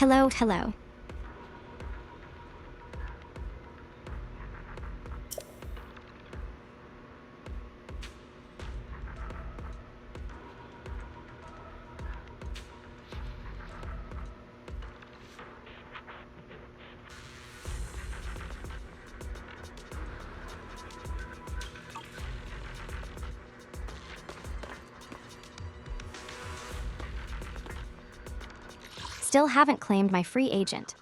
Hello, hello. Still haven't claimed my free agent.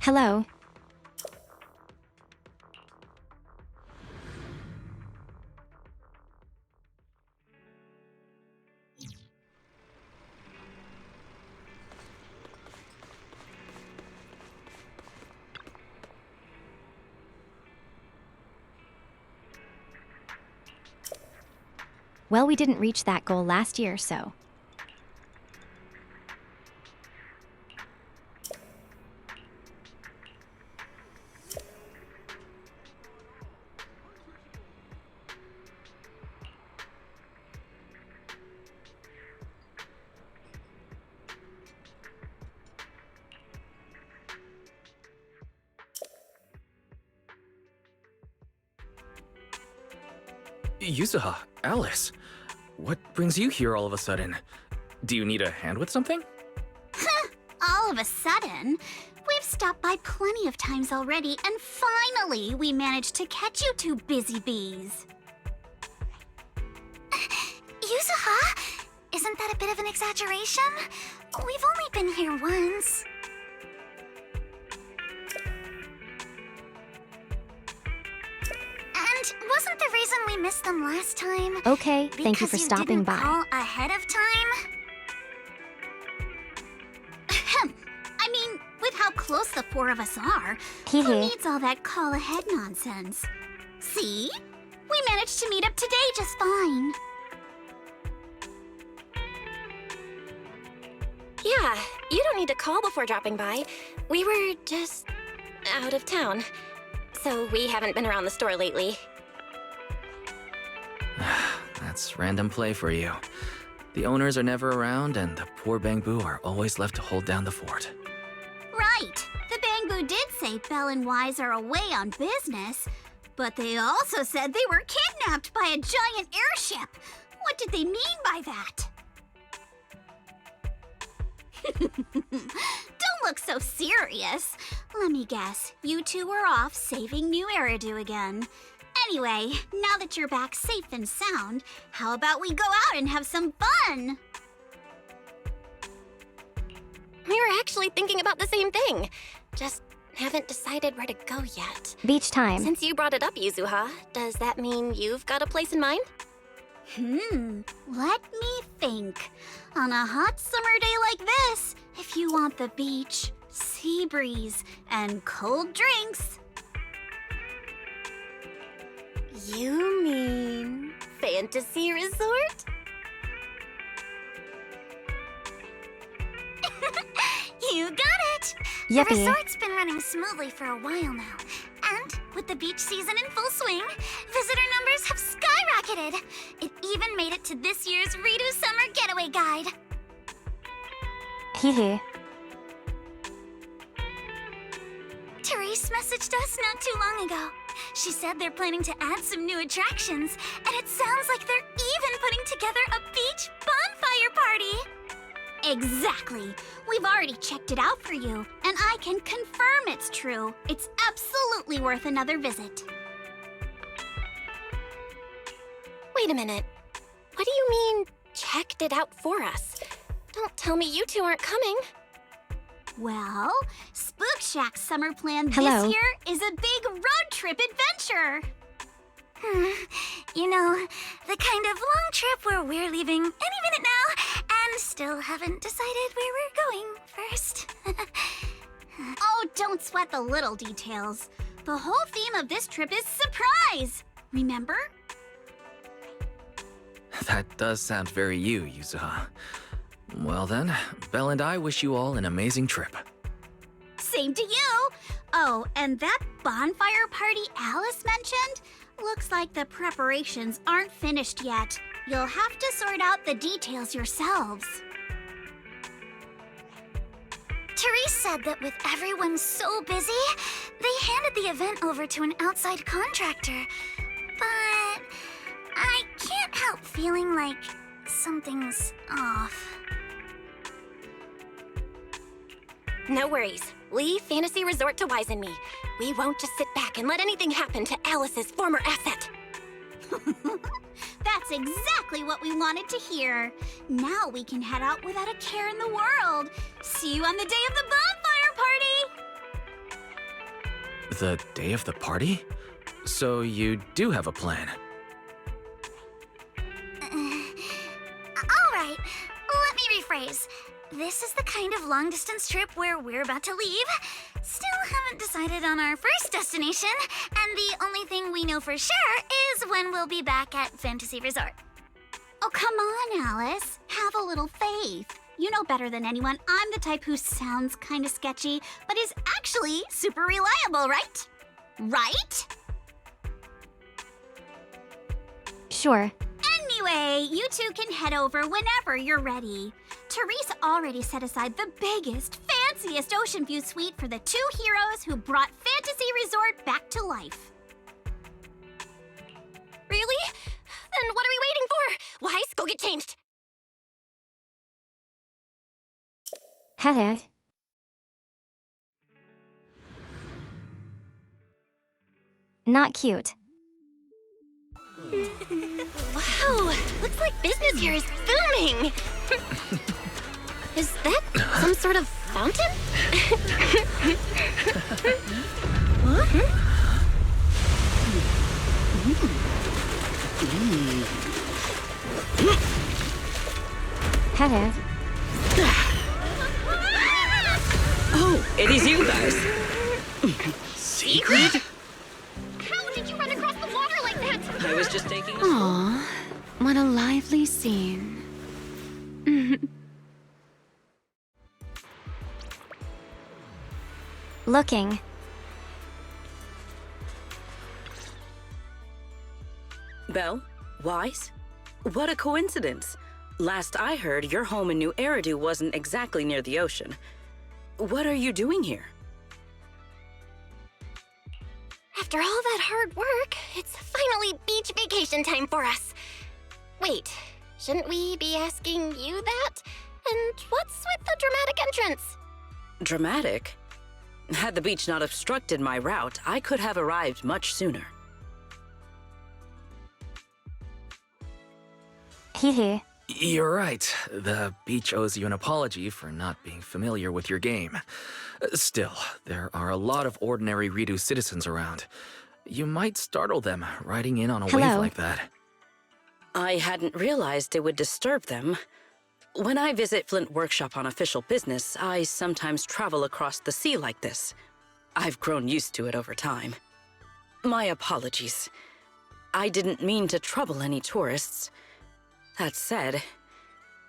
Hello. Well, we didn't reach that goal last year, so. Yuzuha, Alice, what brings you here all of a sudden? Do you need a hand with something? All of a sudden? We've stopped by plenty of times already, and finally we managed to catch you two busy bees. Yuzuha? Isn't that a bit of an exaggeration? We've only been here once. And wasn't the reason we missed them last time? Okay, thank you for stopping by. Because you didn't call ahead of time? I mean, with how close the four of us are, who needs all that call ahead nonsense? See? We managed to meet up today just fine. Yeah, you don't need to call before dropping by. We were just out of town. So we haven't been around the store lately. That's random play for you. The owners are never around, and the poor Bangbu are always left to hold down the fort. Right. The Bangbu did say Belle and Wise are away on business, but they also said they were kidnapped by a giant airship. What did they mean by that? Don't look so serious. Let me guess, you two were off saving New Eridu again. Anyway, now that you're back safe and sound, how about we go out and have some fun? We were actually thinking about the same thing. Just haven't decided where to go yet. Beach time. Since you brought it up, Yuzuha, does that mean you've got a place in mind? Let me think. On a hot summer day like this, if you want the beach, sea breeze, and cold drinks. You mean Fantasy Resort? You got it! Yippee. The resort's been running smoothly for a while now. And with the beach season in full swing, visitor numbers have skyrocketed. It even made it to this year's Ridu Summer Getaway Guide. Hehe. Therese messaged us not too long ago. She said they're planning to add some new attractions, and it sounds like they're even putting together a beach bonfire party. Exactly. We've already checked it out for you, and I can confirm it's true. It's absolutely worth another visit. Wait a minute. What do you mean, checked it out for us? Don't tell me you two aren't coming. Well, Spook Shack's summer plan Hello. this year is a big road trip adventure. You know, the kind of long trip where we're leaving any minute now and still haven't decided where we're going first. Oh, don't sweat the little details. The whole theme of this trip is surprise. Remember? That does sound very you, Yuzuha. Well then, Belle and I wish you all an amazing trip. Same to you! Oh, and that bonfire party Alice mentioned? Looks like the preparations aren't finished yet. You'll have to sort out the details yourselves. Therese said that with everyone so busy, they handed the event over to an outside contractor. But I can't help feeling like something's off. No worries. Leave Fantasy Resort to Wise and me. We won't just sit back and let anything happen to Alice's former asset. That's exactly what we wanted to hear. Now we can head out without a care in the world. See you on the day of the bonfire party! The day of the party? So you do have a plan? All right, let me rephrase. This is the kind of long-distance trip where we're about to leave. Still haven't decided on our first destination, and the only thing we know for sure is when we'll be back at Fantasy Resort. Oh, come on, Alice. Have a little faith. You know better than anyone I'm the type who sounds kind of sketchy, but is actually super reliable, right? Right? Sure. Anyway, you two can head over whenever you're ready. Therese already set aside the biggest, fanciest ocean view suite for the two heroes who brought Fantasy Resort back to life. Really? Then what are we waiting for? Wise, go get changed. Hello. Not cute. Wow, looks like business here is booming. Is that some sort of fountain? What? Hello. Oh, it is you guys. Secret? How did you run across the water like that? I was just taking a Aw, what a lively scene. Looking. Belle? Wise? What a coincidence. Last I heard, your home in New Eridu wasn't exactly near the ocean. What are you doing here? After all that hard work, it's finally beach vacation time for us. Wait, shouldn't we be asking you that? And what's with the dramatic entrance? Dramatic? Had the beach not obstructed my route, I could have arrived much sooner. Hee. You're right. The beach owes you an apology for not being familiar with your game. Still, there are a lot of ordinary Ridu citizens around. You might startle them riding in on a wave Hello. like that. I hadn't realized it would disturb them. When I visit Flint Workshop on official business, I sometimes travel across the sea like this. I've grown used to it over time. My apologies. I didn't mean to trouble any tourists. That said,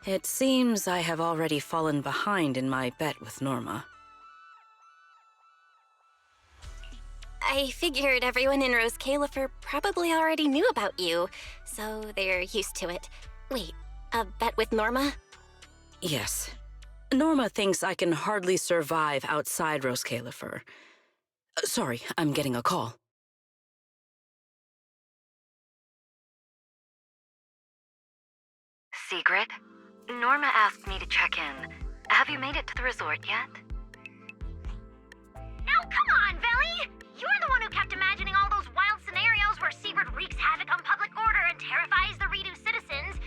it seems I have already fallen behind in my bet with Norma. I figured everyone in Rose Califer probably already knew about you, so they're used to it. Wait, a bet with Norma? Yes. Norma thinks I can hardly survive outside Rose Califer. Sorry, I'm getting a call. Secret? Norma asked me to check in. Have you made it to the resort yet? Now, come on, Velly! You're the one who kept imagining all those wild scenarios where Sigrid wreaks havoc on public order and terrifies the Ridu citizens.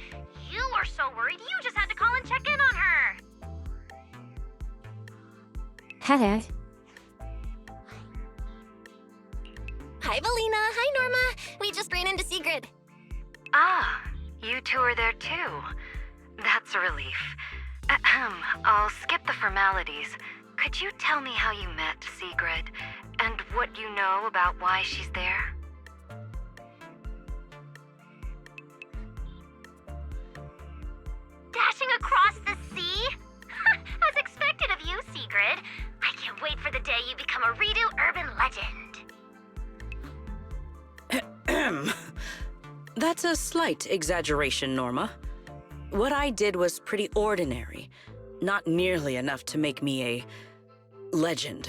You were so worried you just had to call and check in on her. Hello. Hi, Valina. Hi, Norma. We just ran into Sigrid. Ah, you two are there too. That's a relief. Ahem, I'll skip the formalities. Could you tell me how you met Sigrid, and what you know about why she's there? That's a slight exaggeration, Norma. What I did was pretty ordinary, not nearly enough to make me a legend.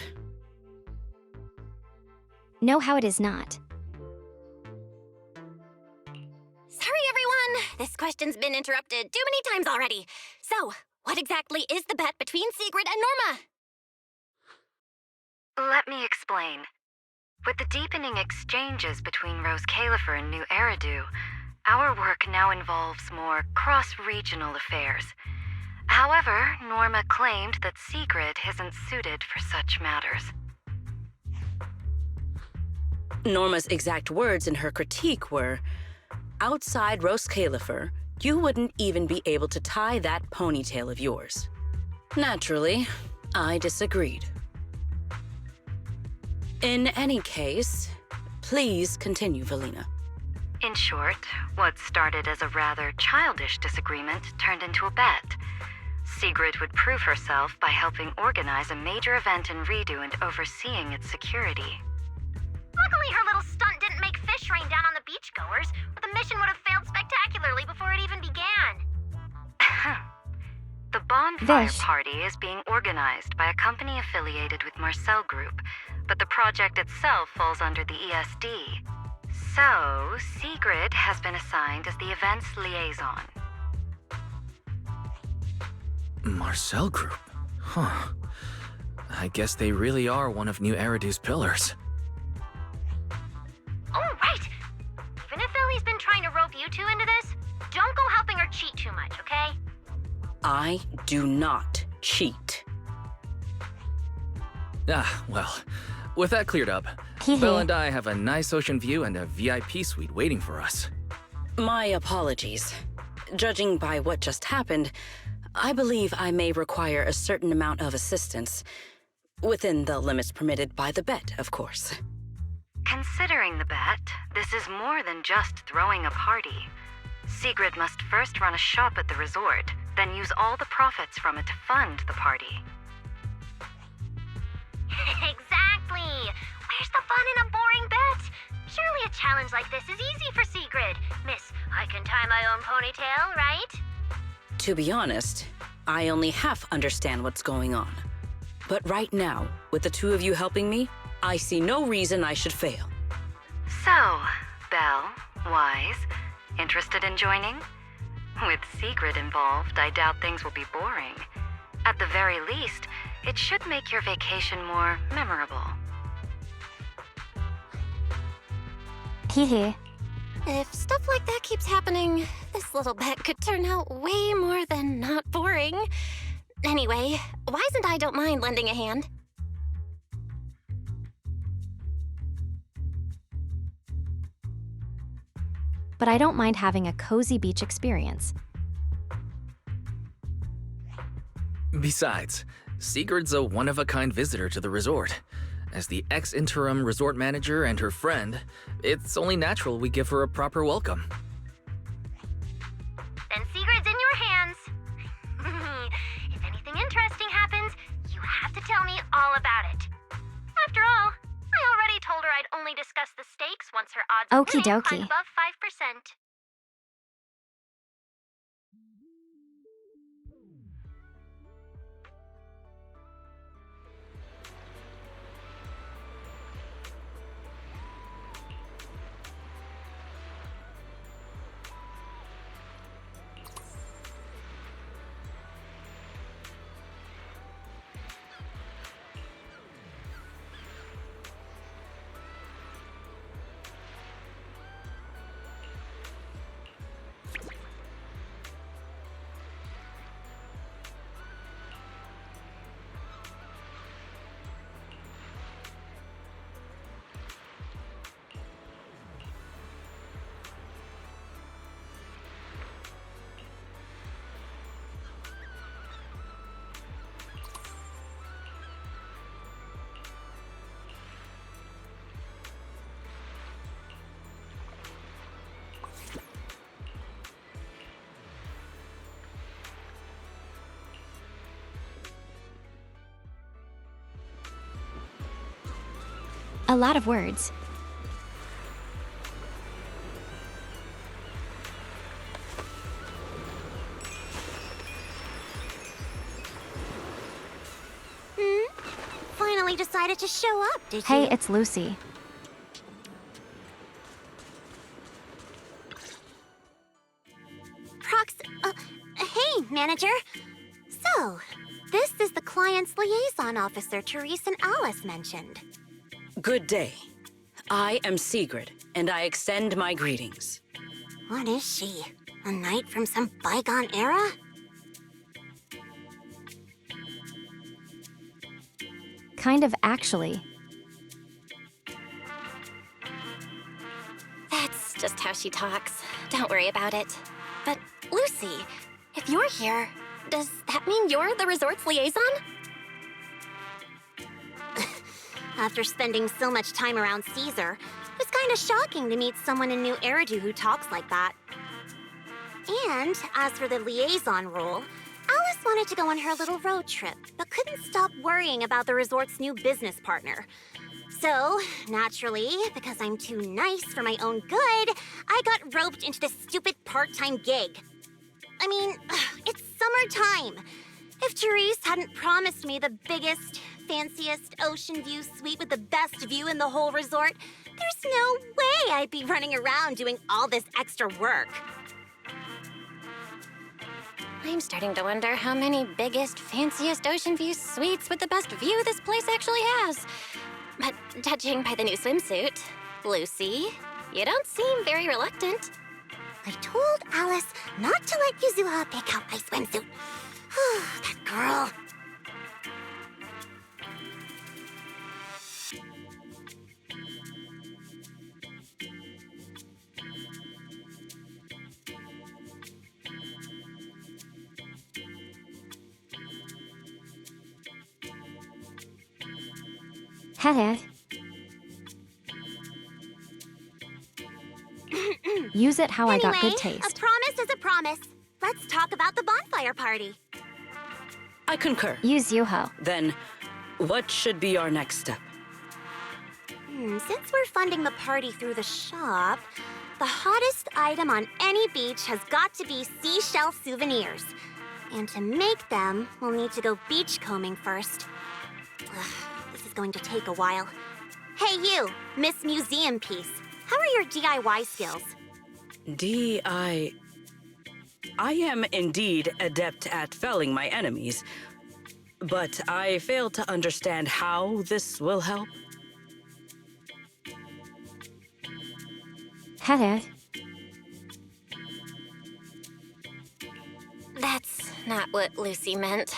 Know how it is not. Sorry, everyone. This question's been interrupted too many times already. So, what exactly is the bet between Sigrid and Norma? Let me explain. With the deepening exchanges between Rose Califer and New Eridu, our work now involves more cross-regional affairs. However, Norma claimed that Sigrid isn't suited for such matters. Norma's exact words in her critique were, outside Rose Califer, you wouldn't even be able to tie that ponytail of yours. Naturally, I disagreed. In any case, please continue, Valina. In short, what started as a rather childish disagreement turned into a bet. Sigrid would prove herself by helping organize a major event in Redo and overseeing its security. Luckily, her little stunt didn't make fish rain down on the beachgoers, or the mission would have failed spectacularly before it even began. The bonfire Vish. party is being organized by a company affiliated with Marcel Group, but the project itself falls under the ESD. So, Sigrid has been assigned as the event's liaison. Marcel Group? Huh. I guess they really are one of New Eridu's pillars. Oh, right! Even if Ellie's been trying to rope you two into this, don't go helping her cheat too much, okay? I do not cheat. Well, with that cleared up, Hee hee. Belle and I have a nice ocean view and a VIP suite waiting for us. My apologies. Judging by what just happened, I believe I may require a certain amount of assistance. Within the limits permitted by the bet, of course. Considering the bet, this is more than just throwing a party. Sigrid must first run a shop at the resort, then use all the profits from it to fund the party. Exactly! Where's the fun in a boring bet? Surely a challenge like this is easy for Sigrid. Miss, I can tie my own ponytail, right? To be honest, I only half understand what's going on. But right now, with the two of you helping me, I see no reason I should fail. So, Belle, Wise, interested in joining? With Sigrid involved, I doubt things will be boring. At the very least, it should make your vacation more memorable. Hee hee. If stuff like that keeps happening, this little bet could turn out way more than not boring. Anyway, Wise and I don't mind lending a hand. But I don't mind having a cozy beach experience. Besides, Sigrid's a one-of-a-kind visitor to the resort. As the ex-interim resort manager and her friend, it's only natural we give her a proper welcome. Then Sigrid's in your hands. If anything interesting happens, you have to tell me all about it. After all, I already told her I'd only discuss the stakes once her odds of Okie winning dokie. climb above 5%. A lot of words. finally decided to show up, did Hey, you? it's Lucy. Hey, manager. So, this is the client's liaison officer Therese and Alice mentioned. Good day. I am Sigrid, and I extend my greetings. What is she? A knight from some bygone era? Kind of actually. That's just how she talks. Don't worry about it. But, Lucy, if you're here, does that mean you're the resort's liaison? After spending so much time around Caesar, it's kind of shocking to meet someone in New Eridu who talks like that. And as for the liaison role, Alice wanted to go on her little road trip, but couldn't stop worrying about the resort's new business partner. So, naturally, because I'm too nice for my own good, I got roped into this stupid part-time gig. I mean, it's summertime. If Therese hadn't promised me the biggest, fanciest ocean view suite with the best view in the whole resort, there's no way I'd be running around doing all this extra work. I'm starting to wonder how many biggest, fanciest ocean view suites with the best view this place actually has. But judging by the new swimsuit, Lucy, you don't seem very reluctant. I told Alice not to let Yuzuha pick out my swimsuit. That girl. Heh. Use it how I got good A taste. promise is a promise. Let's talk about the bonfire party. I concur. Use Yuho. Then, what should be our next step? Since we're funding the party through the shop, the hottest item on any beach has got to be seashell souvenirs. And to make them, we'll need to go beachcombing first. This is going to take a while. Hey you, Miss Museum Piece. How are your DIY skills? I am indeed adept at felling my enemies, but I fail to understand how this will help. Heh. That's not what Lucy meant.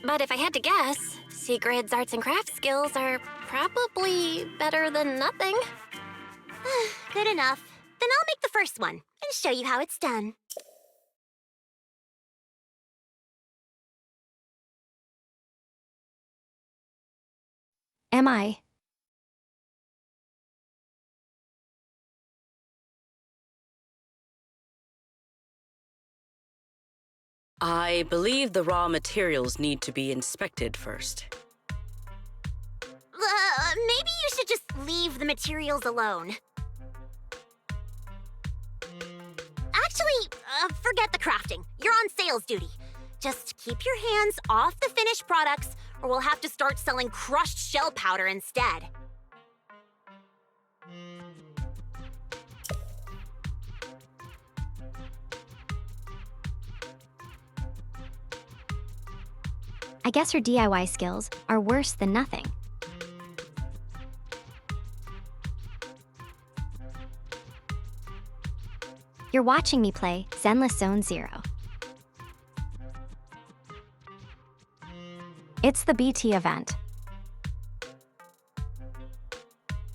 But if I had to guess, Sigrid's arts and crafts skills are probably better than nothing. Good enough. Then I'll make the first one and show you how it's done. Am I? I believe the raw materials need to be inspected first. Maybe you should just leave the materials alone. Actually, forget the crafting. You're on sales duty. Just keep your hands off the finished products, or we'll have to start selling crushed shell powder instead. I guess her DIY skills are worse than nothing. You're watching me play Zenless Zone 0. It's the BT event.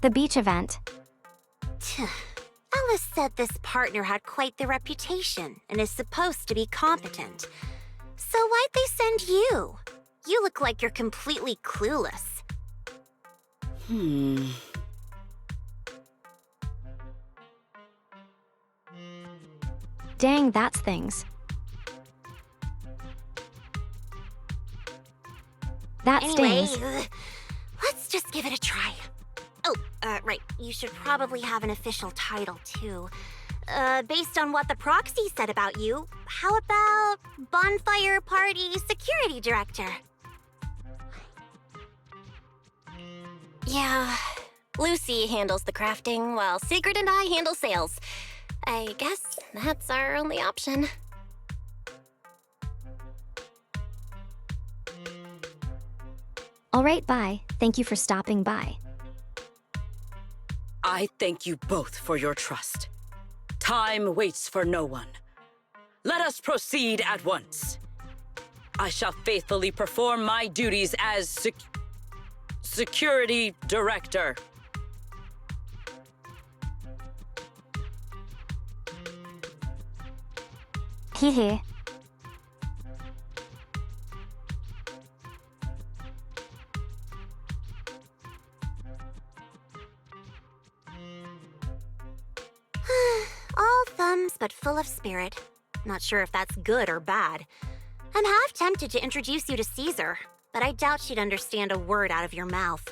The beach event. Alice said this partner had quite the reputation and is supposed to be competent. So why'd they send you? You look like you're completely clueless. Dang, that's things. That Anyway, stings. let's just give it a try. Oh, right. You should probably have an official title, too. Based on what the proxy said about you, how about Bonfire Party Security Director? Yeah, Lucy handles the crafting while Sigrid and I handle sales. I guess that's our only option. All right, bye. Thank you for stopping by. I thank you both for your trust. Time waits for no one. Let us proceed at once. I shall faithfully perform my duties as Security Director. Hehe. All thumbs but full of spirit. Not sure if that's good or bad. I'm half tempted to introduce you to Caesar, but I doubt she'd understand a word out of your mouth.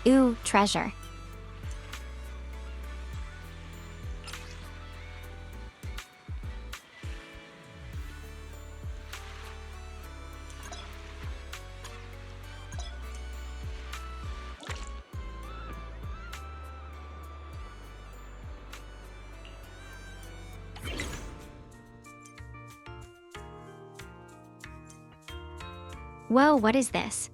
Ooh, treasure. Whoa, what is this?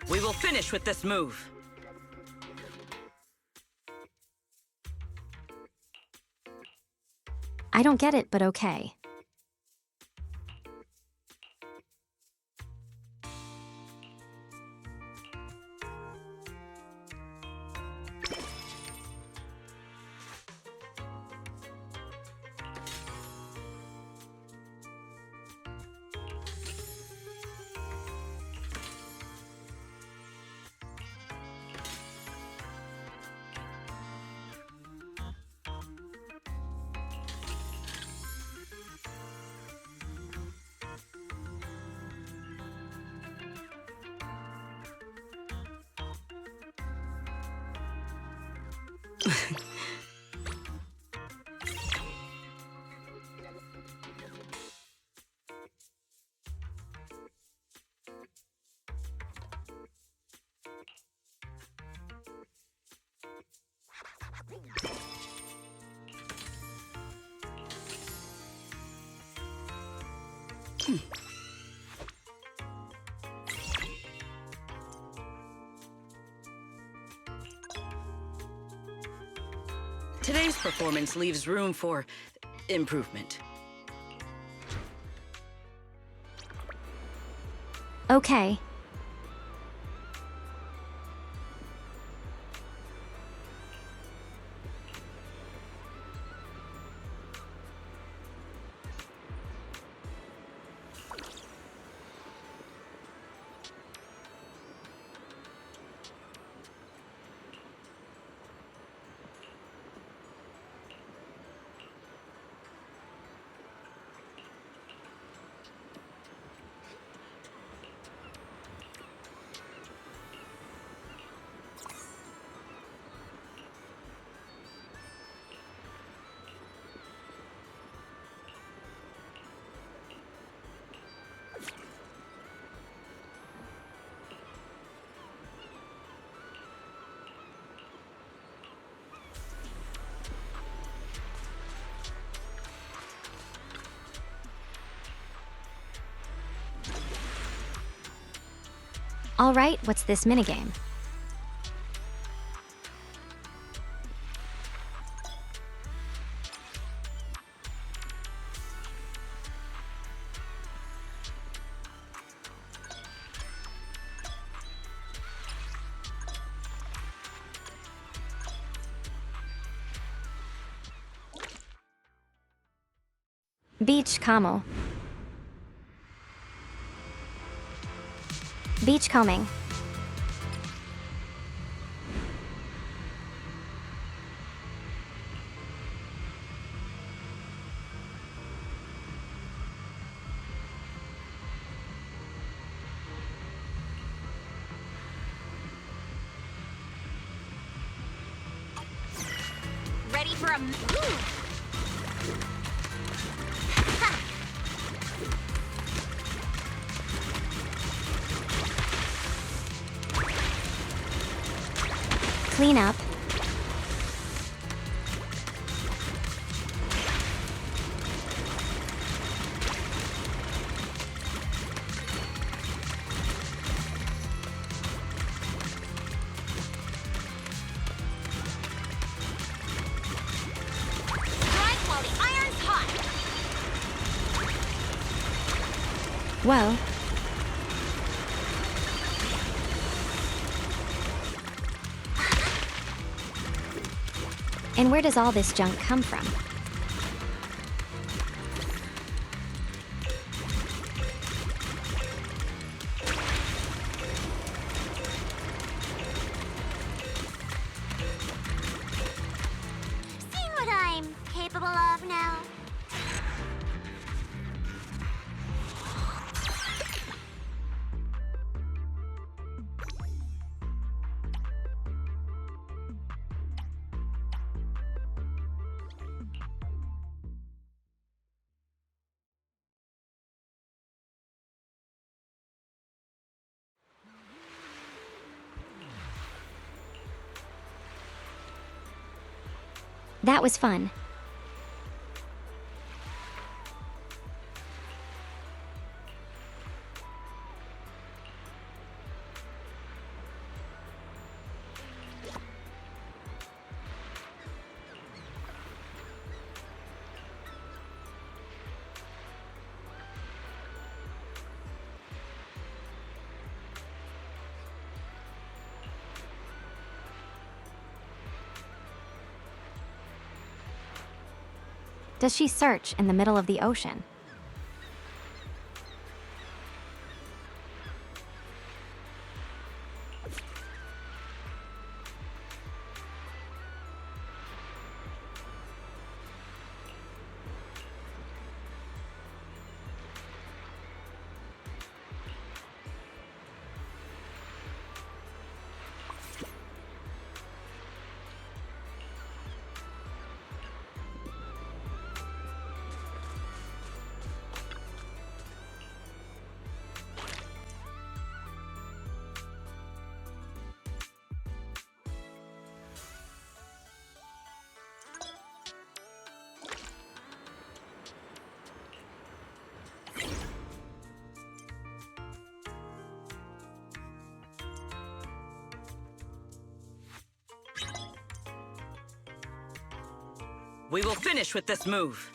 We will finish with this move. I don't get it, but okay. Today's performance leaves room for improvement. Okay. All right, what's this minigame? Beach Camo. Beach combing. Ready for a move? Clean up. Strike while the iron's hot. Whoa. And where does all this junk come from? Seen what I'm capable of now. That was fun. Does she search in the middle of the ocean? We will finish with this move.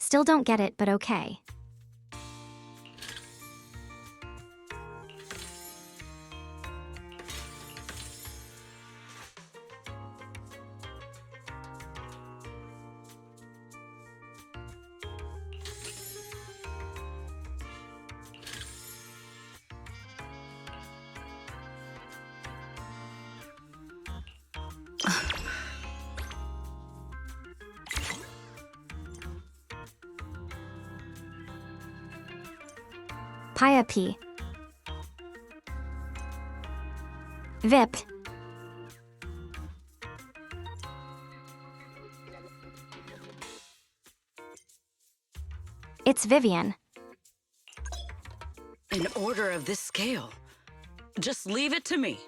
Still don't get it, but okay. Pia P. Vip. It's Vivian. In order of this scale. Just leave it to me.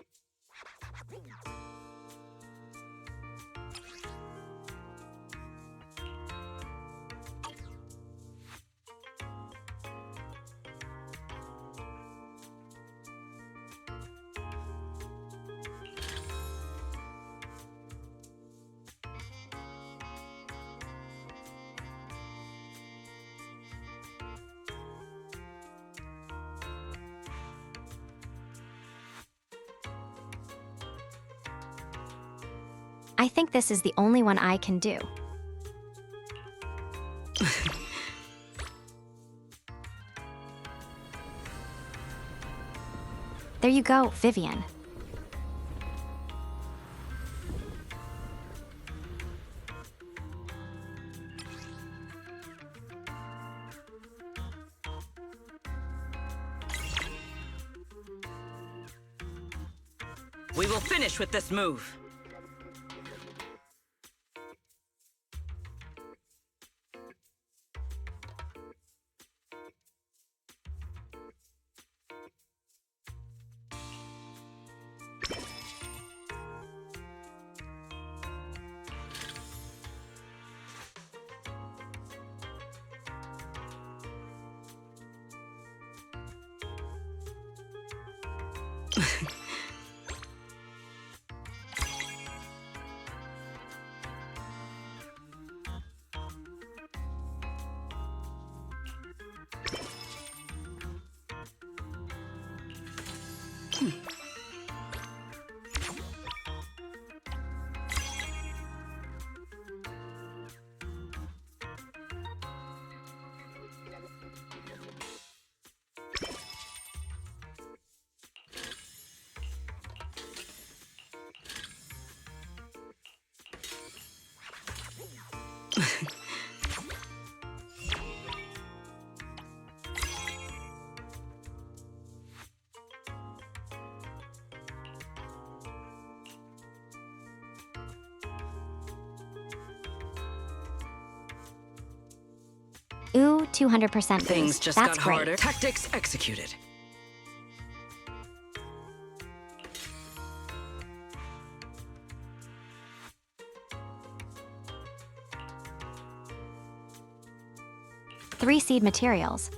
I think this is the only one I can do. There you go, Vivian. We will finish with this move. Ooh, 200% Things boost. just That's got great. harder. Tactics executed. Three seed materials.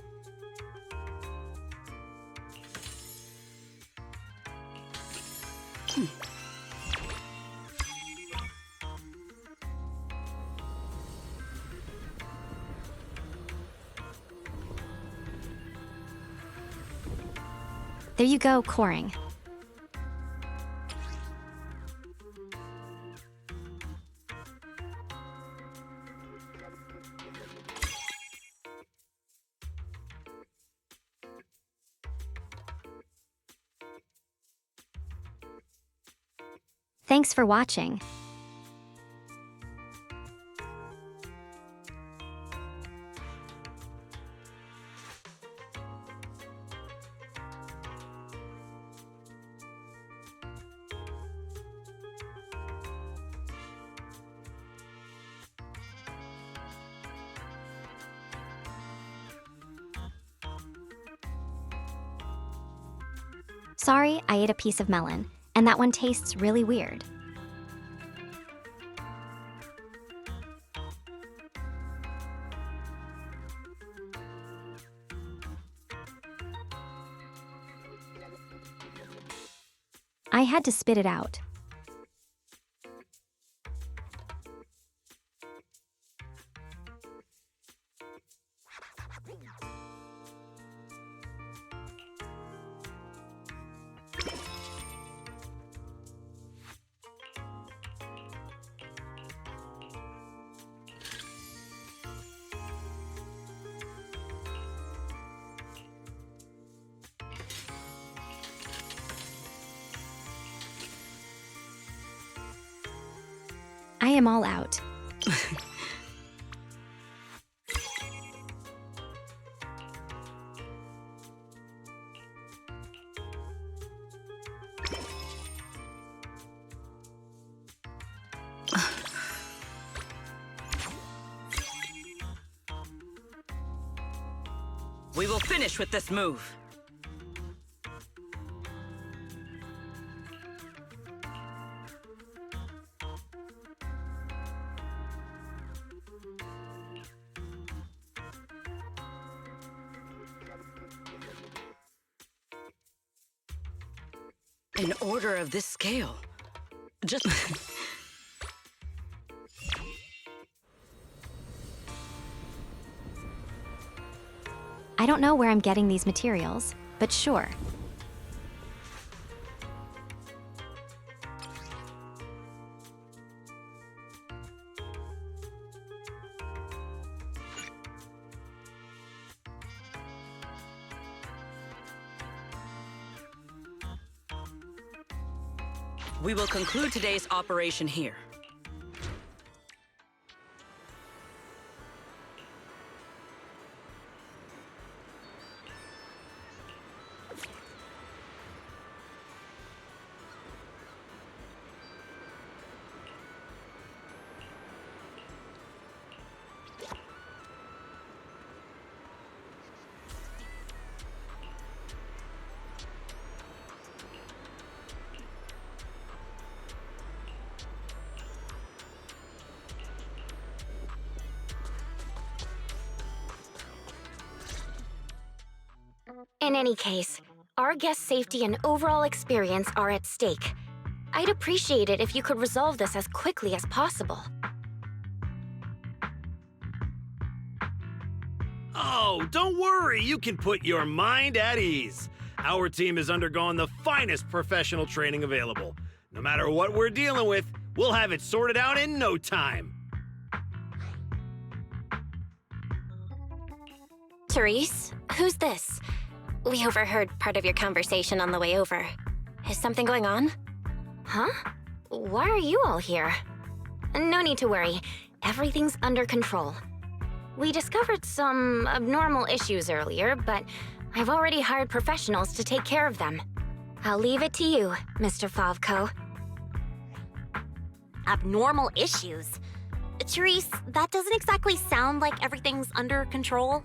There you go, coring. Thanks for watching. Sorry, I ate a piece of melon, and that one tastes really weird. I had to spit it out. I am all out. We will finish with this move. An order of this scale. Just... I don't know where I'm getting these materials, but sure. We will conclude today's operation here. In any case, our guest safety and overall experience are at stake. I'd appreciate it if you could resolve this as quickly as possible. Oh, don't worry, you can put your mind at ease. Our team has undergone the finest professional training available. No matter what we're dealing with, we'll have it sorted out in no time. Therese, who's this? We overheard part of your conversation on the way over. Is something going on? Huh? Why are you all here? No need to worry. Everything's under control. We discovered some abnormal issues earlier, but I've already hired professionals to take care of them. I'll leave it to you, Mr. Favko. Abnormal issues? Therese, that doesn't exactly sound like everything's under control.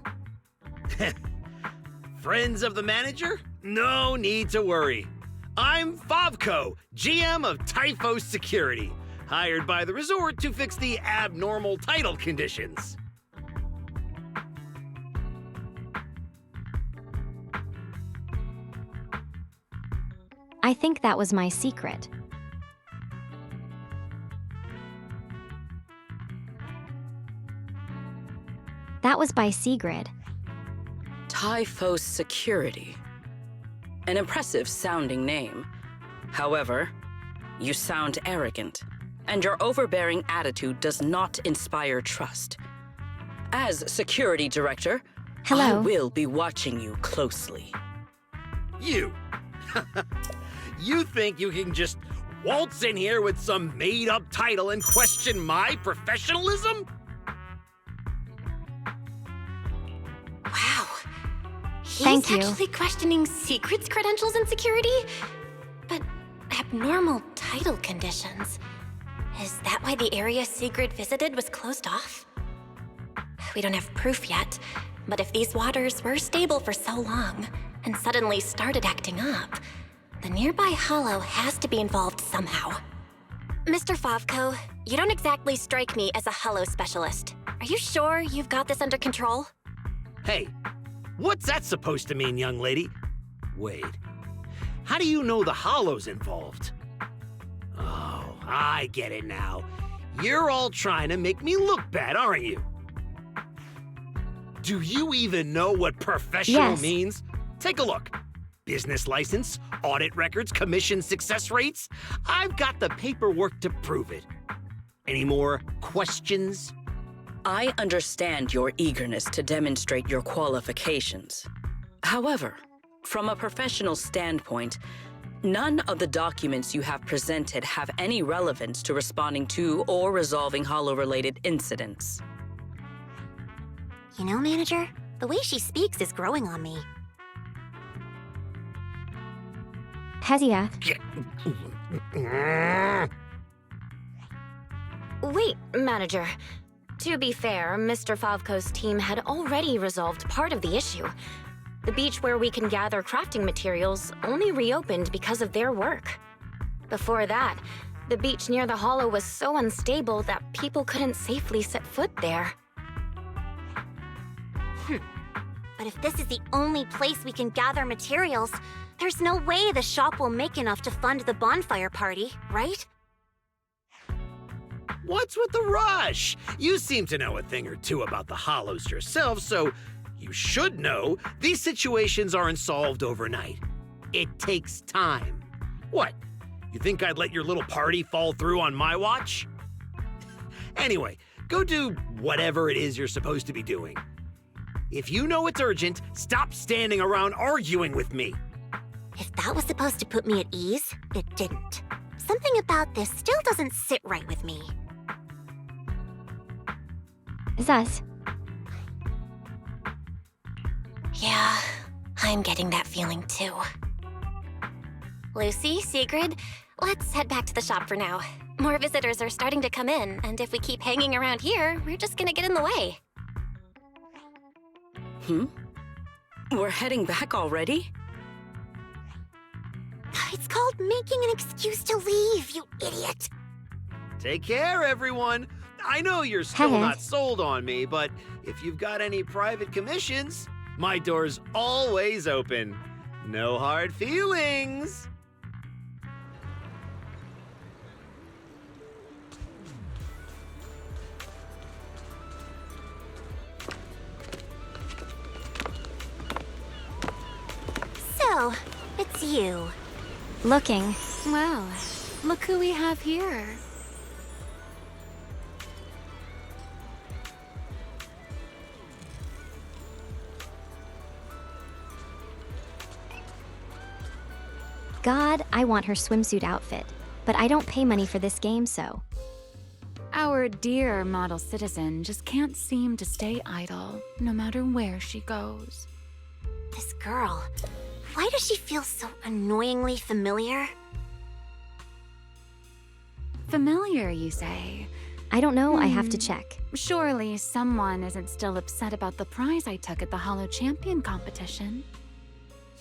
Friends of the manager? No need to worry. I'm Favko, GM of Typhos Security, hired by the resort to fix the abnormal title conditions. I think that was my secret. That was by Sigrid. Typhos Security. An impressive sounding name. However, you sound arrogant, and your overbearing attitude does not inspire trust. As security director, I Hello. will be watching you closely. You! You think you can just waltz in here with some made-up title and question my professionalism? Wow. He's Thank you. actually questioning Secret's credentials and security? But abnormal title conditions. Is that why the area Sigrid visited was closed off? We don't have proof yet, but if these waters were stable for so long and suddenly started acting up, the nearby hollow has to be involved somehow. Mr. Favko, you don't exactly strike me as a hollow specialist. Are you sure you've got this under control? Hey, what's that supposed to mean, young lady? Wait, how do you know the hollow's involved? Oh, I get it now. You're all trying to make me look bad, aren't you? Do you even know what professional Yes. means? Take a look. Business license, audit records, commission success rates. I've got the paperwork to prove it. Any more questions? I understand your eagerness to demonstrate your qualifications. However, from a professional standpoint, none of the documents you have presented have any relevance to responding to or resolving Hollow-related incidents. You know, Manager, the way she speaks is growing on me. Hesiath, Wait, Manager. To be fair, Mr. Favko's team had already resolved part of the issue. The beach where we can gather crafting materials only reopened because of their work. Before that, the beach near the hollow was so unstable that people couldn't safely set foot there. But if this is the only place we can gather materials, there's no way the shop will make enough to fund the bonfire party, right? What's with the rush? You seem to know a thing or two about the Hollows yourself, so you should know these situations aren't solved overnight. It takes time. What? You think I'd let your little party fall through on my watch? Anyway, go do whatever it is you're supposed to be doing. If you know it's urgent, stop standing around arguing with me. If that was supposed to put me at ease, it didn't. Something about this still doesn't sit right with me. Zus, Yeah, I'm getting that feeling too. Lucy, Sigrid, let's head back to the shop for now. More visitors are starting to come in, and if we keep hanging around here, we're just gonna get in the way. We're heading back already? It's called making an excuse to leave, you idiot. Take care, everyone. I know you're still not sold on me, but if you've got any private commissions, my door's always open. No hard feelings. So, it's you. looking. Well, look who we have here. God, I want her swimsuit outfit. But I don't pay money for this game, so. Our dear model citizen just can't seem to stay idle, no matter where she goes. This girl, why does she feel so annoyingly familiar? Familiar, you say? I don't know, I have to check. Surely someone isn't still upset about the prize I took at the Hollow Champion competition.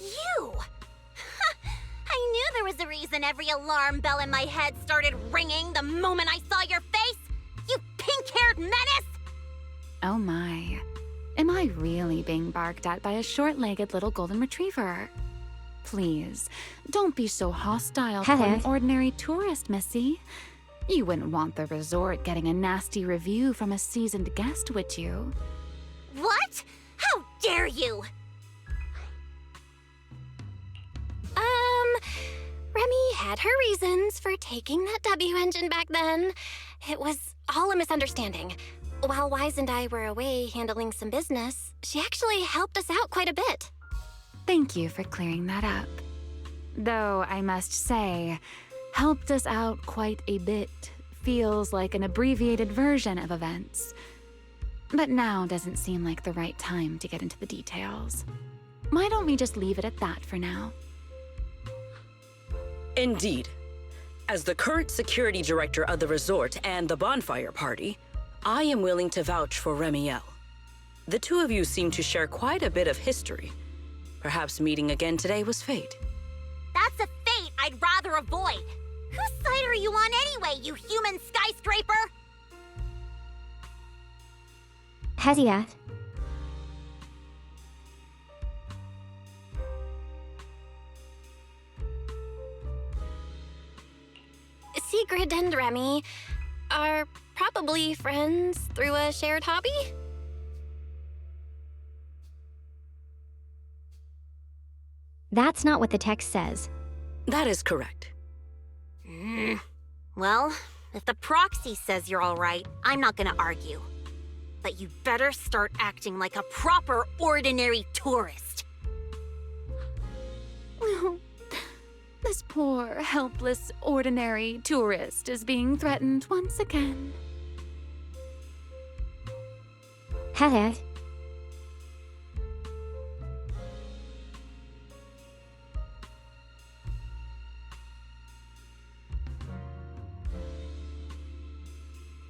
You! I knew there was a reason every alarm bell in my head started ringing the moment I saw your face! You pink-haired menace! Oh my. Am I really being barked at by a short-legged little golden retriever? Please, don't be so hostile toward an ordinary tourist, Missy. You wouldn't want the resort getting a nasty review from a seasoned guest, would you? What? How dare you! Remy had her reasons for taking that W engine back then. It was all a misunderstanding. While Wise and I were away handling some business, she actually helped us out quite a bit. Thank you for clearing that up. Though I must say, helped us out quite a bit feels like an abbreviated version of events. But now doesn't seem like the right time to get into the details. Why don't we just leave it at that for now? Indeed. As the current security director of the resort and the bonfire party, I am willing to vouch for Remiel. The two of you seem to share quite a bit of history. Perhaps meeting again today was fate. That's a fate I'd rather avoid. Whose side are you on anyway, you human skyscraper? Hesia, Sigrid and Remy are probably friends through a shared hobby? that's not what the text says. That is correct. Well, if the proxy says you're all right, I'm not gonna argue. But you better start acting like a proper, ordinary tourist. This poor, helpless, ordinary tourist is being threatened once again. Hehe.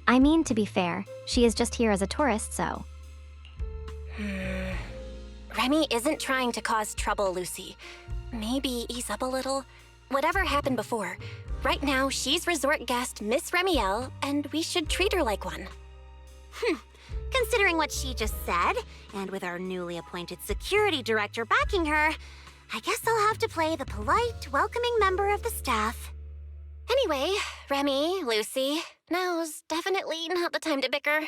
I mean, to be fair, she is just here as a tourist, so. Remy Remy isn't trying to cause trouble, Lucy. Maybe ease up a little. Whatever happened before, right now she's resort guest Miss Remiel, and we should treat her like one. Considering what she just said, and with our newly appointed security director backing her, I guess I'll have to play the polite, welcoming member of the staff. Anyway, Remy, Lucy, now's definitely not the time to bicker.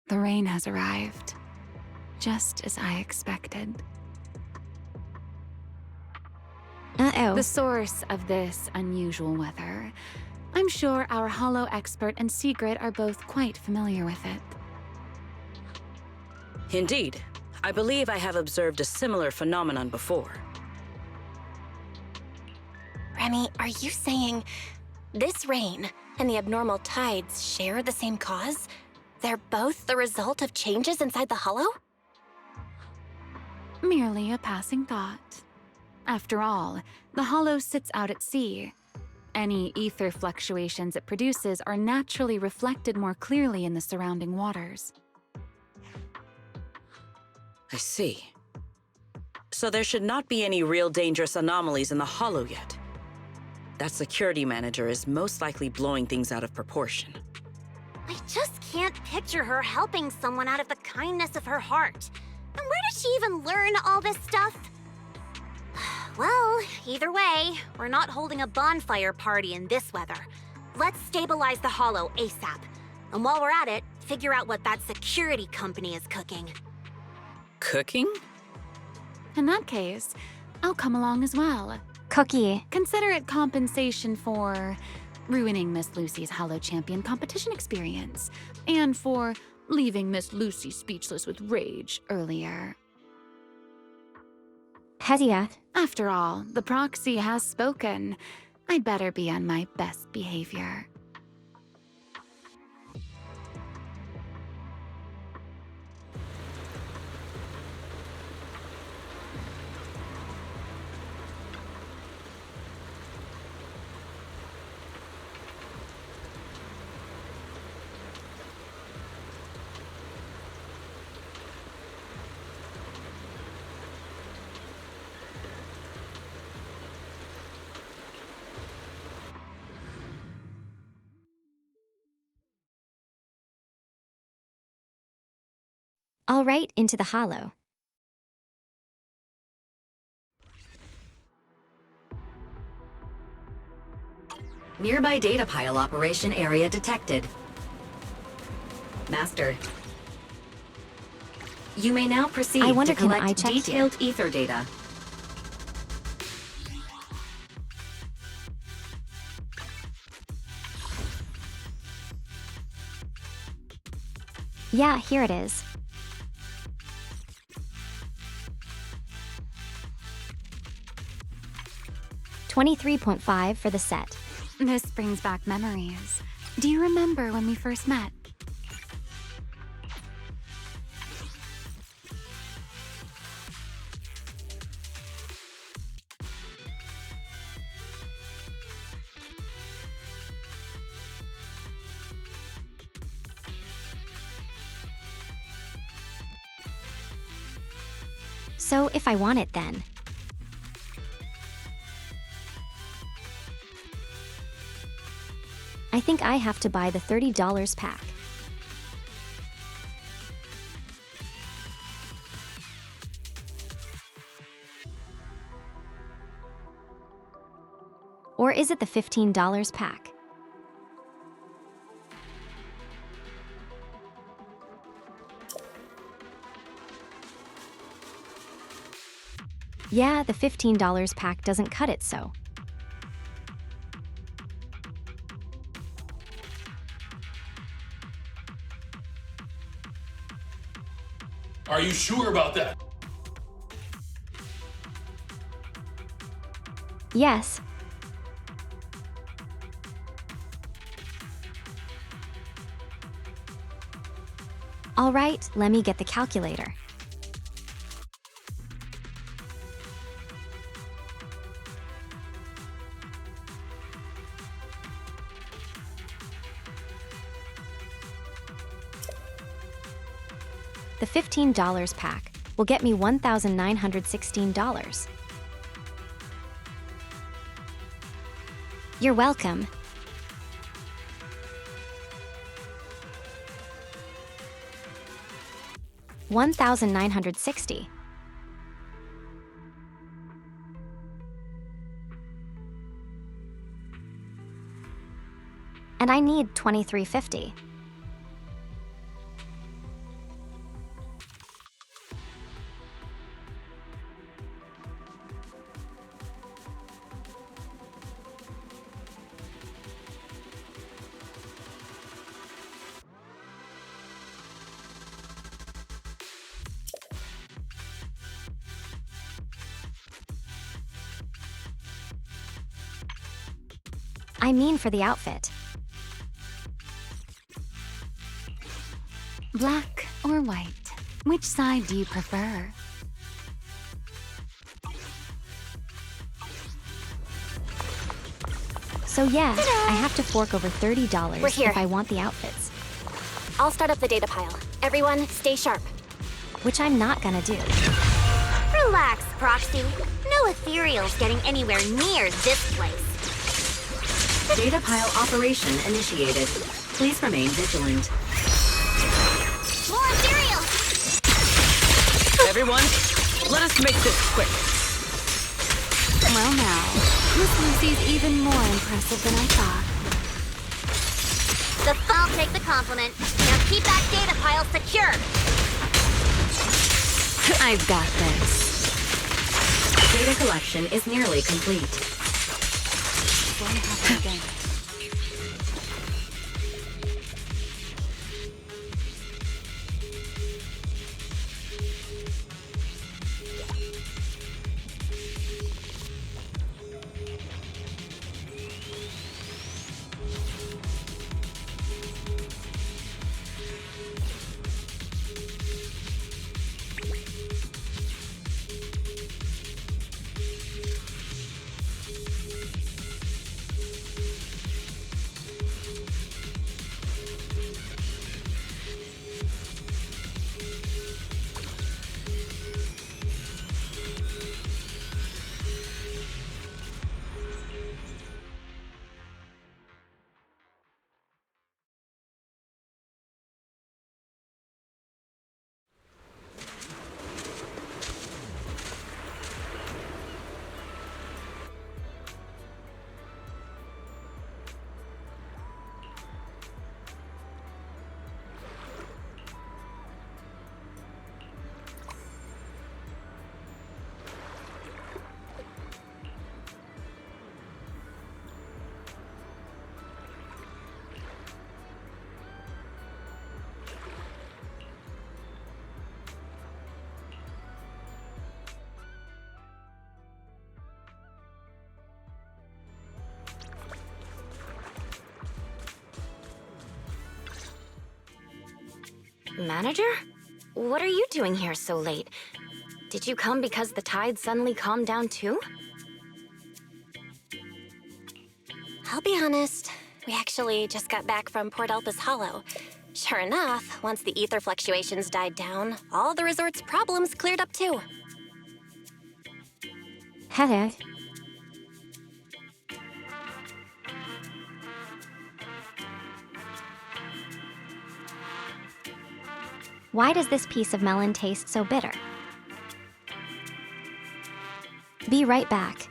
The rain has arrived, just as I expected. Uh-oh. The source of this unusual weather. I'm sure our Hollow expert and Sigrid are both quite familiar with it. Indeed. I believe I have observed a similar phenomenon before. Remy, are you saying this rain and the abnormal tides share the same cause? They're both the result of changes inside the Hollow? Merely a passing thought. After all, the Hollow sits out at sea. Any ether fluctuations it produces are naturally reflected more clearly in the surrounding waters. I see. So there should not be any real dangerous anomalies in the Hollow yet. That security manager is most likely blowing things out of proportion. I just can't picture her helping someone out of the kindness of her heart. And where did she even learn all this stuff? Well, either way, we're not holding a bonfire party in this weather. Let's stabilize the Hollow ASAP. And while we're at it, figure out what that security company is cooking. Cooking? In that case, I'll come along as well. Cookie. Consider it compensation for ruining Miss Lucy's Hollow Champion competition experience, and for leaving Miss Lucy speechless with rage earlier. Hesia. After all, the proxy has spoken. I'd better be on my best behavior. All right, into the Hollow. Nearby data pile operation area detected. Master. You may now proceed I wonder, to can I collect check detailed ether data. Yeah, here it is. $23.5 for the set. This brings back memories. Do you remember when we first met? So if I want it then. I think I have to buy the $30 pack. Or is it the $15 pack? Yeah, the $15 pack doesn't cut it so. Are you sure about that? Yes. All right, let me get the calculator. The $15 pack will get me $1,916. You're welcome. $1,960. And I need $2,350. I mean for the outfit. Black or white? Which side do you prefer? So yeah, I have to fork over $30 We're here. if I want the outfits, I'll start up the data pile. Everyone, stay sharp. which I'm not gonna do. Relax, Proxy. No ethereals getting anywhere near this place. Data pile operation initiated. Please remain vigilant. More ethereals! Everyone, let us make this quick. Well now, Miss Lucy's even more impressive than I thought. I'll take the compliment. Now keep that data pile secure. I've got this. Data collection is nearly complete. Won't happen again. Manager? What are you doing here so late? Did you come because the tide suddenly calmed down too? I'll be honest, we actually just got back from Port Elpis Hollow. Sure enough, once the ether fluctuations died down, all the resort's problems cleared up too. Hello. Why does this piece of melon taste so bitter? Be right back.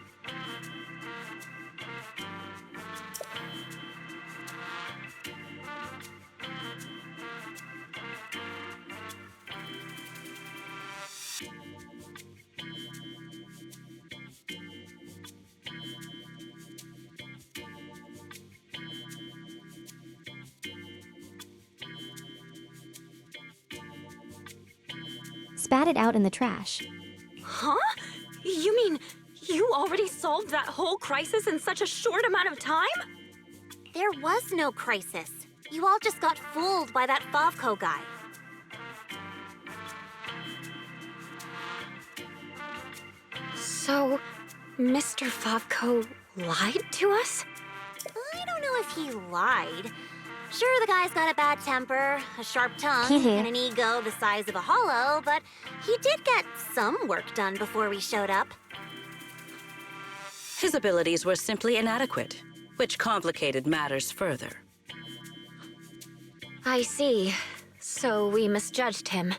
Spat it out in the trash. Huh? You mean you already solved that whole crisis in such a short amount of time? There was no crisis. You all just got fooled by that Favco guy. So, Mr. Favco lied to us? I don't know if he lied. Sure, the guy's got a bad temper, a sharp tongue, and an ego the size of a hollow, but he did get some work done before we showed up. His abilities were simply inadequate, which complicated matters further. I see. So we misjudged him.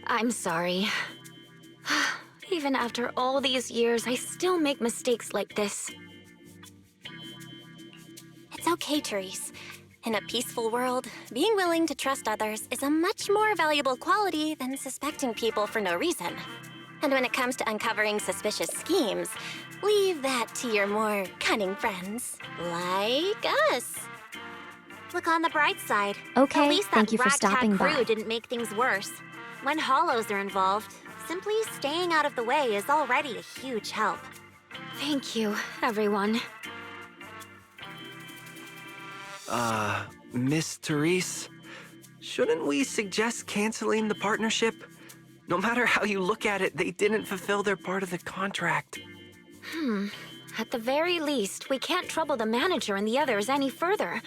I'm sorry. Even after all these years, I still make mistakes like this. It's okay, Therese. In a peaceful world, being willing to trust others is a much more valuable quality than suspecting people for no reason. And when it comes to uncovering suspicious schemes, leave that to your more cunning friends, like us. Look on the bright side. Okay, At least that thank you for ragtag stopping crew by. didn't make things worse. When hollows are involved, simply staying out of the way is already a huge help. Thank you, everyone. Miss Therese, shouldn't we suggest canceling the partnership? No matter how you look at it, they didn't fulfill their part of the contract. At the very least, we can't trouble the manager and the others any further.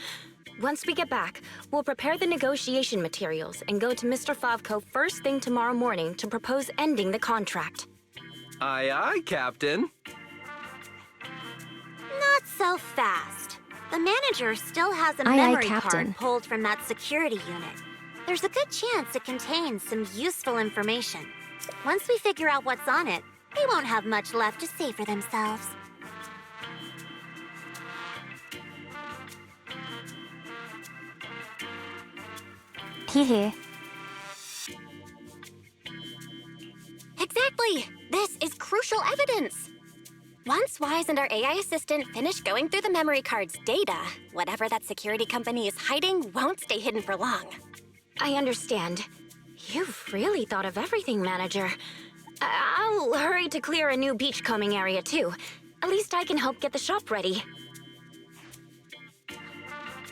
Once we get back, we'll prepare the negotiation materials and go to Mr. Favko first thing tomorrow morning to propose ending the contract. Aye, aye, Captain. Not so fast. The manager still has a Aye, aye, memory Captain. card pulled from that security unit. There's a good chance it contains some useful information. Once we figure out what's on it, they won't have much left to say for themselves. Hehe. Exactly! This is crucial evidence! Once Wise and our AI assistant finish going through the memory card's data, whatever that security company is hiding won't stay hidden for long. I understand. You've really thought of everything, Manager. I'll hurry to clear a new beachcombing area, too. At least I can help get the shop ready.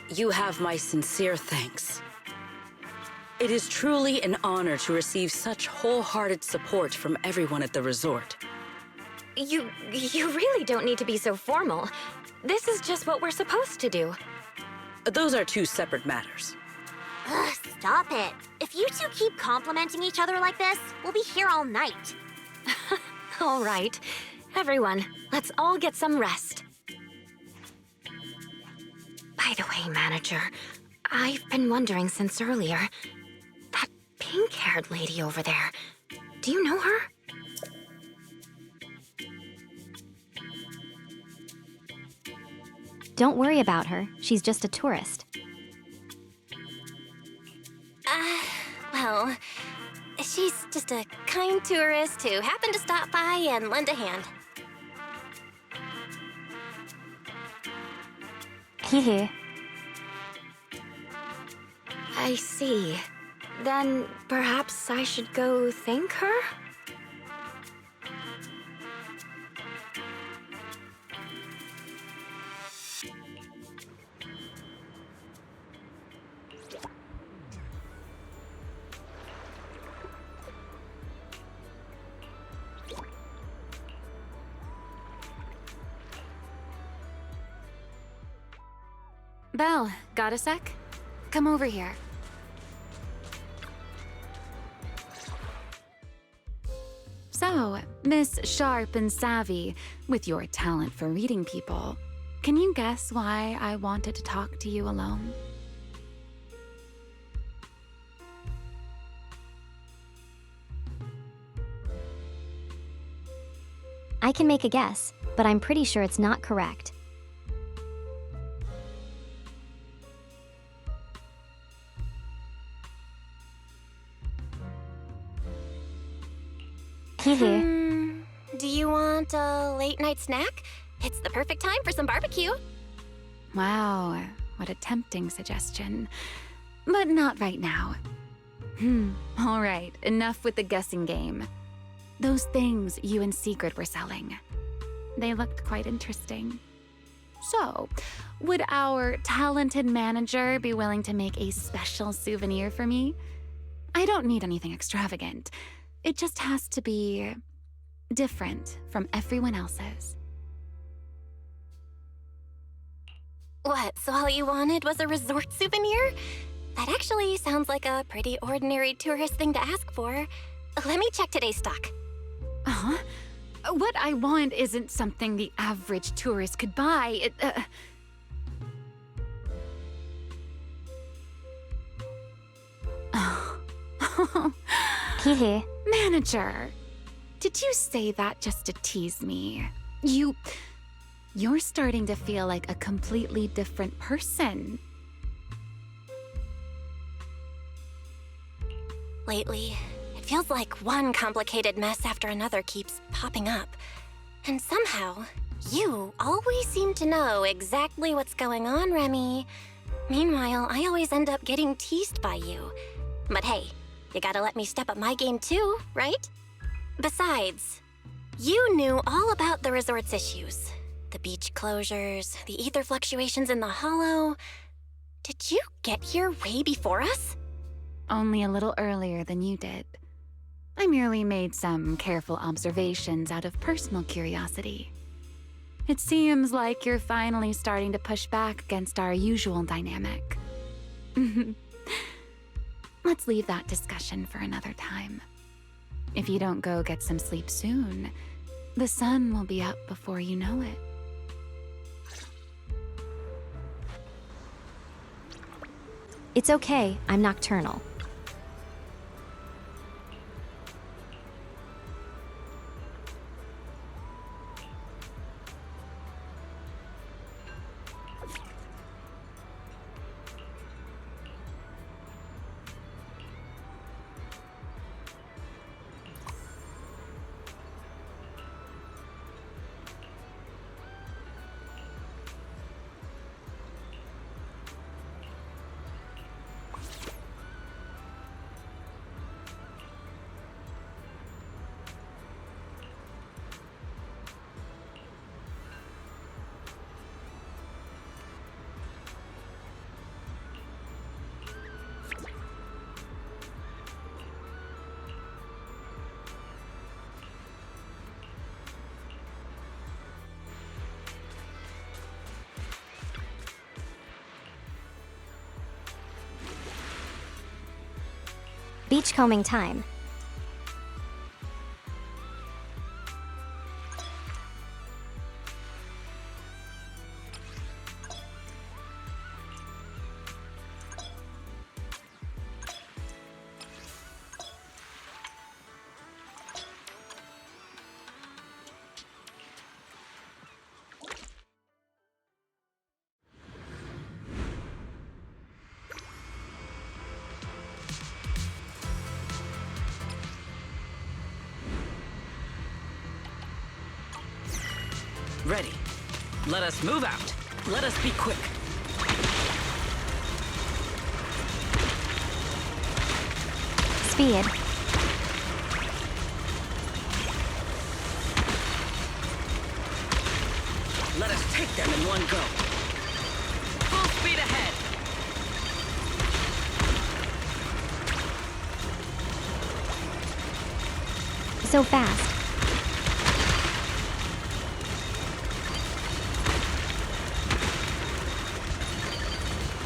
You have my sincere thanks. It is truly an honor to receive such wholehearted support from everyone at the resort. You really don't need to be so formal. This is just what we're supposed to do. Those are two separate matters. Ugh, stop it. If you two keep complimenting each other like this, we'll be here all night. All right. Everyone, let's all get some rest. By the way, Manager, I've been wondering since earlier. That pink-haired lady over there, do you know her? Don't worry about her. She's just a tourist. Well, she's just a kind tourist who happened to stop by and lend a hand. Hehe. I see. Then perhaps I should go thank her? Belle, got a sec? Come over here. So, Miss Sharp and Savvy, with your talent for reading people, can you guess why I wanted to talk to you alone? I can make a guess, but I'm pretty sure it's not correct. Hehe. Do you want a late night snack? It's the perfect time for some barbecue. Wow, what a tempting suggestion. But not right now. All right, enough with the guessing game. Those things you and Sigrid were selling. They looked quite interesting. So, would our talented manager be willing to make a special souvenir for me? I don't need anything extravagant. It just has to be different from everyone else's. What, so all you wanted was a resort souvenir? That actually sounds like a pretty ordinary tourist thing to ask for. Let me check today's stock. Uh-huh. What I want isn't something the average tourist could buy. Hehe. Manager, did you say that just to tease me? You're starting to feel like a completely different person. Lately, it feels like one complicated mess after another keeps popping up. And somehow, you always seem to know exactly what's going on, Remy. Meanwhile, I always end up getting teased by you. But hey, you gotta let me step up my game too, right? Besides, you knew all about the resort's issues. The beach closures, the ether fluctuations in the hollow. Did you get here way before us? Only a little earlier than you did. I merely made some careful observations out of personal curiosity. It seems like you're finally starting to push back against our usual dynamic. Let's leave that discussion for another time. If you don't go get some sleep soon, the sun will be up before you know it. It's okay, I'm nocturnal. Beachcombing time. Ready. Let us move out. Let us be quick. Speed. Let us take them in one go. Full speed ahead. So fast.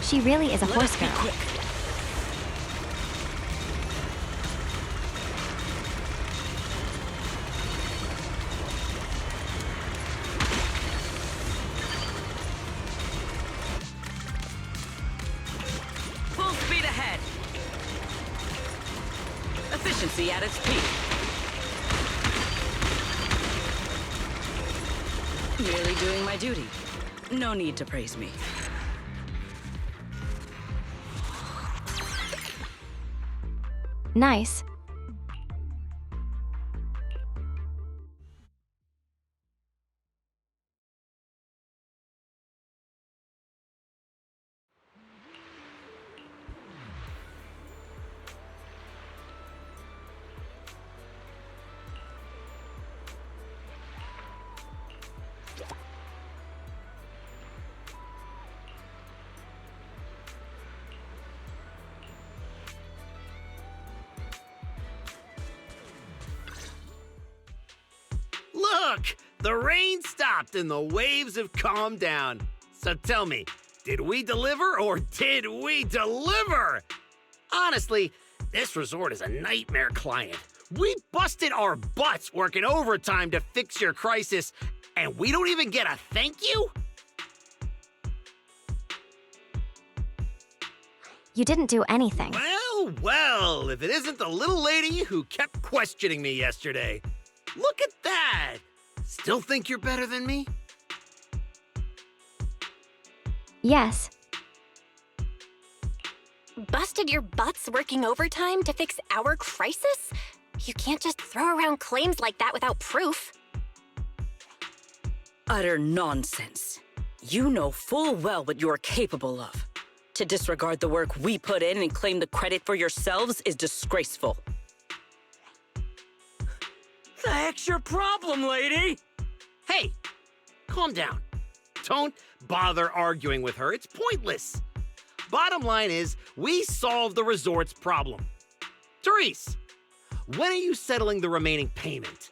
She really is a Let horse us be girl. quick. Full speed ahead. Efficiency at its peak. Merely doing my duty. No need to praise me. Nice. Look! The rain stopped and the waves have calmed down. So tell me, Did we deliver or did we deliver? Honestly, this resort is a nightmare client. We busted our butts working overtime to fix your crisis, and we don't even get a thank you? You didn't do anything. Well, well, if it isn't the little lady who kept questioning me yesterday. Look at that! Still think you're better than me? Yes. Busted your butts working overtime to fix our crisis? You can't just throw around claims like that without proof. Utter nonsense. You know full well what you're capable of. To disregard the work we put in and claim the credit for yourselves is disgraceful. The heck's your problem, lady? Hey, calm down. Don't bother arguing with her. It's pointless. Bottom line is, we solved the resort's problem. Therese, when are you settling the remaining payment?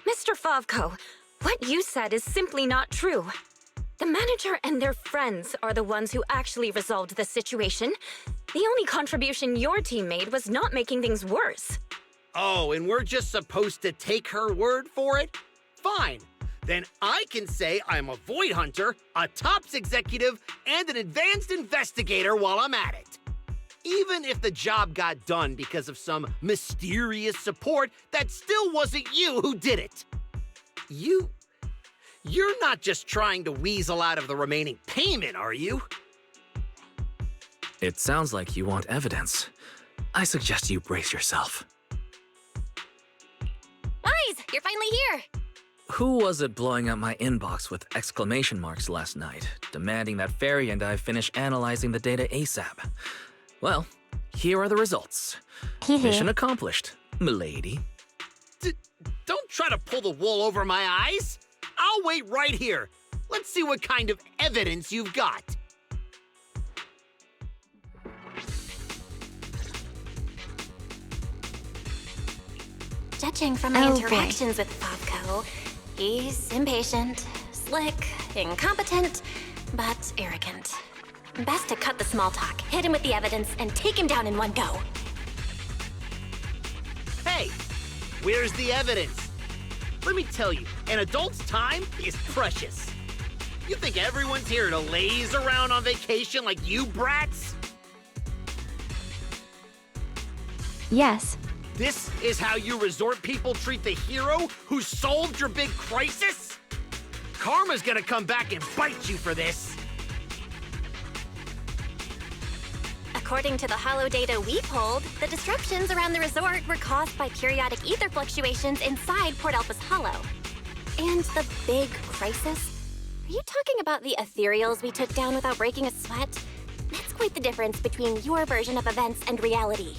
Mr. Favko, what you said is simply not true. The manager and their friends are the ones who actually resolved the situation. The only contribution your team made was not making things worse. Oh, and we're just supposed to take her word for it? Fine. Then I can say I'm a void hunter, a TOPS executive, and an advanced investigator while I'm at it. Even if the job got done because of some mysterious support, that still wasn't you who did it. You're not just trying to weasel out of the remaining payment, are you? It sounds like you want evidence. I suggest you brace yourself. Guys, you're finally here! Who was it blowing up my inbox with exclamation marks last night, demanding that Fairy and I finish analyzing the data ASAP? Well, here are the results. Mission accomplished, milady. Don't try to pull the wool over my eyes. I'll wait right here. Let's see what kind of evidence you've got. Judging from my interactions with Favko, he's impatient, slick, incompetent, but arrogant. Best to cut the small talk, hit him with the evidence, and take him down in one go. Hey, where's the evidence? Let me tell you, an adult's time is precious. You think everyone's here to laze around on vacation like you brats? Yes. This is how you resort people treat the hero who solved your big crisis? Karma's gonna come back and bite you for this. According to the hollow data we pulled, the disruptions around the resort were caused by periodic ether fluctuations inside Port Alpha's hollow. And the big crisis? Are you talking about the ethereals we took down without breaking a sweat? That's quite the difference between your version of events and reality.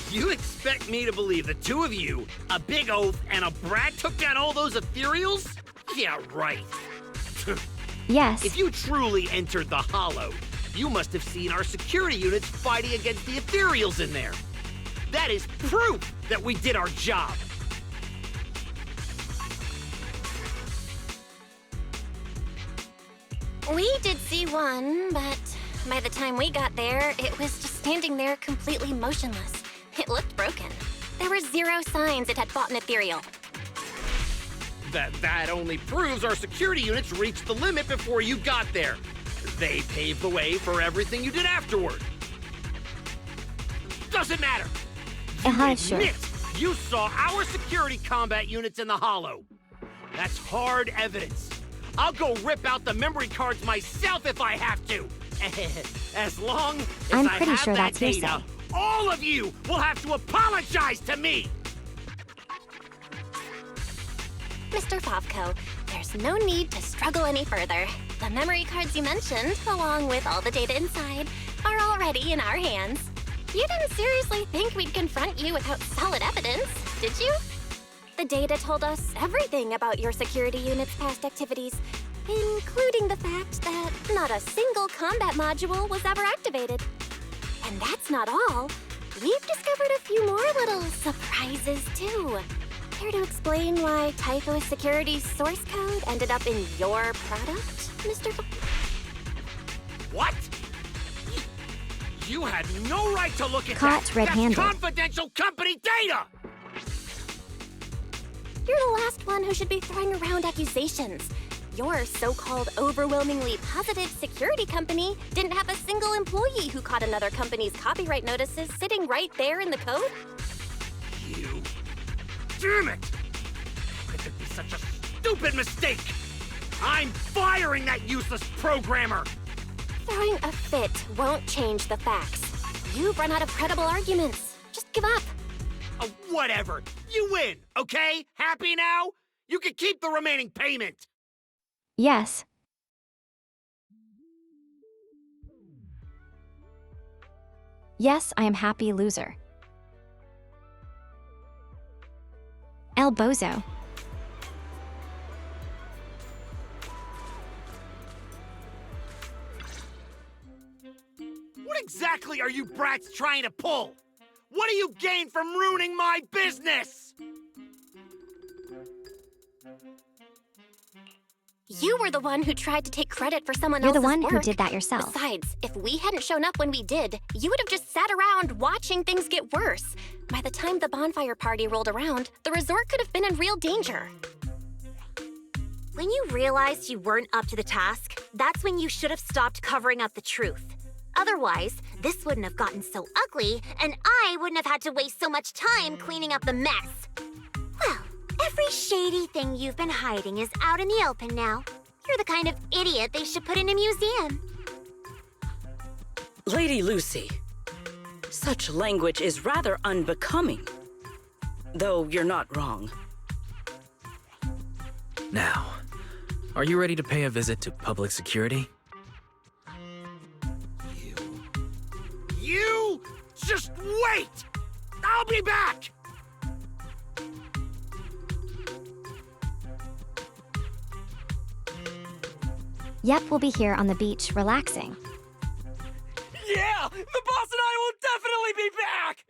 You expect me to believe the two of you, a big oaf and a brat, took down all those ethereals? Yeah, right. Yes. If you truly entered the hollow, you must have seen our security units fighting against the ethereals in there. That is proof that we did our job. We did see one, but by the time we got there, it was just standing there completely motionless. It looked broken. There were 0 signs it had fought an ethereal. That only proves our security units reached the limit before you got there. They paved the way for everything you did afterward. Doesn't matter. Sure. Admit you saw our security combat units in the hollow. That's hard evidence. I'll go rip out the memory cards myself if I have to. As long as I'm I pretty have sure that that's data, hearsay. all of you will have to apologize to me. Mr. Favko, there's no need to struggle any further. The memory cards you mentioned, along with all the data inside, are already in our hands. You didn't seriously think we'd confront you without solid evidence, did you? The data told us everything about your security unit's past activities, including the fact that not a single combat module was ever activated. And that's not all. We've discovered a few more little surprises, too. care to explain why Typho Security's source code ended up in your product, Mr. What? You had no right to look at Caught that. red-handed. That's confidential company data! You're the last one who should be throwing around accusations. Your so-called overwhelmingly positive security company didn't have a single employee who caught another company's copyright notices sitting right there in the code? You... Damn it! How could there be such a stupid mistake? I'm firing that useless programmer! Throwing a fit won't change the facts. You've run out of credible arguments. Just give up. Oh, whatever. You win, okay? Happy now? You can keep the remaining payment. Yes. Yes, I am happy loser. El Bozo. What exactly are you brats trying to pull? What do you gain from ruining my business? You were the one who tried to take credit for someone You're else's the one who work. did that yourself. Besides, if we hadn't shown up when we did, you would have just sat around watching things get worse. By the time the bonfire party rolled around, the resort could have been in real danger. When you realized you weren't up to the task, that's when you should have stopped covering up the truth. Otherwise, this wouldn't have gotten so ugly, and I wouldn't have had to waste so much time cleaning up the mess. Well, every shady thing you've been hiding is out in the open now. You're the kind of idiot they should put in a museum. Lady Lucy, such language is rather unbecoming. Though you're not wrong. Now, are you ready to pay a visit to public security? You just wait! I'll be back! Yep, we'll be here on the beach, relaxing. Yeah! The boss and I will definitely be back!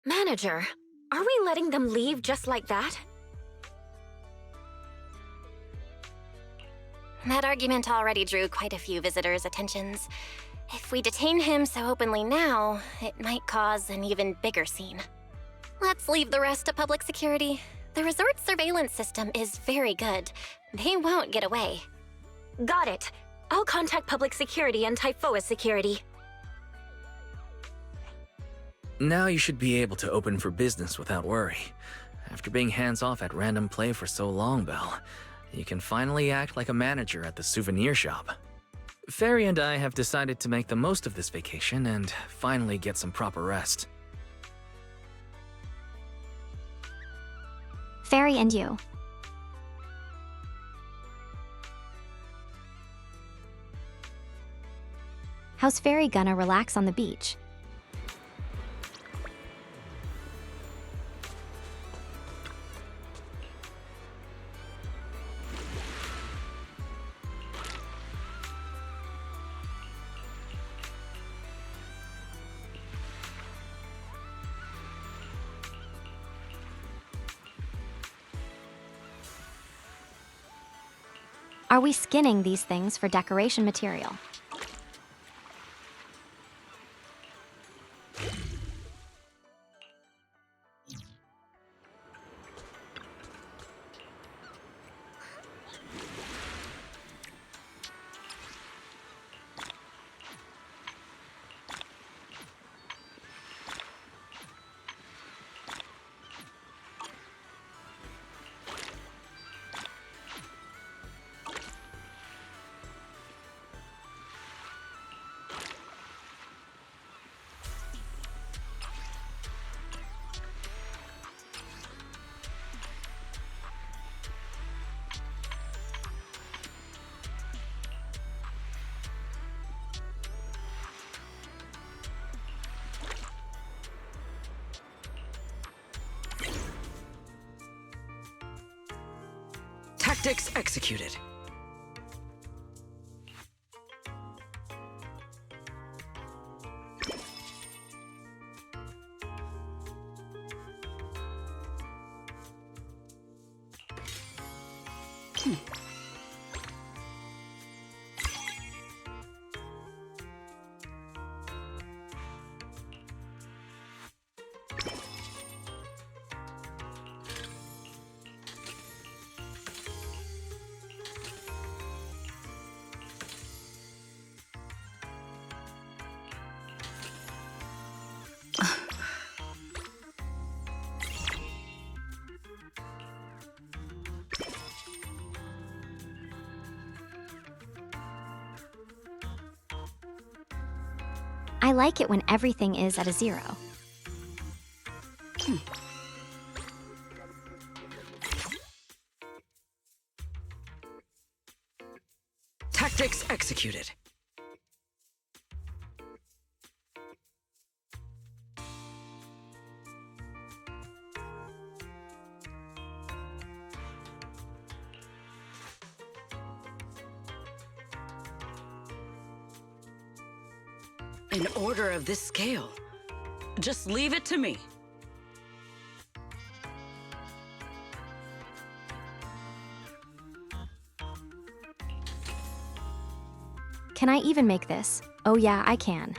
Manager, are we letting them leave just like that? That argument already drew quite a few visitors' attentions. If we detain him so openly now, it might cause an even bigger scene. Let's leave the rest to public security. The resort's surveillance system is very good. They won't get away. Got it. I'll contact public security and Typhoa security. Now you should be able to open for business without worry. After being hands-off at random play for so long, Belle, you can finally act like a manager at the souvenir shop. Fairy and I have decided to make the most of this vacation and finally get some proper rest. Fairy and you. How's Fairy gonna relax on the beach? Are we skinning these things for decoration material? Tactics executed. I like it when everything is at a 0. Tactics executed. An order of this scale. Just leave it to me. Can I even make this? Oh yeah, I can.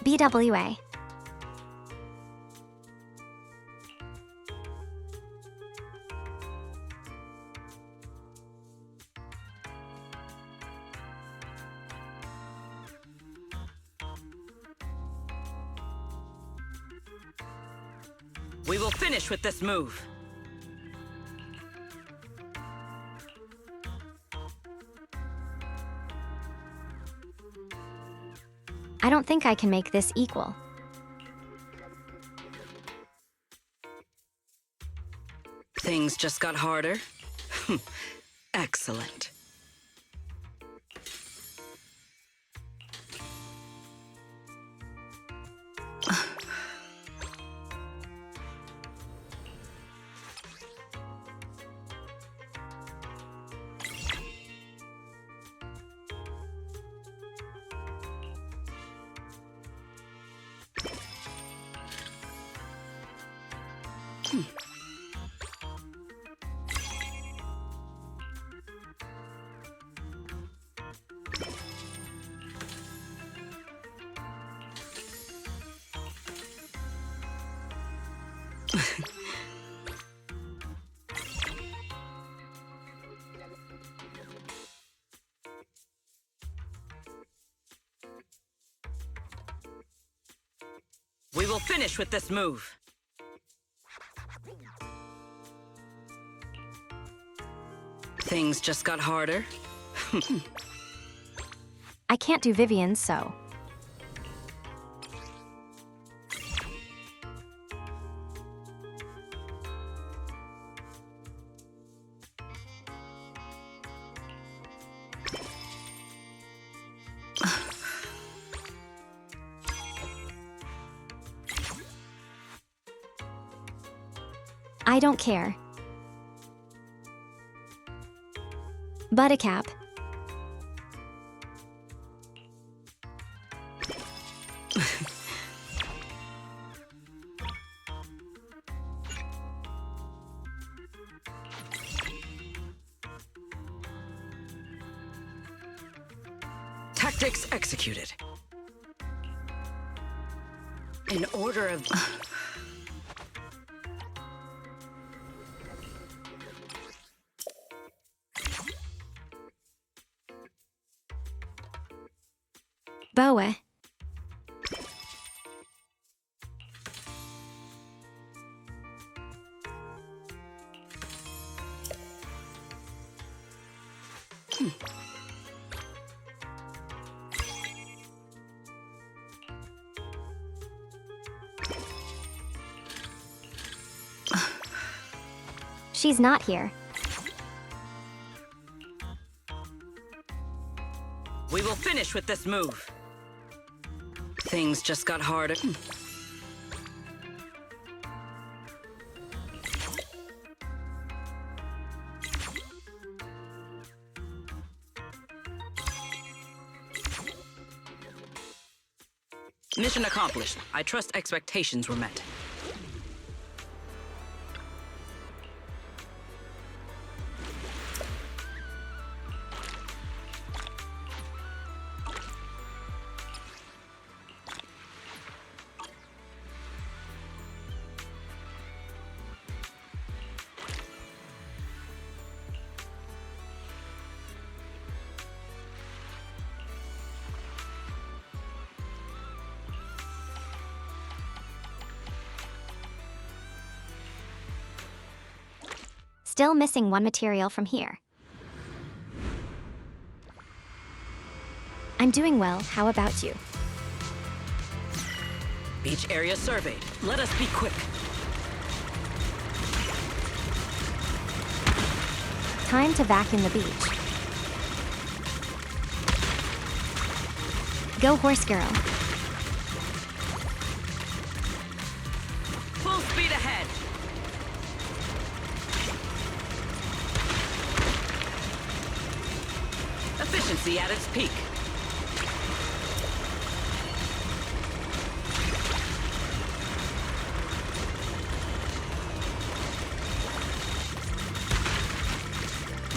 BWA. We will finish with this move. I don't think I can make this equal. Things just got harder. Excellent. We will finish with this move. Things just got harder. I can't do Vivian's, so. I don't care. Buttercap. Tactics executed. In order of... Boa. She's not here. We will finish with this move. Things just got harder. Mission accomplished. I trust expectations were met. Still missing one material from here. I'm doing well. How about you? Beach area surveyed. Let us be quick. Time to vacuum the beach. Go, horse girl. Full speed ahead. Efficiency at its peak.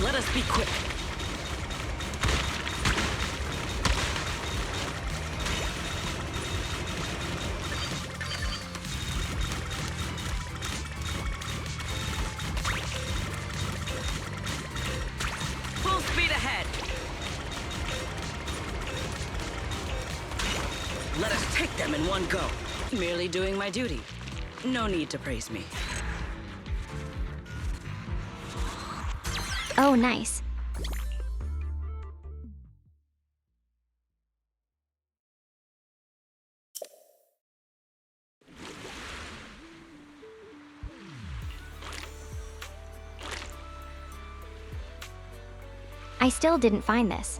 Let us be quick. Full speed ahead. Let us take them in one go. Merely doing my duty. No need to praise me. Oh, nice. I still didn't find this.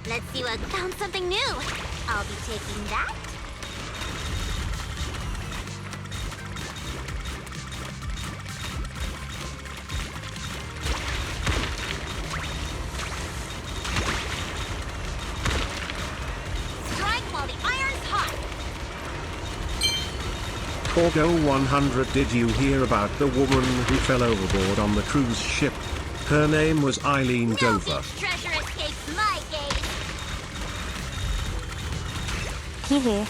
Let's see what found something new. I'll be taking that. Strike while the iron's hot. Corgo 100, did you hear about the woman who fell overboard on the cruise ship? Her name was Eileen Dover. Treasure escapes my gaze. Hee.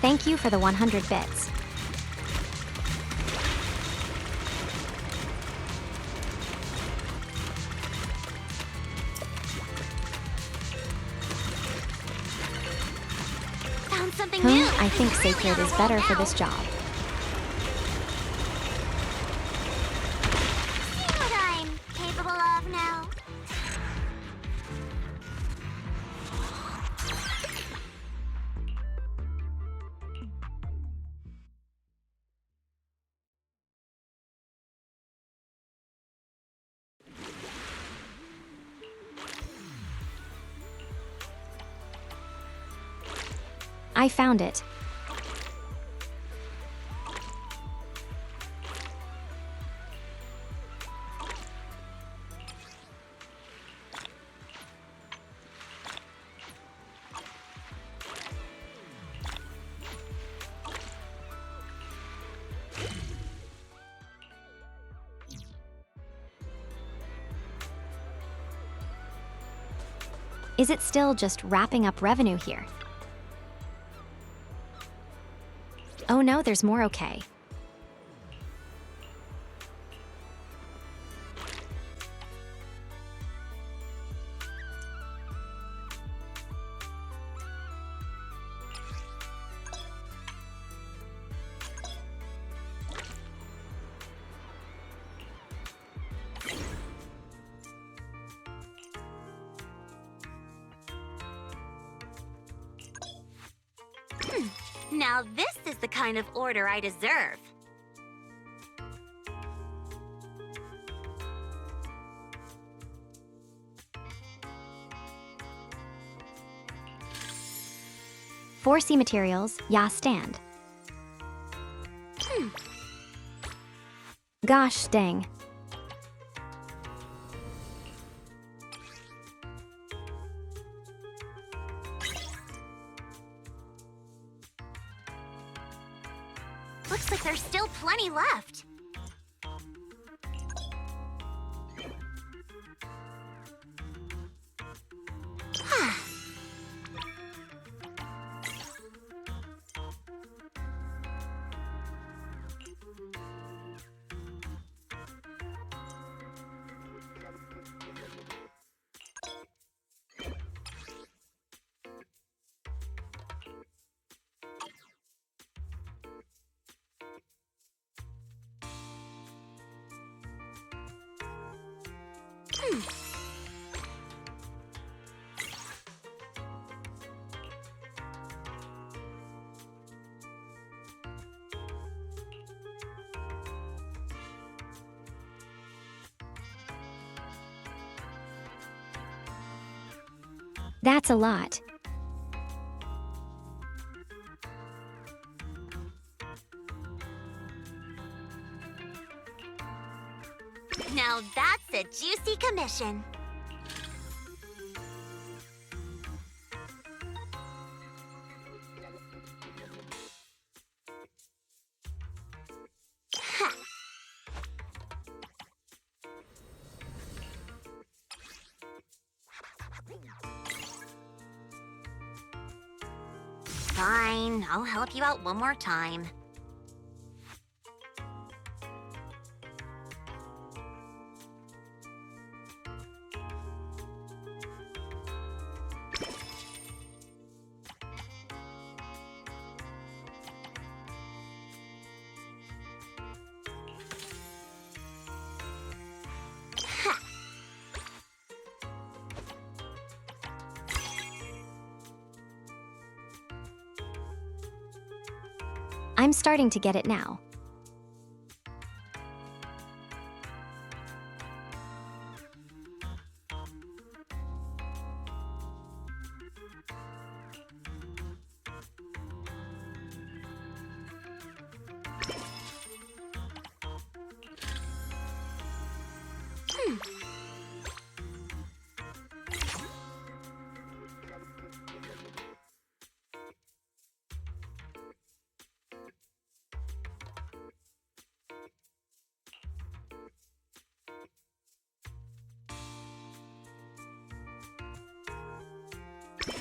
Thank you for the 100 bits. Found something new. I think Sacred is better for this job. See what I'm capable of now. I found it. Is it still just wrapping up revenue here? Oh no, there's more. Okay. Now this is the kind of order I deserve. Four C materials, ya stand. Gosh dang. Looks like there's still plenty left. That's a lot. Now that's a juicy commission. Fine, I'll help you out one more time. I'm starting to get it now.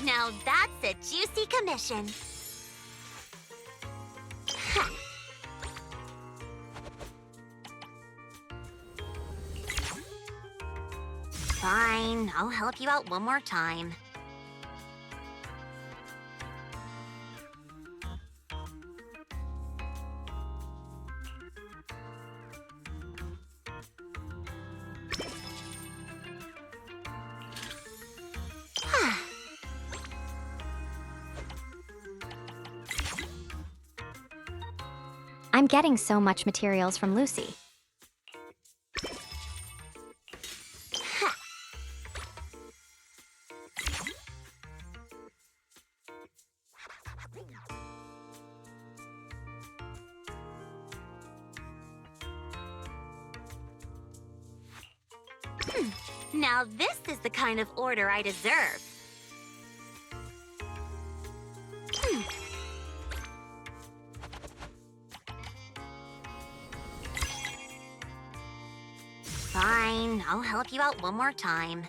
Now that's a juicy commission. Fine, I'll help you out one more time. I'm getting so much materials from Lucy. Now this is the kind of order I deserve. Fine, I'll help you out one more time.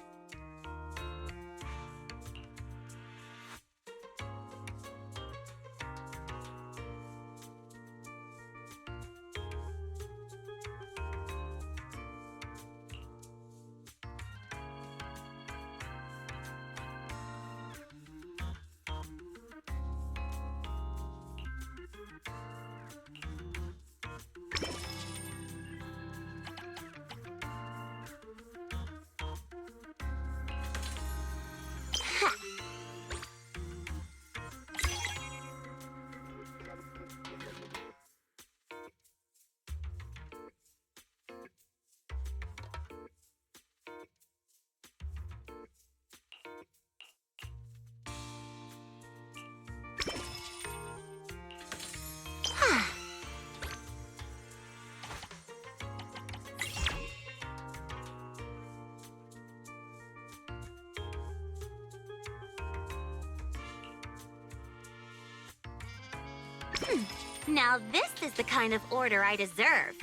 Now this is the kind of order I deserve.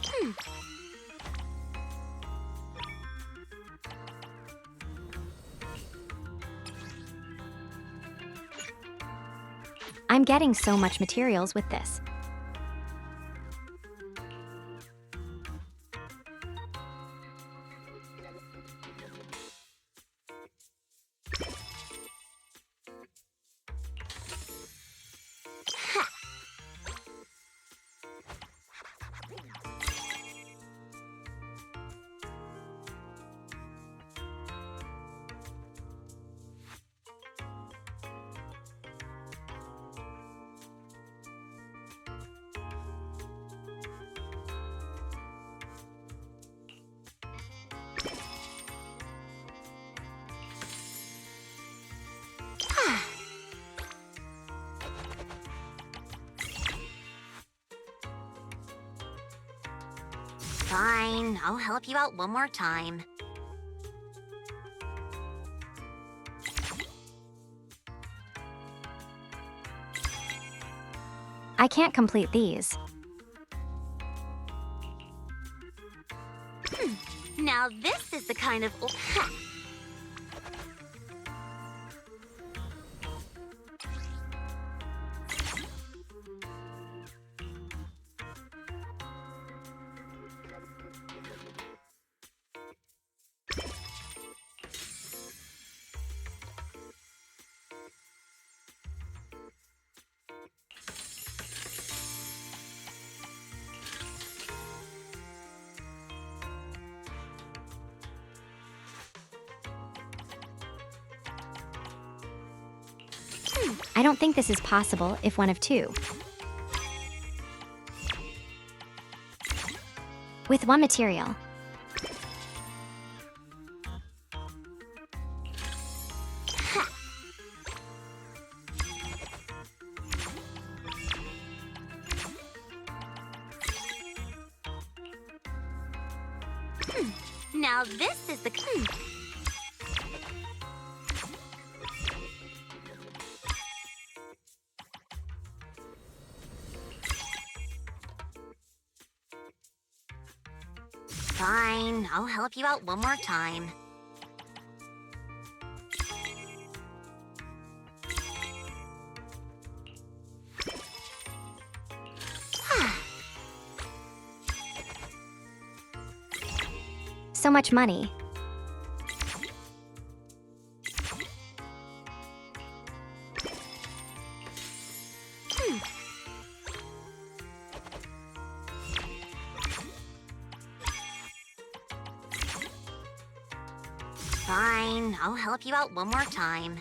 I'm getting so much materials with this. Fine, I'll help you out one more time. I can't complete these. Now this is the kind of... I don't think this is possible if one of two. With one material. Now this is the... Fine, I'll help you out one more time. So much money. Fine, I'll help you out one more time.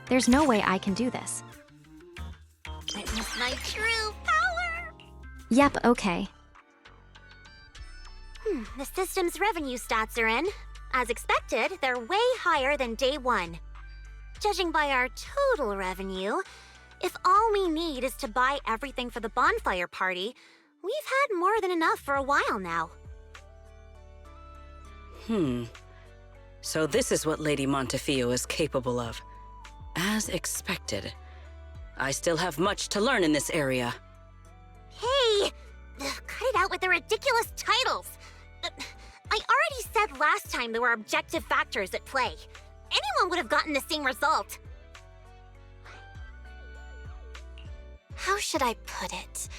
There's no way I can do this. Witness my true power! Yep, okay. The system's revenue stats are in. As expected, they're way higher than day one. Judging by our total revenue, if all we need is to buy everything for the bonfire party, we've had more than enough for a while now. So this is what Lady Montefiore is capable of. As expected. I still have much to learn in this area. Hey! Cut it out with the ridiculous titles! I already said last time there were objective factors at play. Anyone would have gotten the same result. How should I put it?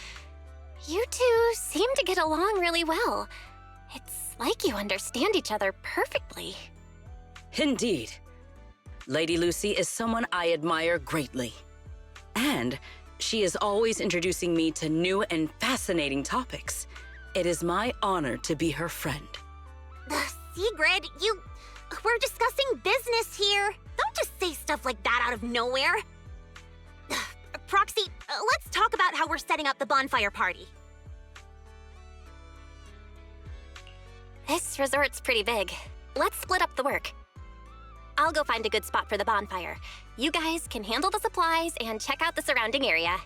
You two seem to get along really well. It's like you understand each other perfectly. Indeed. Lady Lucy is someone I admire greatly. And she is always introducing me to new and fascinating topics. It is my honor to be her friend. Sigrid, we're discussing business here. Don't just say stuff like that out of nowhere. Proxy, let's talk about how we're setting up the bonfire party. This resort's pretty big. Let's split up the work. I'll go find a good spot for the bonfire. You guys can handle the supplies and check out the surrounding area.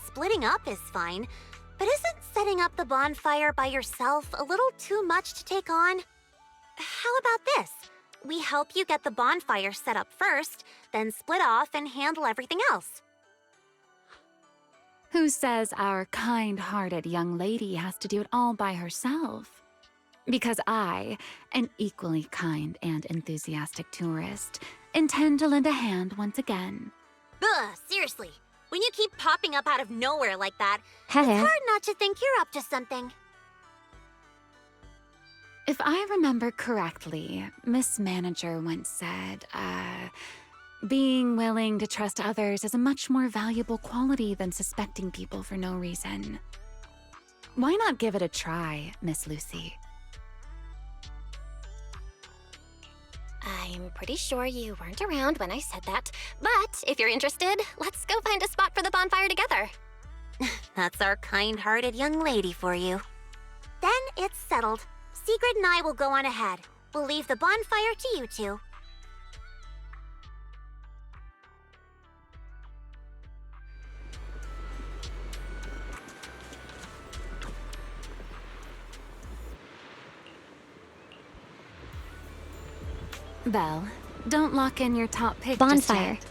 Splitting up is fine, but isn't setting up the bonfire by yourself a little too much to take on? How about this? we help you get the bonfire set up first, then split off and handle everything else. Who says our kind-hearted young lady has to do it all by herself? Because I, an equally kind and enthusiastic tourist, intend to lend a hand once again. Ugh, seriously. When you keep popping up out of nowhere like that, Heather. it's hard not to think you're up to something. If I remember correctly, Miss Manager once said, being willing to trust others is a much more valuable quality than suspecting people for no reason. Why not give it a try, Miss Lucy? I'm pretty sure you weren't around when I said that, but if you're interested, let's go find a spot for the bonfire together. That's our kind-hearted young lady for you. Then it's settled. Sigrid and I will go on ahead. We'll leave the bonfire to you two. Belle, don't lock in your top pick Bonfire. just yet.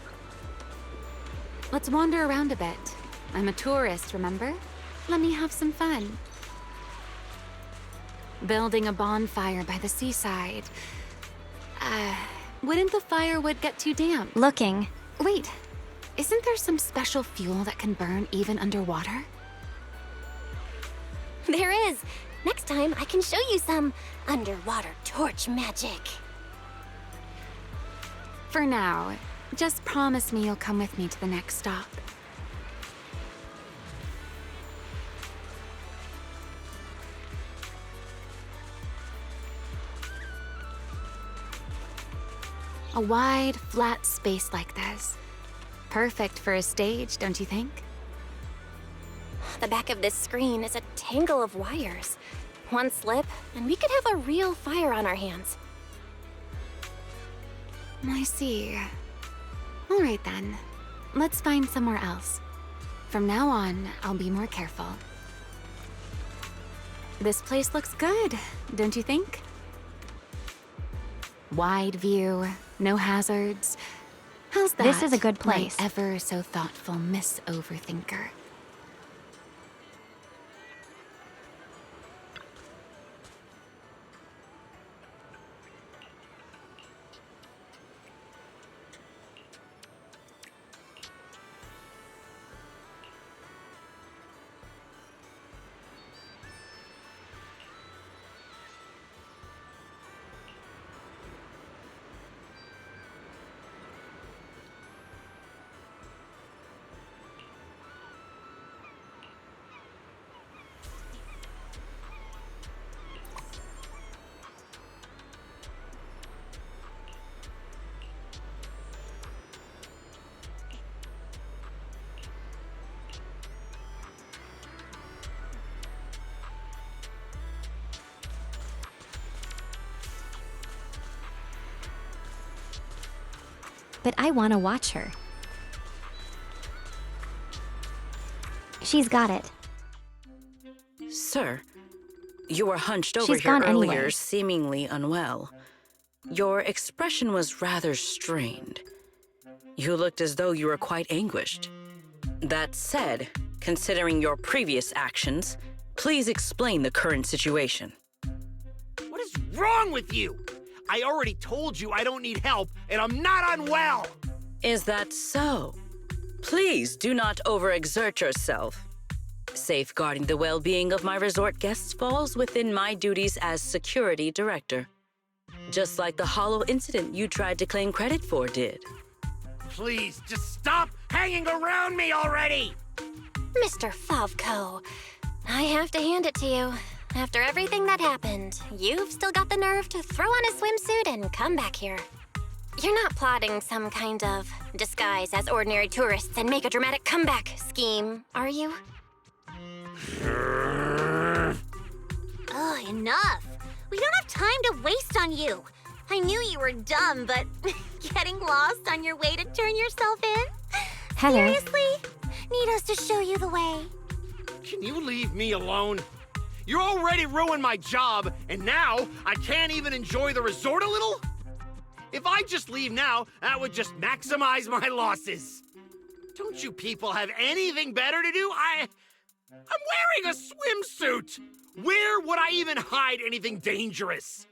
Let's wander around a bit. I'm a tourist, remember? Let me have some fun. Building a bonfire by the seaside. Wouldn't the firewood get too damp? Looking. Wait, isn't there some special fuel that can burn even underwater? There is. Next time, I can show you some underwater torch magic. For now, just promise me you'll come with me to the next stop. A wide, flat space like this. Perfect for a stage, don't you think? The back of this screen is a tangle of wires. One slip, and we could have a real fire on our hands. I see. All right then. Let's find somewhere else. From now on, I'll be more careful. This place looks good, don't you think? Wide view, no hazards. How's that? This is a good place. My ever so thoughtful Miss Overthinker. But I want to watch her. She's got it. Sir, you were hunched over She's here gone earlier, anyway. seemingly unwell. Your expression was rather strained. You looked as though you were quite anguished. That said, considering your previous actions, please explain the current situation. What is wrong with you? I already told you I don't need help, and I'm not unwell! Is that so? Please do not overexert yourself. Safeguarding the well-being of my resort guests falls within my duties as security director. Just like the Hollow incident you tried to claim credit for did. Please, just stop hanging around me already! Mr. Favko, I have to hand it to you. After everything that happened, you've still got the nerve to throw on a swimsuit and come back here. You're not plotting some kind of disguise as ordinary tourists and make a dramatic comeback scheme, are you? Ugh, enough. We don't have time to waste on you. I knew you were dumb, but getting lost on your way to turn yourself in? Heather. Seriously? Need us to show you the way? Can you leave me alone? You already ruined my job, and now I can't even enjoy the resort a little? If I just leave now, that would just maximize my losses. Don't you people have anything better to do? I'm wearing a swimsuit! Where would I even hide anything dangerous?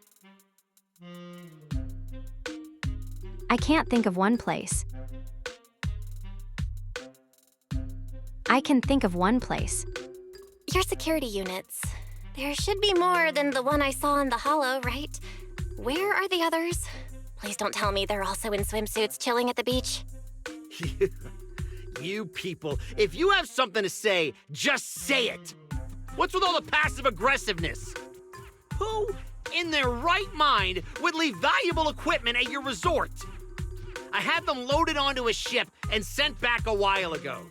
I can't think of one place. I can think of one place. Your security units. There should be more than the one I saw in the hollow, right? Where are the others? Please don't tell me they're also in swimsuits chilling at the beach. You people, if you have something to say, just say it. What's with all the passive aggressiveness? Who in their right mind would leave valuable equipment at your resort? I had them loaded onto a ship and sent back a while ago.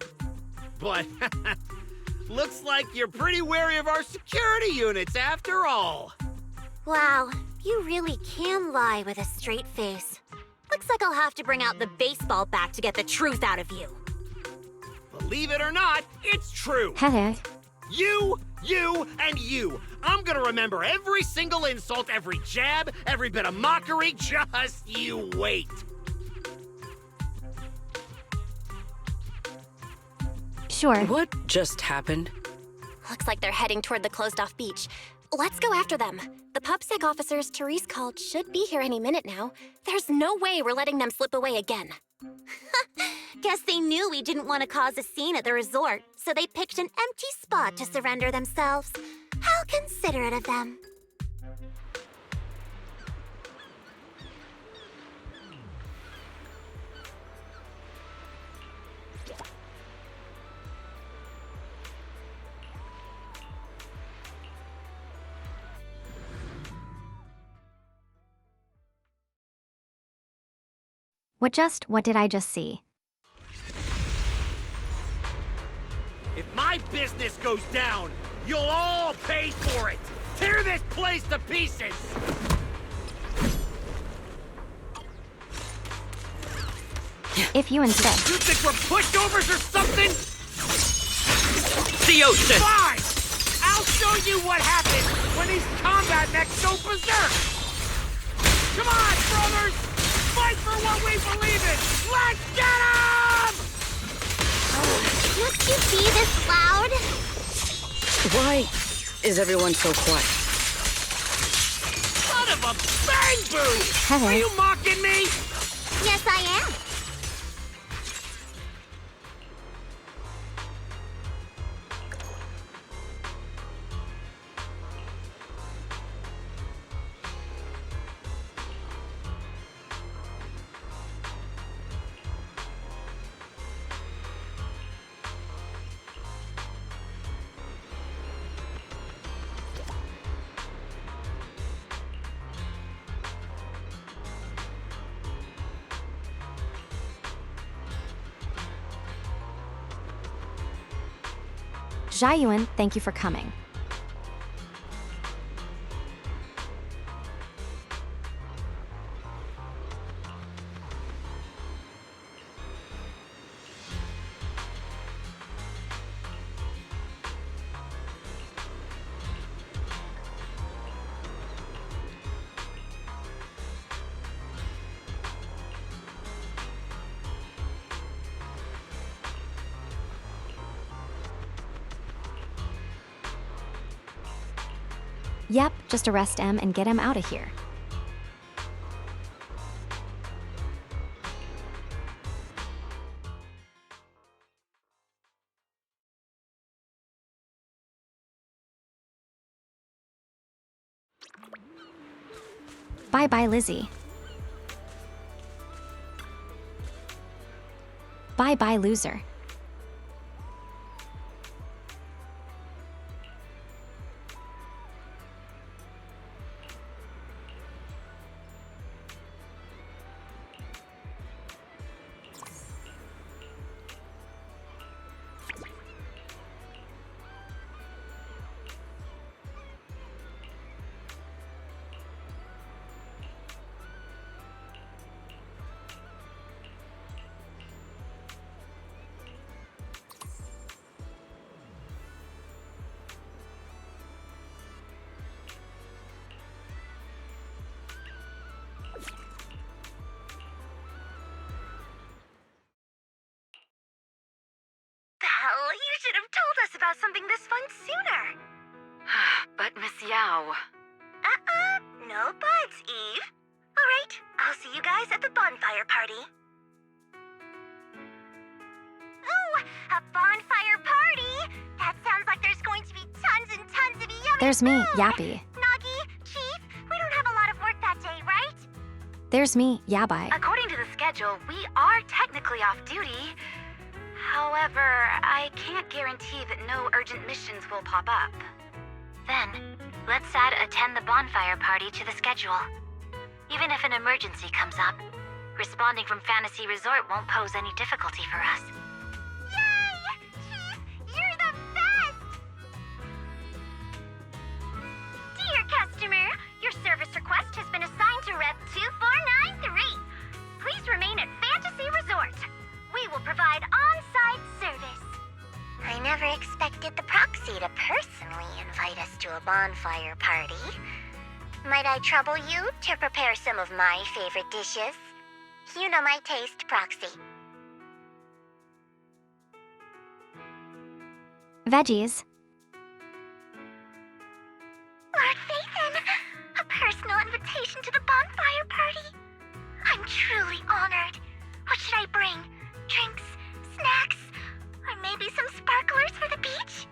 But looks like you're pretty wary of our security units after all. Wow, you really can lie with a straight face. Looks like I'll have to bring out the baseball bat to get the truth out of you. Believe it or not, it's true. Hehe. You, and you. I'm gonna remember every single insult, every jab, every bit of mockery. Just you wait. Sure. What just happened? Looks like they're heading toward the closed-off beach. Let's go after them. The PubSec officers Therese called should be here any minute now. There's no way we're letting them slip away again. Guess they knew we didn't want to cause a scene at the resort, so they picked an empty spot to surrender themselves. How considerate of them. What did I just see? If my business goes down, you'll all pay for it. Tear this place to pieces. If you insist. You think we're pushovers or something? The ocean! Fine! I'll show you what happens when these combat mechs go berserk! Come on, brothers! Fight for what we believe in! Let's get 'em! Must you be this loud? Why is everyone so quiet? Son of a bang boo! Hehe. Are you mocking me? Yes, I am. Jiayuan, thank you for coming. Yep, just arrest M and get him out of here. Bye-bye, Lizzie. Bye-bye, loser. should have told us about something this fun sooner. But Miss Yao... No buts, Eve. All right, I'll see you guys at the bonfire party. Ooh, a bonfire party? That sounds like there's going to be tons and tons of yummy There's me, food. Yappy. Nagi, Chief, we don't have a lot of work that day, right? There's me, Yabai. According to the schedule, we are technically off duty. However, I can't guarantee that no urgent missions will pop up. Then, let's add attend the bonfire party to the schedule. Even if an emergency comes up, responding from Fantasy Resort won't pose any difficulty for us. Yay! Chief, you're the best! Dear customer, your service request has been assigned to Rep 2493. Please remain at Fantasy Resort. We will provide on-site service. I never expected the proxy to personally invite us to a bonfire party. Might I trouble you to prepare some of my favorite dishes? You know my taste, Proxy. Veggies. Lord Phaethon, a personal invitation to the bonfire party. I'm truly honored. What should I bring? Drinks, snacks, or maybe some sparklers for the beach?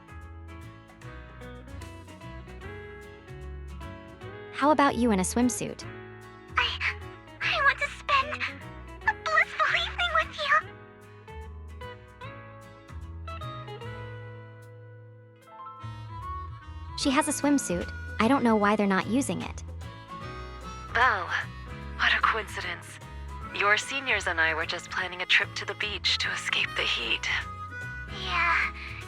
How about you in a swimsuit? I want to spend a blissful evening with you. She has a swimsuit. I don't know why they're not using it. Belle, what a coincidence. Your seniors and I were just planning a trip to the beach to escape the heat. Yeah,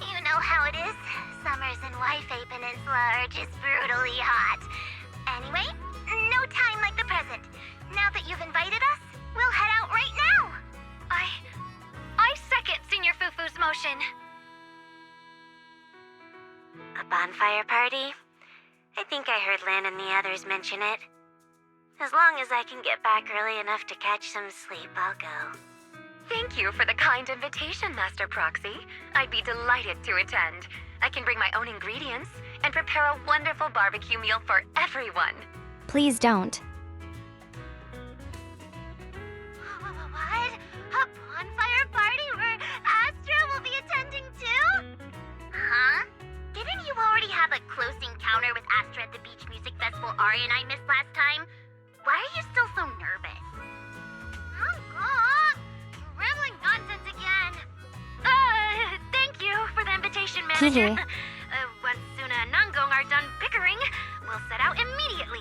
you know how it is. Summers in Wi-Fi Peninsula are just brutally hot. Anyway, no time like the present. Now that you've invited us, we'll head out right now. I second Senior Fufu's motion. A bonfire party? I think I heard Lynn and the others mention it. As long as I can get back early enough to catch some sleep, I'll go. Thank you for the kind invitation, Master Proxy. I'd be delighted to attend. I can bring my own ingredients and prepare a wonderful barbecue meal for everyone. Please don't. What? A bonfire party where Astra will be attending too? Huh? Didn't you already have a close encounter with Astra at the Beach Music Festival Ari and I missed last time? Why are you still so nervous? Rambling nonsense again. Thank you for the invitation, manager. Once Suna and Nangong are done bickering, we'll set out immediately.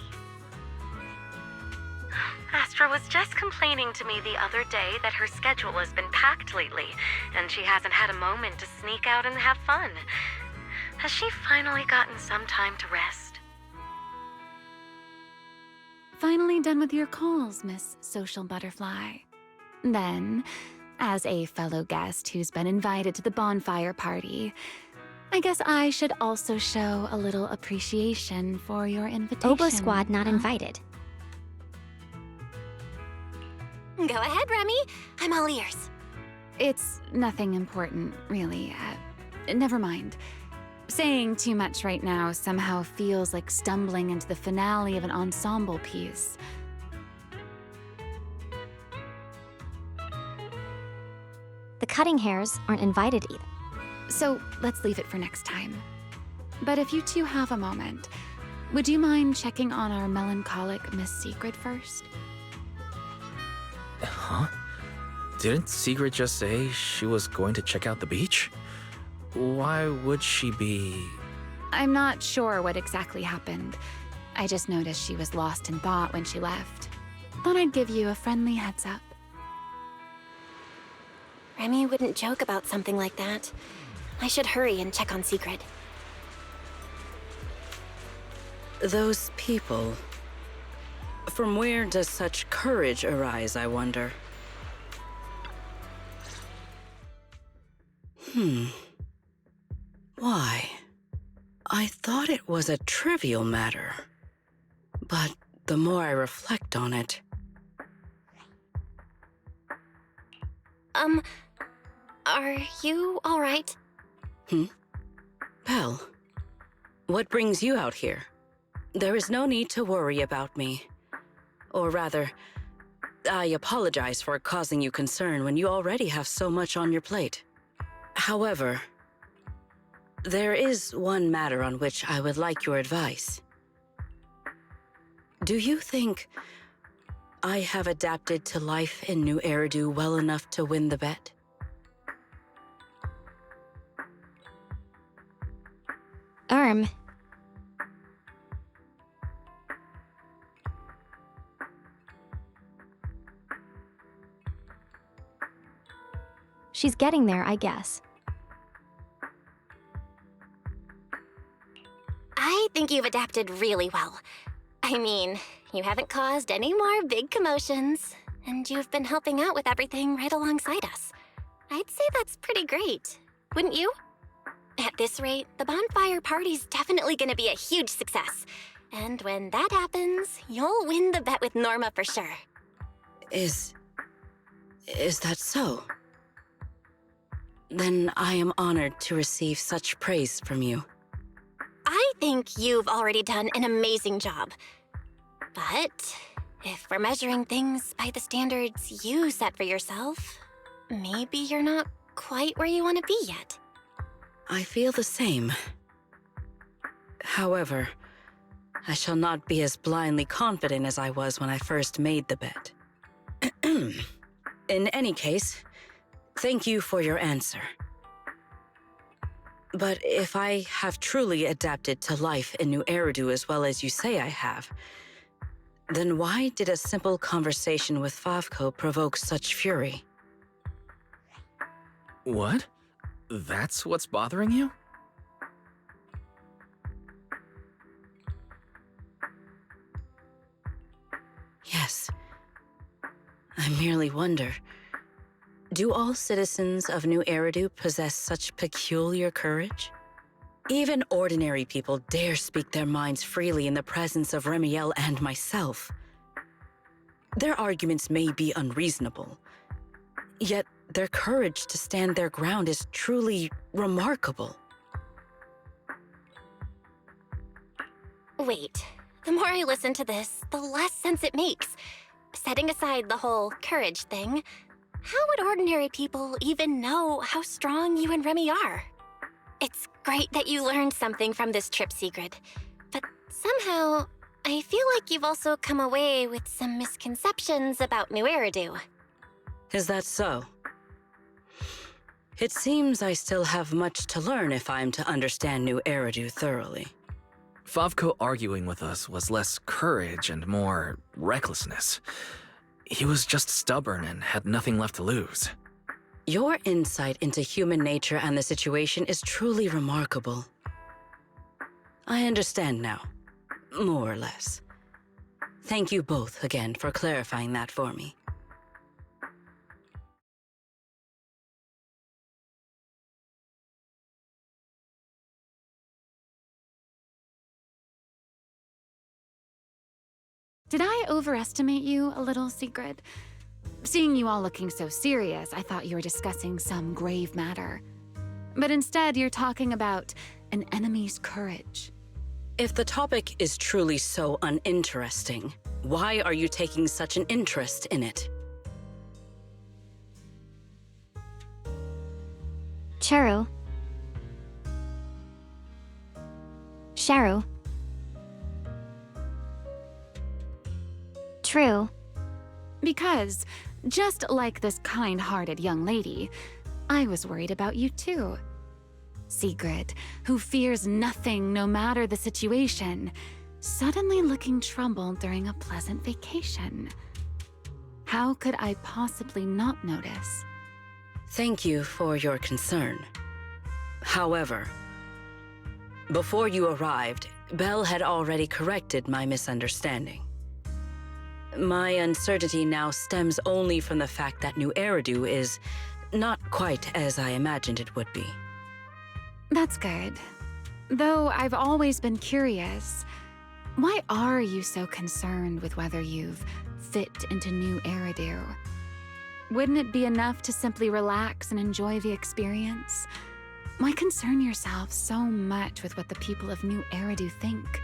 Astra was just complaining to me the other day that her schedule has been packed lately, and she hasn't had a moment to sneak out and have fun. Has she finally gotten some time to rest? Finally done with your calls, Miss Social Butterfly. Then, as a fellow guest who's been invited to the bonfire party, I guess I should also show a little appreciation for your invitation. Oboe Squad not invited. Go ahead, Remy. I'm all ears. It's nothing important, really. Never mind. Saying too much right now somehow feels like stumbling into the finale of an ensemble piece. The cutting hairs aren't invited either. So let's leave it for next time. But if you two have a moment, would you mind checking on our melancholic Miss Secret first? Huh? Didn't Sigrid just say she was going to check out the beach? Why would she be... I'm not sure what exactly happened. I just noticed she was lost in thought when she left. Thought I'd give you a friendly heads up. Remy wouldn't joke about something like that. I should hurry and check on Secret. Those people... From where does such courage arise, I wonder? Why? I thought it was a trivial matter. But the more I reflect on it... Are you all right? Belle, what brings you out here? There is no need to worry about me. Or rather, I apologize for causing you concern when you already have so much on your plate. However, there is one matter on which I would like your advice. Do you think I have adapted to life in New Eridu well enough to win the bet? She's getting there, I guess. I think you've adapted really well. I mean, you haven't caused any more big commotions, and you've been helping out with everything right alongside us. I'd say that's pretty great, wouldn't you? At this rate, the bonfire party's definitely gonna be a huge success. And when that happens, you'll win the bet with Norma for sure. Is that so? Then I am honored to receive such praise from you. I think you've already done an amazing job. But if we're measuring things by the standards you set for yourself, maybe you're not quite where you want to be yet. I feel the same. However, I shall not be as blindly confident as I was when I first made the bet. In any case, thank you for your answer. But if I have truly adapted to life in New Eridu as well as you say I have, then why did a simple conversation with Favco provoke such fury? What? That's what's bothering you? Yes. I merely wonder, do all citizens of New Eridu possess such peculiar courage? Even ordinary people dare speak their minds freely in the presence of Remiel and myself. Their arguments may be unreasonable, yet their courage to stand their ground is truly remarkable. Wait, the more I listen to this, the less sense it makes. Setting aside the whole courage thing, how would ordinary people even know how strong you and Remy are? It's great that you learned something from this trip, Sigrid. But somehow, I feel like you've also come away with some misconceptions about New Eridu. Is that so? It seems I still have much to learn if I'm to understand New Eridu thoroughly. Favco arguing with us was less courage and more recklessness. He was just stubborn and had nothing left to lose. Your insight into human nature and the situation is truly remarkable. I understand now, more or less. Thank you both again for clarifying that for me. Did I overestimate you a little, Sigrid? Seeing you all looking so serious, I thought you were discussing some grave matter. But instead, you're talking about an enemy's courage. If the topic is truly so uninteresting, why are you taking such an interest in it? Sharu. True. Because, just like this kind-hearted young lady, I was worried about you too. Sigrid, who fears nothing no matter the situation, suddenly looking troubled during a pleasant vacation. How could I possibly not notice? Thank you for your concern. However, before you arrived, Belle had already corrected my misunderstanding. My uncertainty now stems only from the fact that New Eridu is not quite as I imagined it would be. That's good. Though I've always been curious, why are you so concerned with whether you've fit into New Eridu? Wouldn't it be enough to simply relax and enjoy the experience? Why concern yourself so much with what the people of New Eridu think?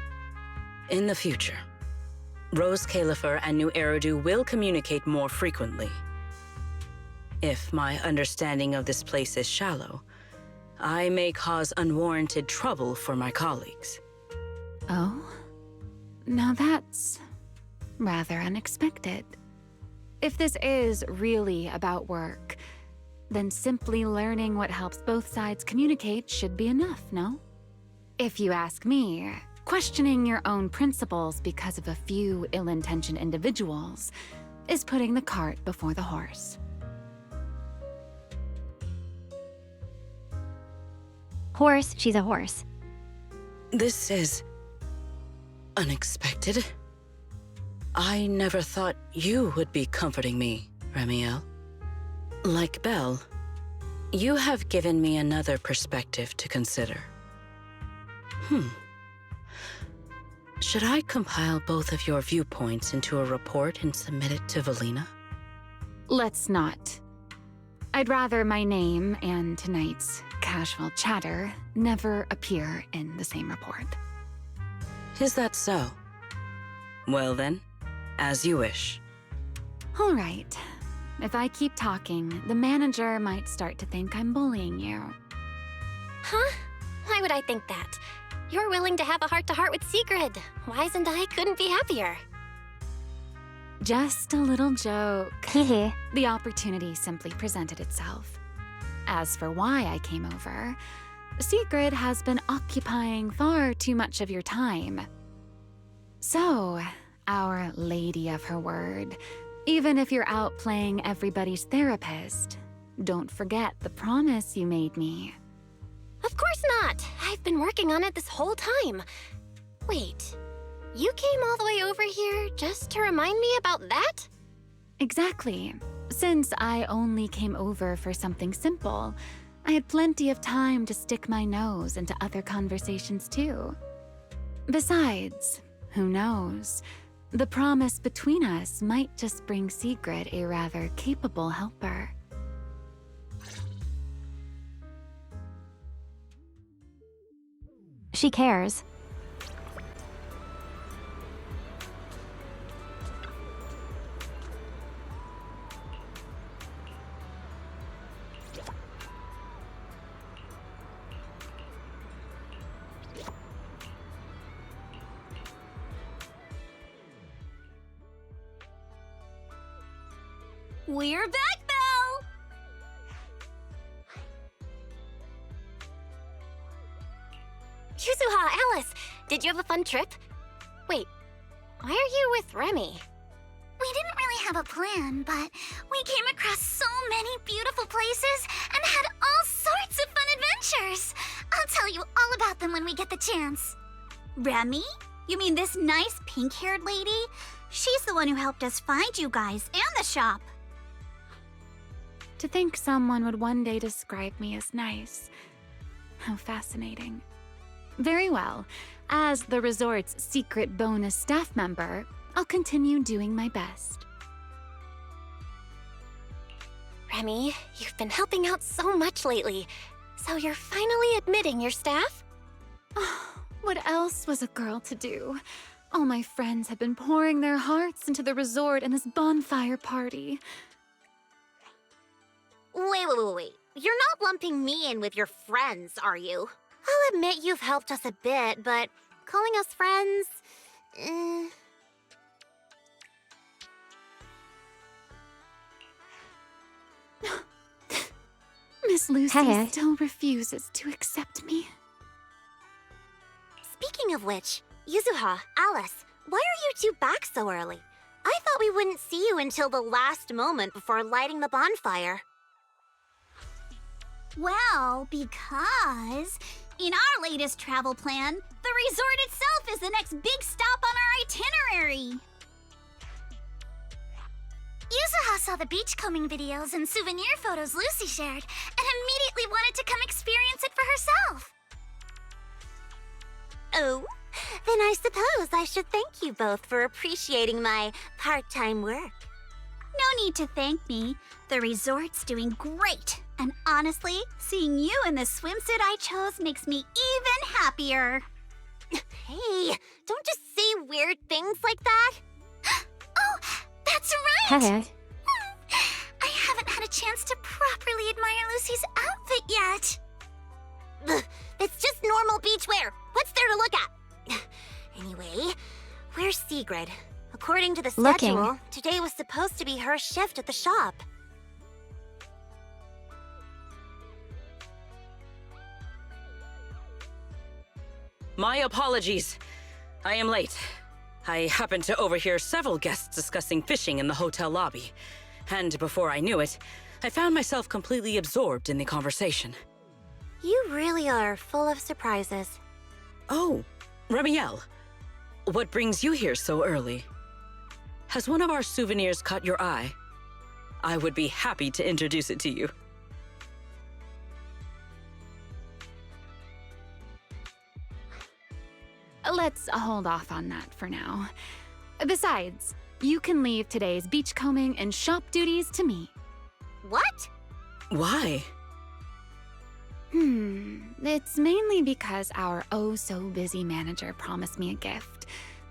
In the future, Rose Califer and New Eridu will communicate more frequently. If my understanding of this place is shallow, I may cause unwarranted trouble for my colleagues. Oh? Now that's rather unexpected. If this is really about work, then simply learning what helps both sides communicate should be enough, no? If you ask me, questioning your own principles because of a few ill-intentioned individuals is putting the cart before the horse. Horse, she's a horse. This is unexpected. I never thought you would be comforting me, Remiel. Like Belle, you have given me another perspective to consider. Should I compile both of your viewpoints into a report and submit it to Valina? Let's not. I'd rather my name and tonight's casual chatter never appear in the same report. Is that so? Well then, as you wish. All right. If I keep talking, the manager might start to think I'm bullying you. Huh? Why would I think that? You're willing to have a heart-to-heart with Sigrid. Wise and I couldn't be happier. Just a little joke. The opportunity simply presented itself. As for why I came over, Sigrid has been occupying far too much of your time. So, our lady of her word, even if you're out playing everybody's therapist, don't forget the promise you made me. Of course not! I've been working on it this whole time. Wait, you came all the way over here just to remind me about that? Exactly. Since I only came over for something simple, I had plenty of time to stick my nose into other conversations too. Besides, who knows? The promise between us might just bring Sigrid a rather capable helper. She cares. We're back, Belle! Yuzuha, Alice, did you have a fun trip? Wait, why are you with Remy? We didn't really have a plan, but we came across so many beautiful places and had all sorts of fun adventures. I'll tell you all about them when we get the chance. Remy? You mean this nice pink-haired lady? She's the one who helped us find you guys and the shop. To think someone would one day describe me as nice. How fascinating. Very well. As the resort's secret bonus staff member, I'll continue doing my best. Remy, you've been helping out so much lately. So you're finally admitting your staff? What else was a girl to do? All my friends have been pouring their hearts into the resort and this bonfire party. Wait. You're not lumping me in with your friends, are you? I'll admit you've helped us a bit, but calling us friends... Miss Lucy still refuses to accept me. Speaking of which, Yuzuha, Alice, why are you two back so early? I thought we wouldn't see you until the last moment before lighting the bonfire. Well, because in our latest travel plan, the resort itself is the next big stop on our itinerary. Yuzuha saw the beachcombing videos and souvenir photos Lucy shared and immediately wanted to come experience it for herself. Oh, then I suppose I should thank you both for appreciating my part-time work. No need to thank me. The resort's doing great, And honestly, seeing you in the swimsuit I chose makes me even happier. Hey, don't just say weird things like that. Oh, that's right! Hey. I haven't had a chance to properly admire Lucy's outfit yet. Ugh, it's just normal beachwear. What's there to look at? Anyway, where's Sigrid? According to the Looking. schedule, today was supposed to be her shift at the shop. My apologies. I am late. I happened to overhear several guests discussing fishing in the hotel lobby. And before I knew it, I found myself completely absorbed in the conversation. You really are full of surprises. Oh, Remiel. What brings you here so early? Has one of our souvenirs caught your eye? I would be happy to introduce it to you. Let's hold off on that for now. Besides, you can leave today's beachcombing and shop duties to me. What? Why? It's mainly because our oh-so-busy manager promised me a gift,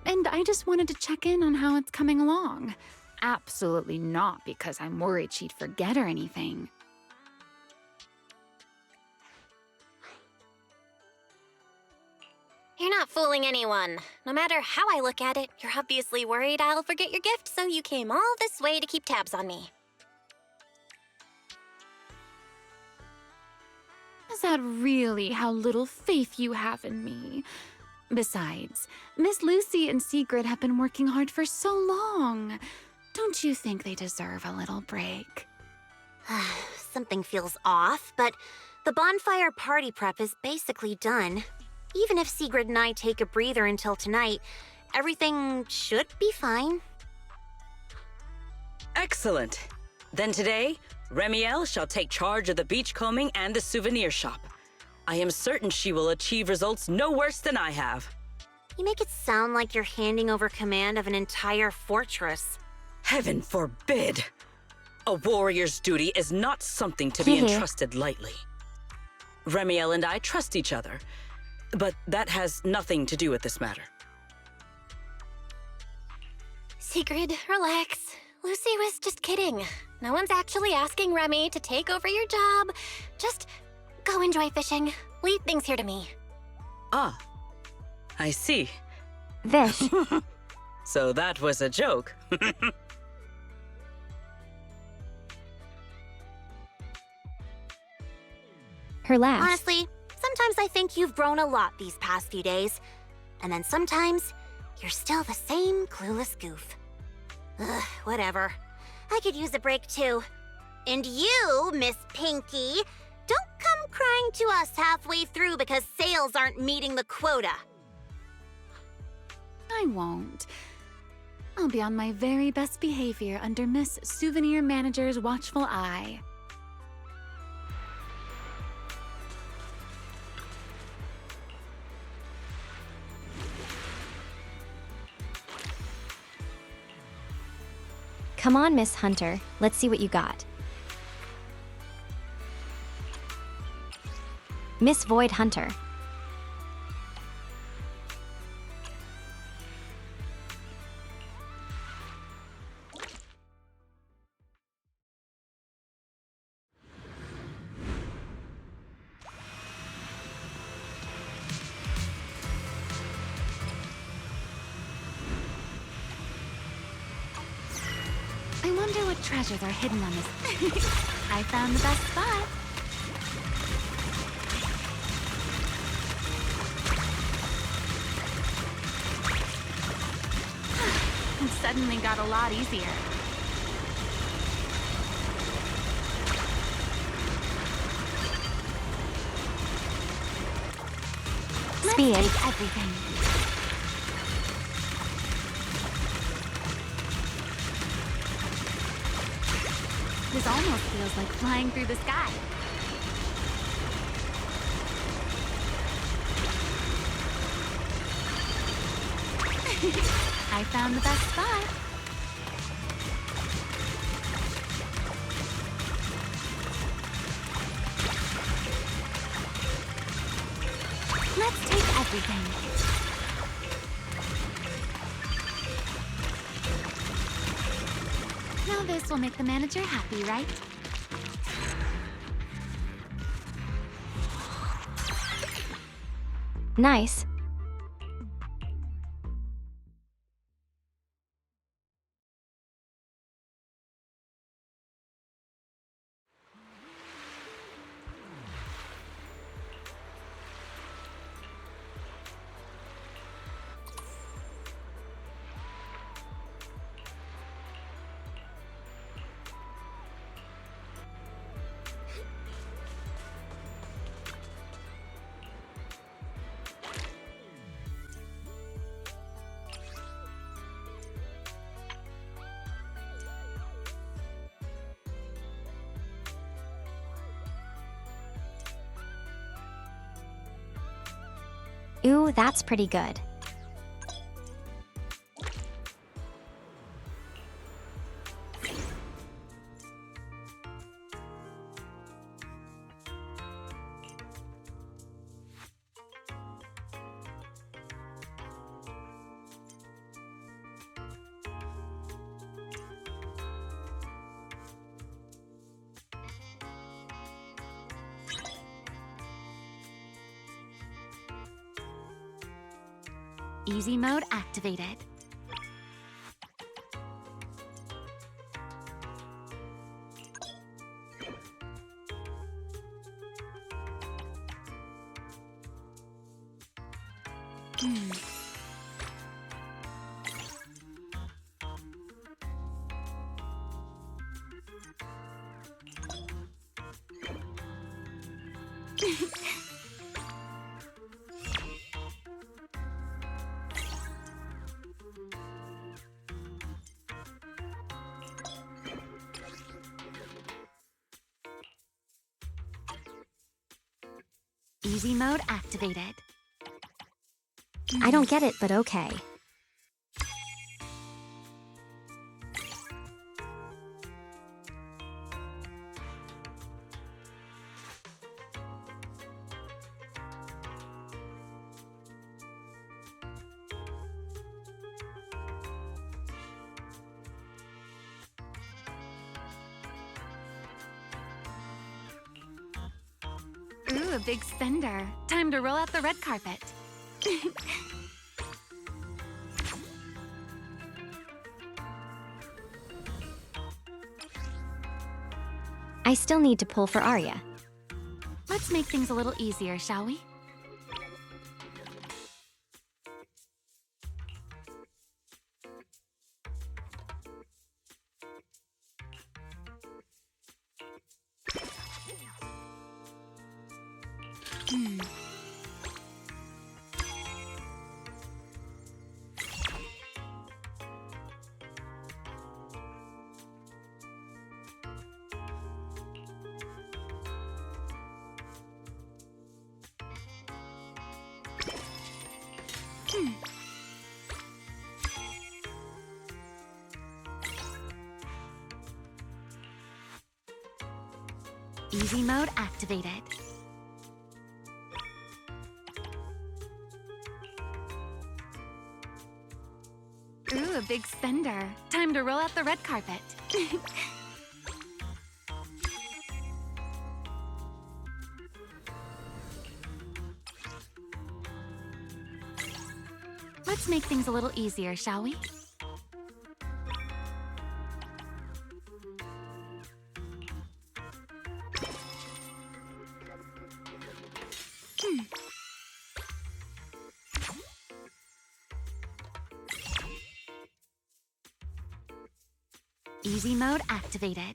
and I just wanted to check in on how it's coming along. Absolutely not because I'm worried she'd forget or anything. You're not fooling anyone. No matter how I look at it, you're obviously worried I'll forget your gift, so you came all this way to keep tabs on me. Is that really how little faith you have in me? Besides, Miss Lucy and Sigrid have been working hard for so long. Don't you think they deserve a little break? Something feels off, but the bonfire party prep is basically done. Even if Sigrid and I take a breather until tonight, everything should be fine. Excellent. Then today, Remiel shall take charge of the beachcombing and the souvenir shop. I am certain she will achieve results no worse than I have. You make it sound like you're handing over command of an entire fortress. Heaven forbid! A warrior's duty is not something to be entrusted lightly. Remiel and I trust each other, but that has nothing to do with this matter. Sigrid, relax. Lucy was just kidding. No one's actually asking Remy to take over your job. Just go enjoy fishing. Leave things here to me. Ah, I see. Vish. So that was a joke. Her laugh. Honestly, sometimes I think you've grown a lot these past few days. And then sometimes, you're still the same clueless goof. Ugh, whatever. I could use a break too. And you, Miss Pinky, don't come crying to us halfway through because sales aren't meeting the quota. I won't. I'll be on my very best behavior under Miss Souvenir Manager's watchful eye. Come on, Miss Hunter. Let's see what you got. Miss Void Hunter. I wonder what treasures are hidden on this. I found the best spot. It suddenly got a lot easier. Speed. Let's take everything. This almost feels like flying through the sky. I found the best spot. everything. Now this will make the manager happy, right? Nice. Ooh, that's pretty good. Easy mode activated. Easy mode activated. I don't get it, but okay. Ooh, a big spender. Time to roll out the red carpet. I still need to pull for Arya. Let's make things a little easier, shall we? Easy mode activated. Ooh, a big spender. Time to roll out the red carpet. Let's make things a little easier, shall we? Easy mode activated.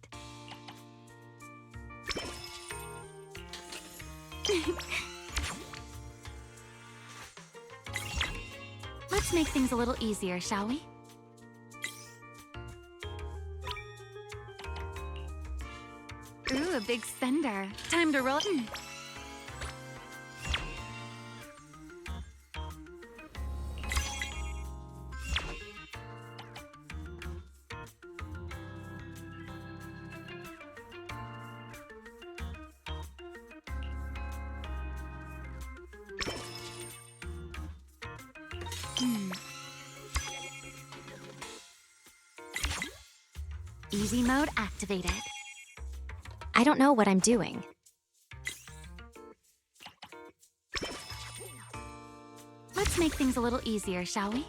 Let's make things a little easier, shall we? Ooh, a big spender. Time to roll. Easy mode activated. I don't know what I'm doing. Let's make things a little easier, shall we?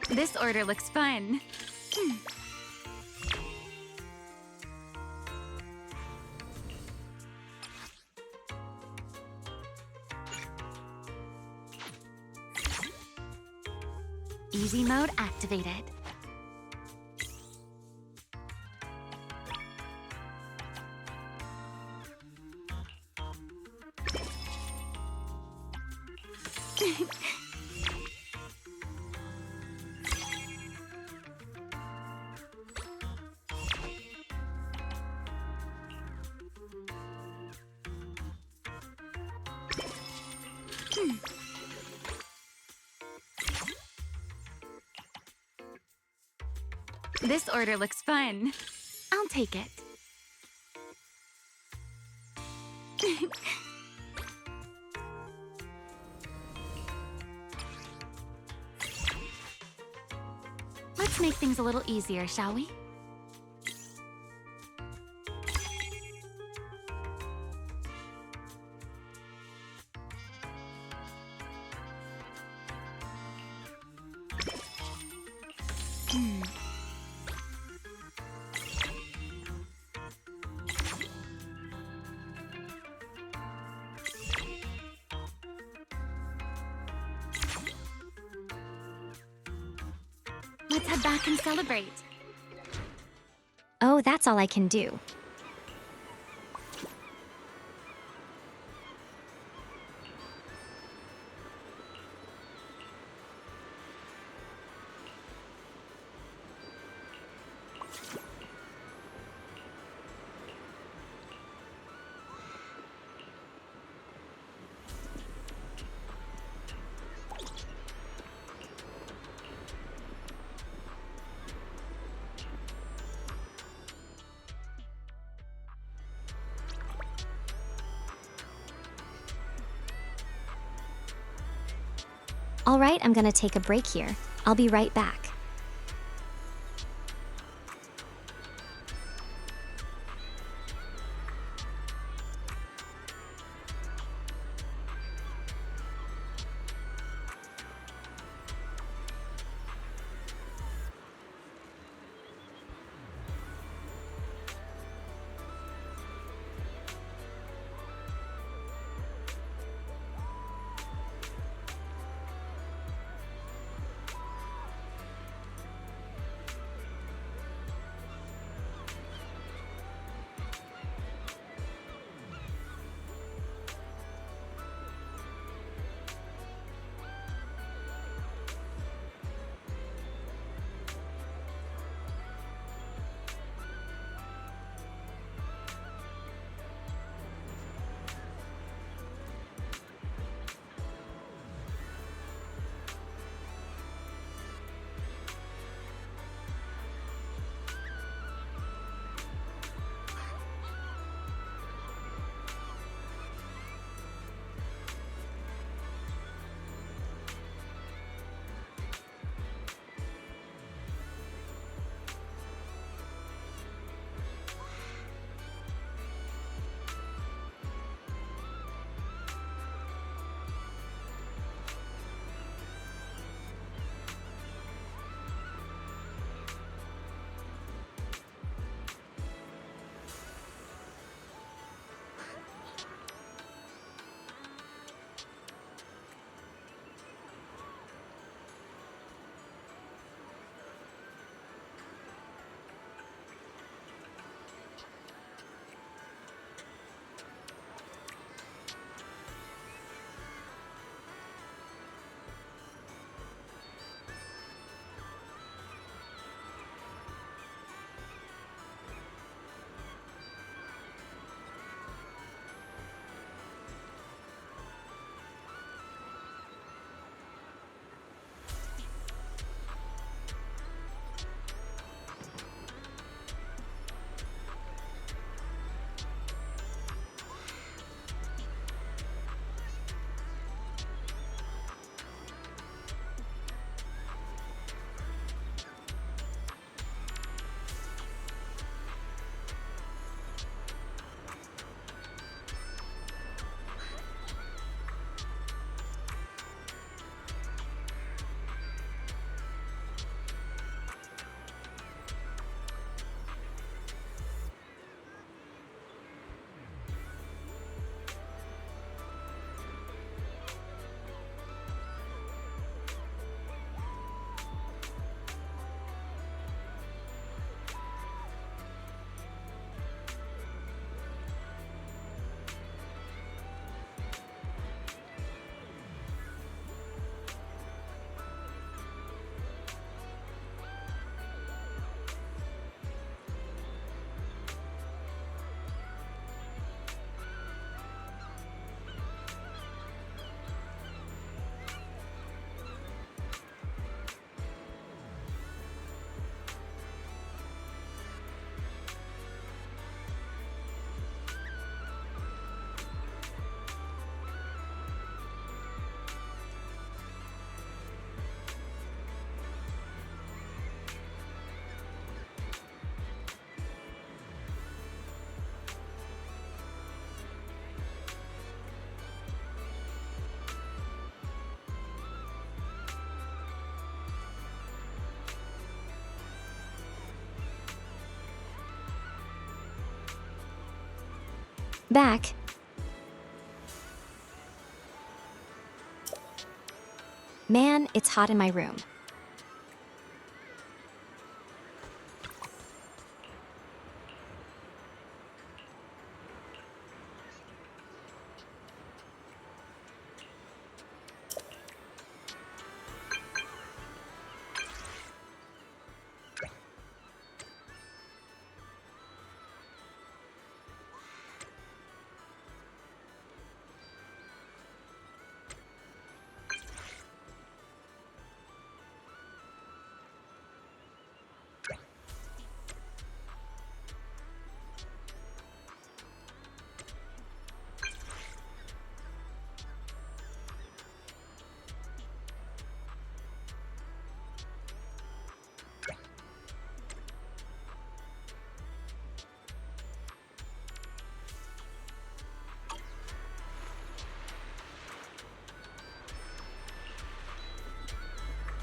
This order looks fun. Easy mode activated. This order looks fun. I'll take it. Let's make things a little easier, shall we? Let's head back and celebrate. Oh, that's all I can do. All right, I'm gonna take a break here. I'll be right back. Back. Man, it's hot in my room.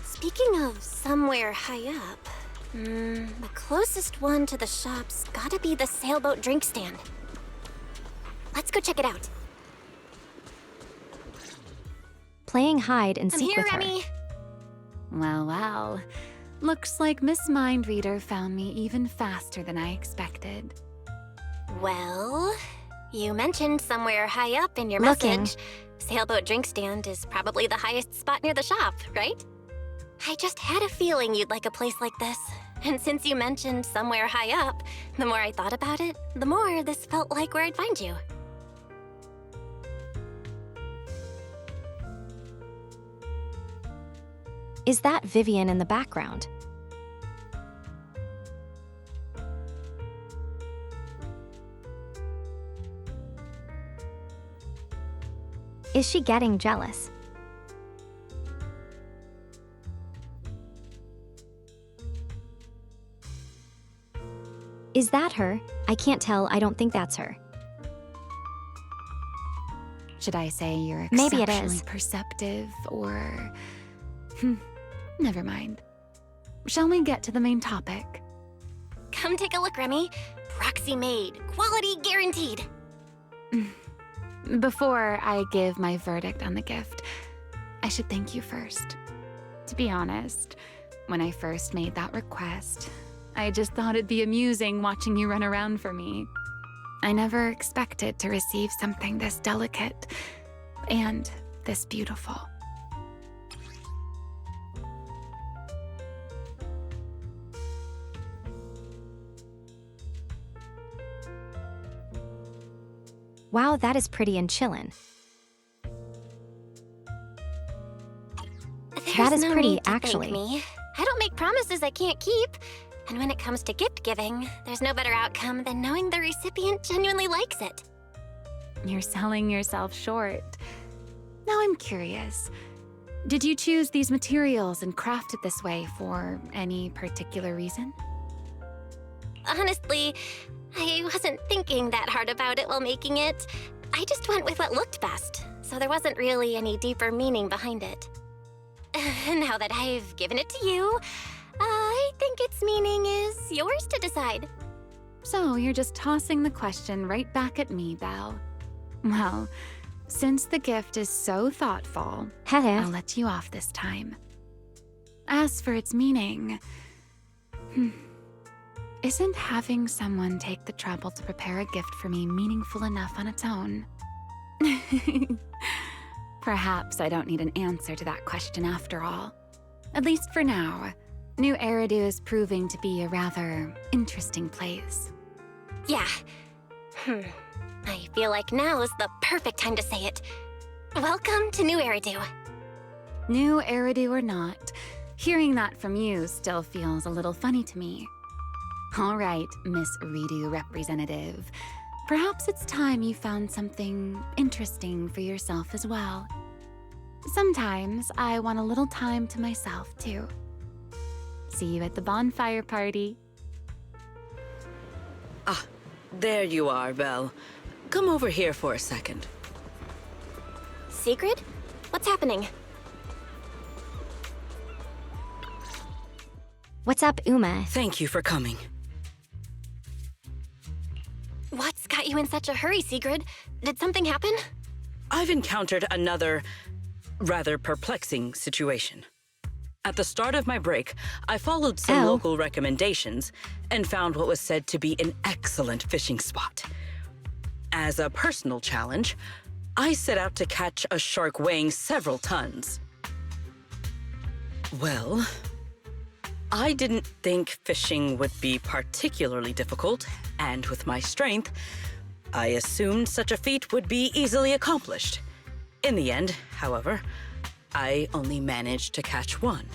Speaking of somewhere high up, the closest one to the shop's gotta be the sailboat drink stand. Let's go check it out. Playing hide and I'm seek here, with her. Remy. Well, well. Looks like Miss Mindreader found me even faster than I expected. Well, you mentioned somewhere high up in your Looking. message. Sailboat drink stand is probably the highest spot near the shop, right? I just had a feeling you'd like a place like this. And since you mentioned somewhere high up, the more I thought about it, the more this felt like where I'd find you. Is that Vivian in the background? Is she getting jealous? Is that her? I can't tell. I don't think that's her. Should I say you're Maybe it exceptionally is. perceptive, or... Never mind. Shall we get to the main topic? Come take a look, Remy. Proxy made. Quality guaranteed. Before I give my verdict on the gift, I should thank you first. To be honest, when I first made that request, I just thought it'd be amusing watching you run around for me. I never expected to receive something this delicate and this beautiful. Wow, that is pretty and chillin'. That is There's no pretty, need to thank actually. me. I don't make promises I can't keep. And when it comes to gift giving, there's no better outcome than knowing the recipient genuinely likes it. You're selling yourself short. Now I'm curious. Did you choose these materials and craft it this way for any particular reason? Honestly, I wasn't thinking that hard about it while making it. I just went with what looked best, so there wasn't really any deeper meaning behind it. Now that I've given it to you, I think its meaning is yours to decide. So you're just tossing the question right back at me, Belle. Well, since the gift is so thoughtful, I'll let you off this time. As for its meaning, isn't having someone take the trouble to prepare a gift for me meaningful enough on its own? Perhaps I don't need an answer to that question after all. At least for now. New Eridu is proving to be a rather interesting place. Yeah. I feel like now is the perfect time to say it. Welcome to New Eridu. New Eridu or not, hearing that from you still feels a little funny to me. All right, Miss Redo representative. Perhaps it's time you found something interesting for yourself as well. Sometimes I want a little time to myself, too. See you at the bonfire party. Ah, there you are, Belle. Come over here for a second. Sigrid? What's happening? What's up, Uma? Thank you for coming. What's got you in such a hurry, Sigrid? Did something happen? I've encountered another rather perplexing situation. At the start of my break, I followed some local recommendations and found what was said to be an excellent fishing spot. As a personal challenge, I set out to catch a shark weighing several tons. Well, I didn't think fishing would be particularly difficult, and with my strength, I assumed such a feat would be easily accomplished. In the end, however, I only managed to catch one.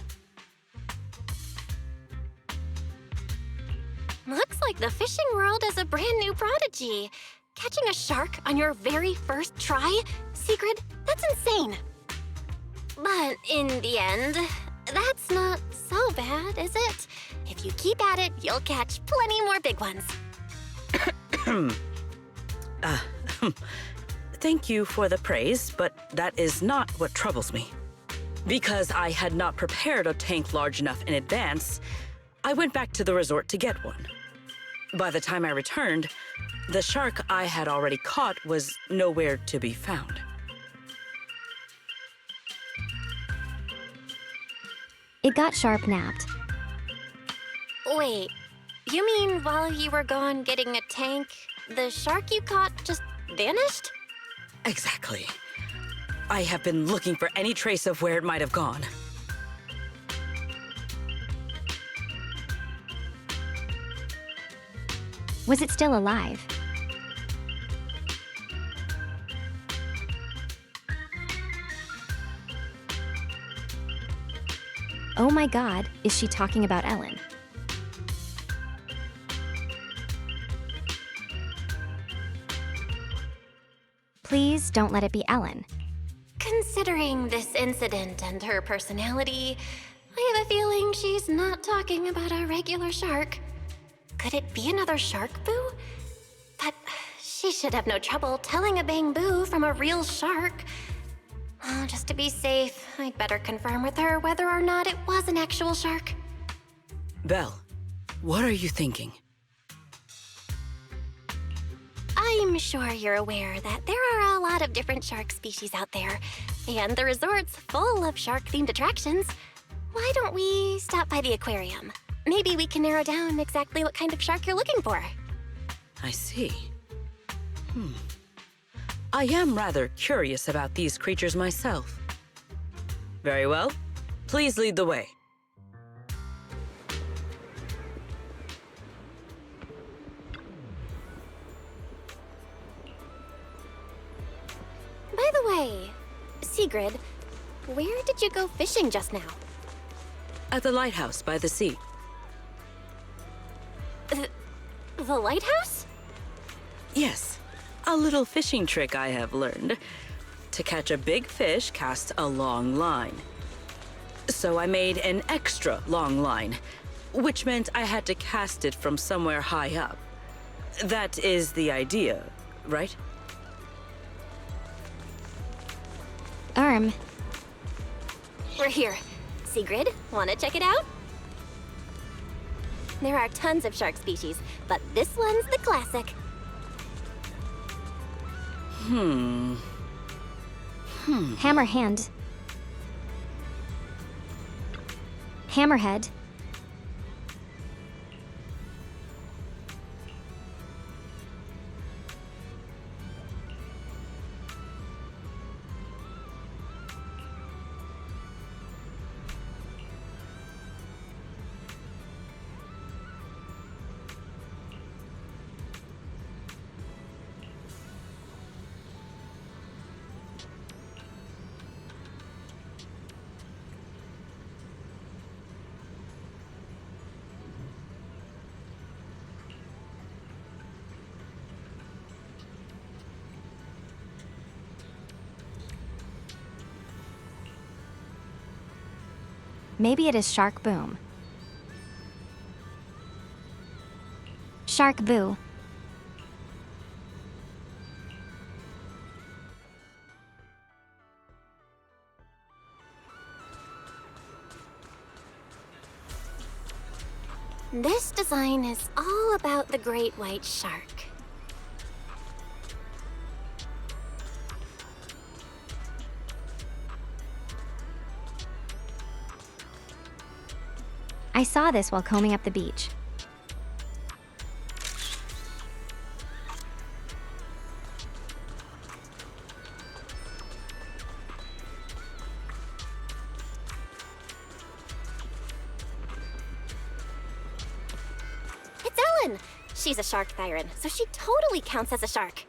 Looks like the fishing world is a brand new prodigy. Catching a shark on your very first try? Sigrid, that's insane. But in the end, that's not so bad, is it? If you keep at it, you'll catch plenty more big ones. Thank you for the praise, but that is not what troubles me. Because I had not prepared a tank large enough in advance, I went back to the resort to get one. By the time I returned, the shark I had already caught was nowhere to be found. It got sharp-napped. Wait, you mean while you were gone getting a tank, the shark you caught just vanished? Exactly. I have been looking for any trace of where it might have gone. Was it still alive? Oh my god, is she talking about Ellen? Please don't let it be Ellen. Considering this incident and her personality, I have a feeling she's not talking about a regular shark. Could it be another shark boo? But she should have no trouble telling a bamboo from a real shark. Oh, just to be safe, I'd better confirm with her whether or not it was an actual shark. Belle, what are you thinking? I'm sure you're aware that there are a lot of different shark species out there, and the resort's full of shark-themed attractions. Why don't we stop by the aquarium? Maybe we can narrow down exactly what kind of shark you're looking for. I see. I am rather curious about these creatures myself. Very well. Please lead the way. By the way, Sigrid, where did you go fishing just now? At the lighthouse by the sea. The lighthouse? Yes. A little fishing trick I have learned. To catch a big fish, cast a long line. So I made an extra long line, which meant I had to cast it from somewhere high up. That is the idea, right? We're here. Sigrid, wanna check it out? There are tons of shark species, but this one's the classic. Hammerhand. Hammerhead. Maybe it is Shark Boom. Shark Boo. This design is all about the great white shark. I saw this while combing up the beach. It's Ellen! She's a shark Thyran, so she totally counts as a shark.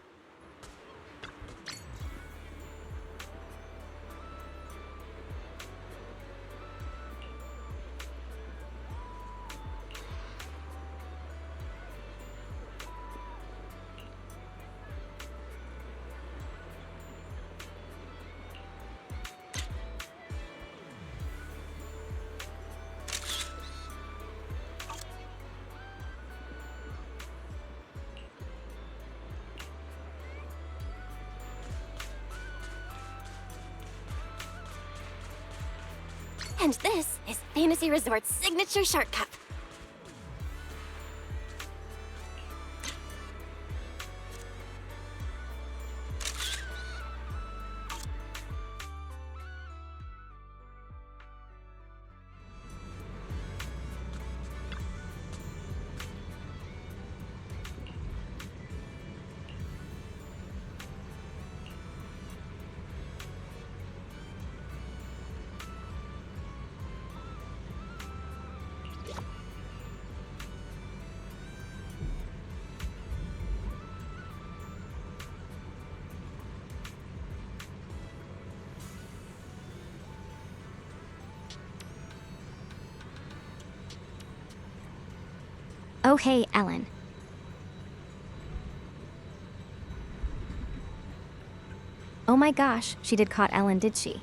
And this is Fantasy Resort's signature shark cup. Oh hey, Ellen. Oh my gosh, she did caught Ellen, did she?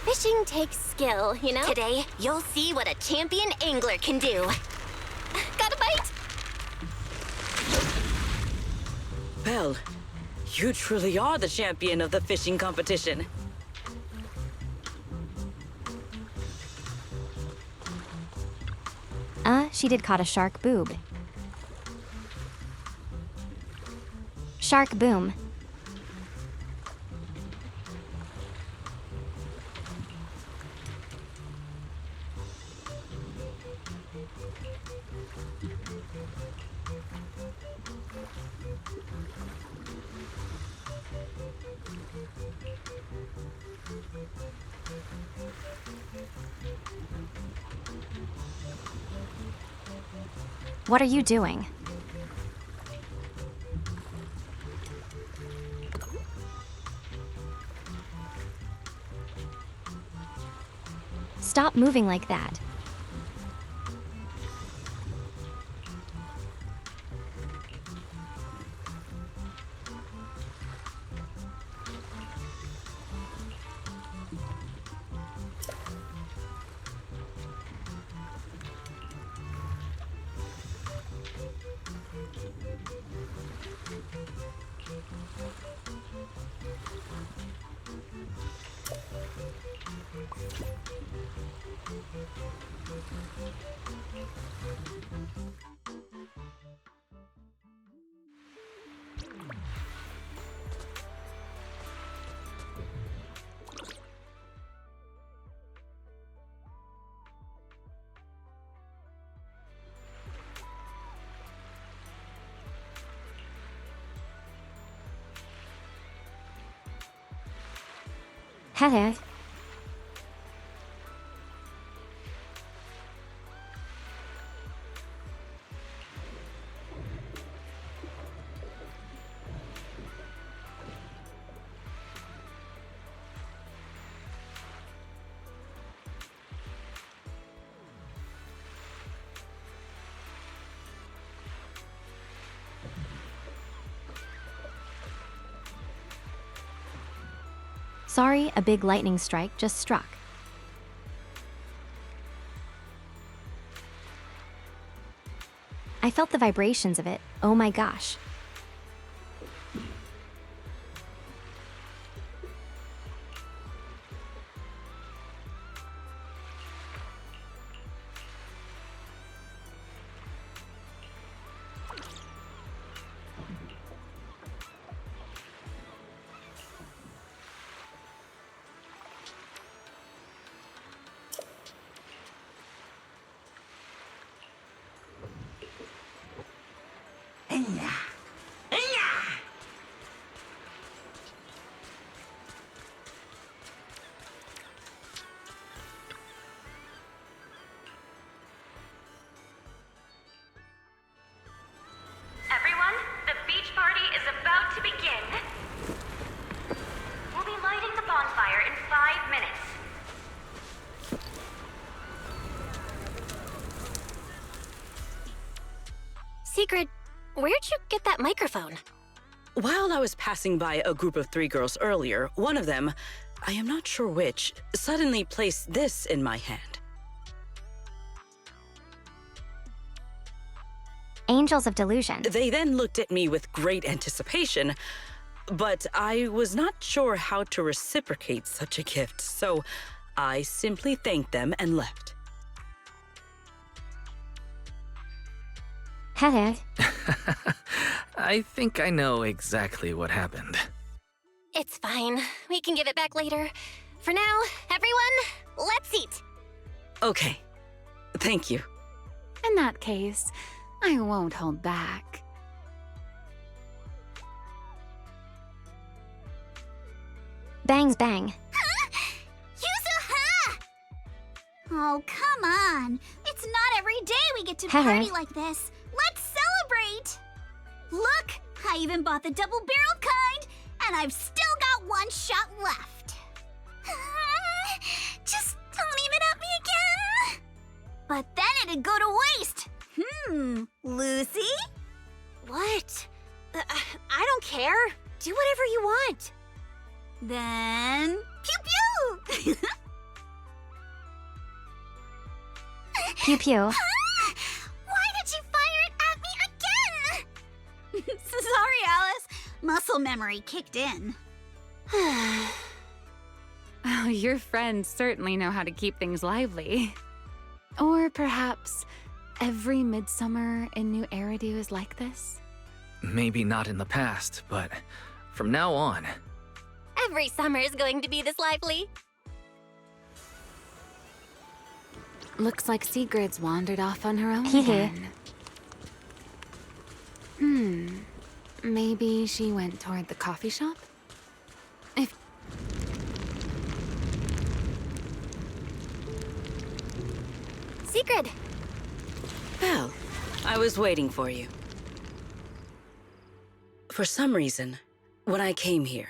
Fishing takes skill, you know? Today, you'll see what a champion angler can do. Got a bite? Belle, you truly are the champion of the fishing competition. She did caught a shark boob. Shark boom. What are you doing? Stop moving like that. Hello. Sorry, a big lightning strike just struck. I felt the vibrations of it. Oh my gosh. Everyone, the beach party is about to begin. We'll be lighting the bonfire in 5 minutes. Sigrid, where'd you get that microphone? While I was passing by a group of 3 girls earlier, one of them, I am not sure which, suddenly placed this in my hand. Angels of delusion. They then looked at me with great anticipation, but I was not sure how to reciprocate such a gift, so I simply thanked them and left. Hello. I think I know exactly what happened. It's fine. We can give it back later. For now, everyone, let's eat. Okay. Thank you. In that case, I won't hold back. Bangs bang. Yuzu-ha! Oh, come on. It's not every day we get to Hello. party like this. Let's celebrate! Look, I even bought the double-barreled kind, and I've still got 1 shot left. Just don't even at me again. But then it'd go to waste. Lucy? What? I don't care. Do whatever you want. Then, pew-pew! Pew pew. Why did you fire it at me again? Sorry, Alice. Muscle memory kicked in. Oh, your friends certainly know how to keep things lively. Or perhaps every midsummer in New Eridu is like this? Maybe not in the past, but from now on. Every summer is going to be this lively. Looks like Sigrid's wandered off on her own Hee again. Maybe she went toward the coffee shop? If... Sigrid! Well, I was waiting for you. For some reason, when I came here,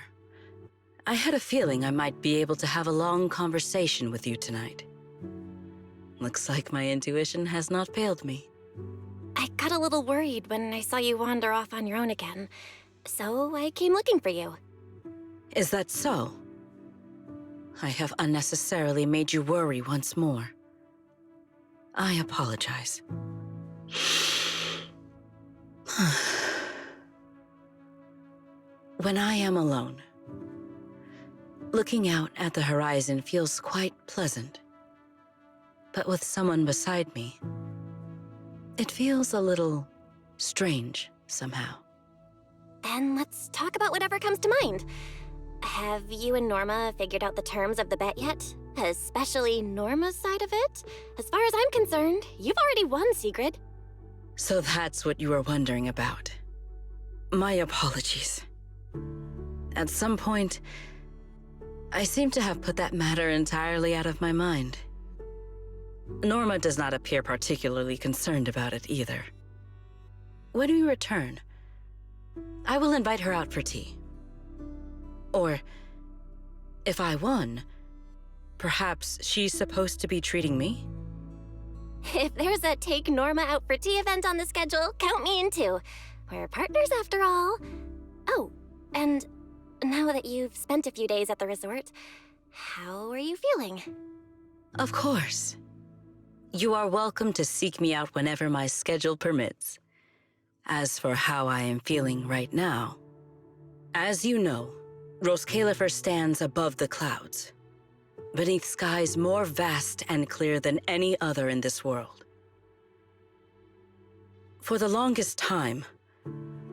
I had a feeling I might be able to have a long conversation with you tonight. Looks like my intuition has not failed me. I got a little worried when I saw you wander off on your own again, so I came looking for you. Is that so? I have unnecessarily made you worry once more. I apologize. When I am alone, looking out at the horizon feels quite pleasant. But with someone beside me, it feels a little strange somehow. Then let's talk about whatever comes to mind. Have you and Norma figured out the terms of the bet yet? Especially Norma's side of it? As far as I'm concerned, you've already won, Sigrid. So that's what you were wondering about. My apologies. At some point, I seem to have put that matter entirely out of my mind. Norma does not appear particularly concerned about it either. When we return, I will invite her out for tea. Or, if I won, perhaps she's supposed to be treating me? If there's a Take Norma Out for Tea event on the schedule, count me in too. We're partners after all. Oh, and now that you've spent a few days at the resort, how are you feeling? Of course. You are welcome to seek me out whenever my schedule permits. As for how I am feeling right now, as you know, Roskalifer stands above the clouds, beneath skies more vast and clear than any other in this world. For the longest time,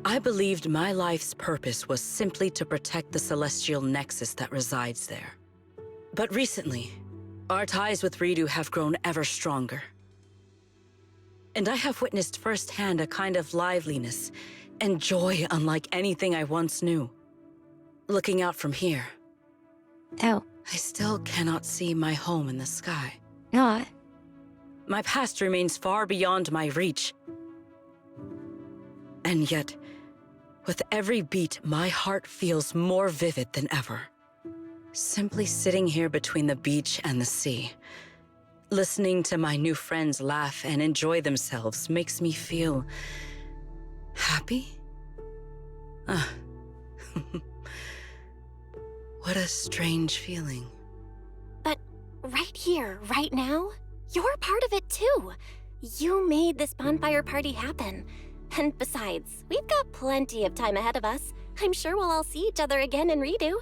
I believed my life's purpose was simply to protect the celestial nexus that resides there. But recently, our ties with Ridu have grown ever stronger. And I have witnessed firsthand a kind of liveliness and joy unlike anything I once knew. Looking out from here, Oh. I still cannot see my home in the sky. Aw. My past remains far beyond my reach. And yet, with every beat, my heart feels more vivid than ever. Simply sitting here between the beach and the sea, listening to my new friends laugh and enjoy themselves makes me feel happy? What a strange feeling. But right here, right now, you're part of it too. You made this bonfire party happen. And besides, we've got plenty of time ahead of us. I'm sure we'll all see each other again in Redo.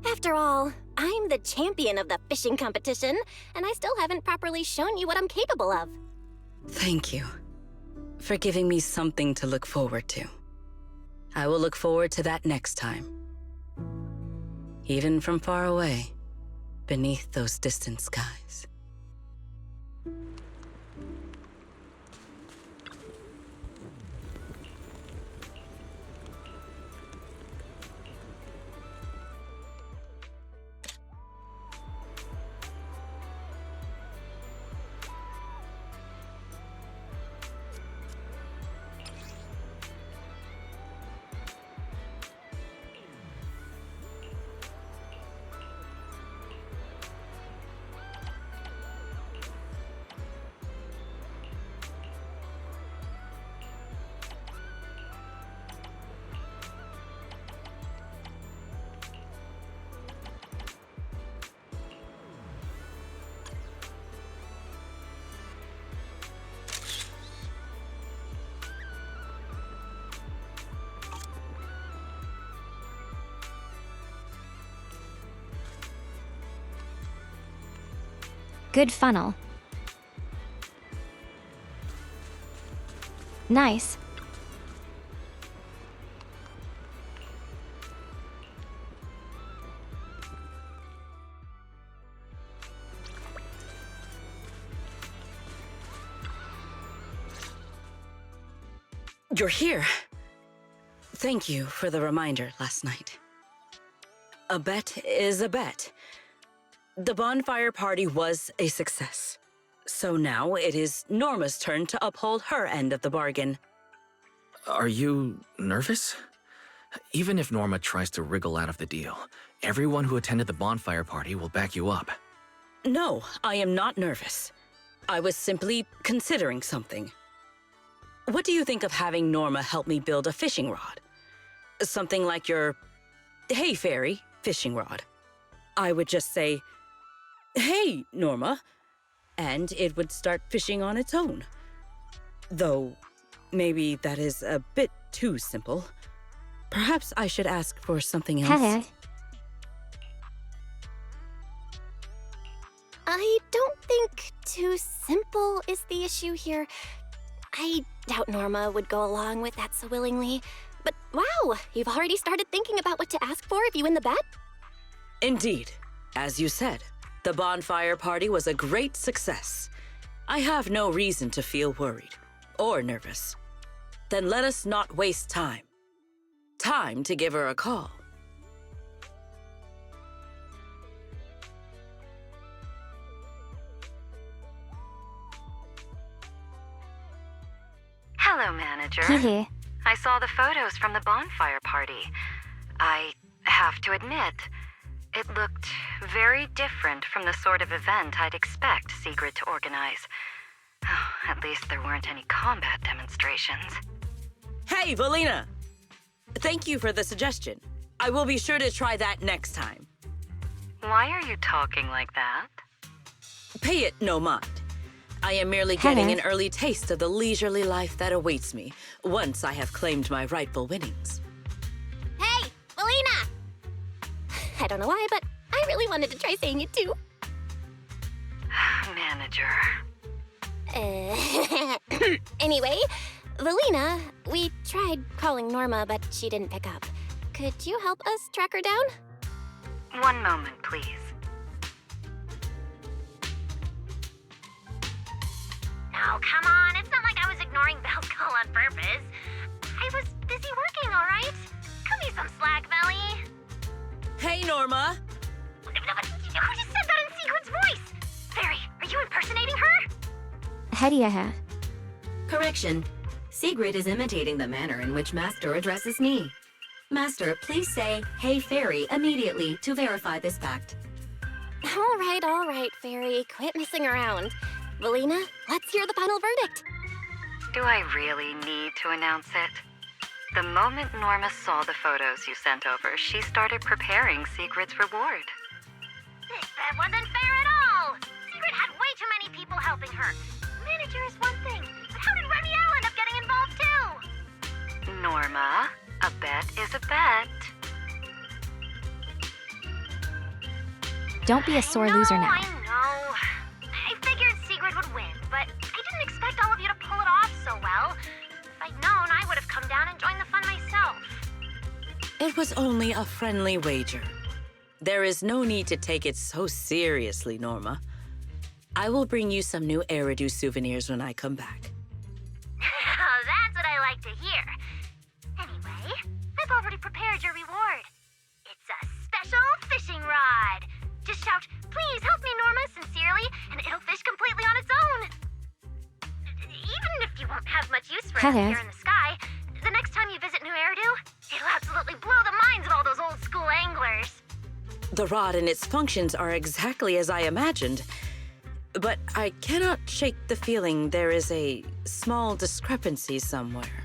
After all, I'm the champion of the fishing competition, and I still haven't properly shown you what I'm capable of. Thank you for giving me something to look forward to. I will look forward to that next time. Even from far away, beneath those distant skies. Good funnel. Nice. You're here. Thank you for the reminder last night. A bet is a bet. The bonfire party was a success. So now it is Norma's turn to uphold her end of the bargain. Are you nervous? Even if Norma tries to wriggle out of the deal, everyone who attended the bonfire party will back you up. No, I am not nervous. I was simply considering something. What do you think of having Norma help me build a fishing rod? Something like your Hey Fairy fishing rod. I would just say, "Hey, Norma," and it would start fishing on its own. Though, maybe that is a bit too simple. Perhaps I should ask for something else. Hey. I don't think too simple is the issue here. I doubt Norma would go along with that so willingly. But wow, you've already started thinking about what to ask for if you win the bet? Indeed. As you said, the bonfire party was a great success. I have no reason to feel worried or nervous. Then let us not waste time. Time to give her a call. Hello, manager. Hee. I saw the photos from the bonfire party. I have to admit, it looked very different from the sort of event I'd expect Sigrid to organize. Oh, at least there weren't any combat demonstrations. Hey, Valina! Thank you for the suggestion. I will be sure to try that next time. Why are you talking like that? Pay it no mind. I am merely getting an early taste of the leisurely life that awaits me once I have claimed my rightful winnings. Hey, Melina! I don't know why, but I really wanted to try saying it too. Manager. Anyway, Valina, we tried calling Norma, but she didn't pick up. Could you help us track her down? One moment, please. Oh, come on. It's not like I was ignoring Belle's call on purpose. I was busy working, all right? Cut me some slack, Belly. Hey, Norma! Who just said that in Secret's voice? Fairy, are you impersonating her? Hediaha. Correction. Sigrid is imitating the manner in which Master addresses me. Master, please say, "Hey, Fairy," immediately to verify this fact. All right, Fairy. Quit messing around. Valina, let's hear the final verdict. Do I really need to announce it? The moment Norma saw the photos you sent over, she started preparing Sigrid's reward. That wasn't fair at all. Secret had way too many people helping her. Manager is one thing, but how did Remiel end up getting involved too? Norma, a bet is a bet. Don't be a sore loser now. I know. I figured Sigrid would win, but I didn't expect all of you to pull it off so well. If I'd known, I would have come down and joined the fun myself. It was only a friendly wager. There is no need to take it so seriously, Norma. I will bring you some new Eridu souvenirs when I come back. That's what I like to hear. Anyway, I've already prepared your reward. It's a special fishing rod. Just shout, "Please help me, Norma," sincerely, and it'll fish completely on its own. Even if you won't have much use for it here in the sky, the next time you visit New Eridu, it'll absolutely blow the minds of all those old school anglers. The rod and its functions are exactly as I imagined, but I cannot shake the feeling there is a small discrepancy somewhere.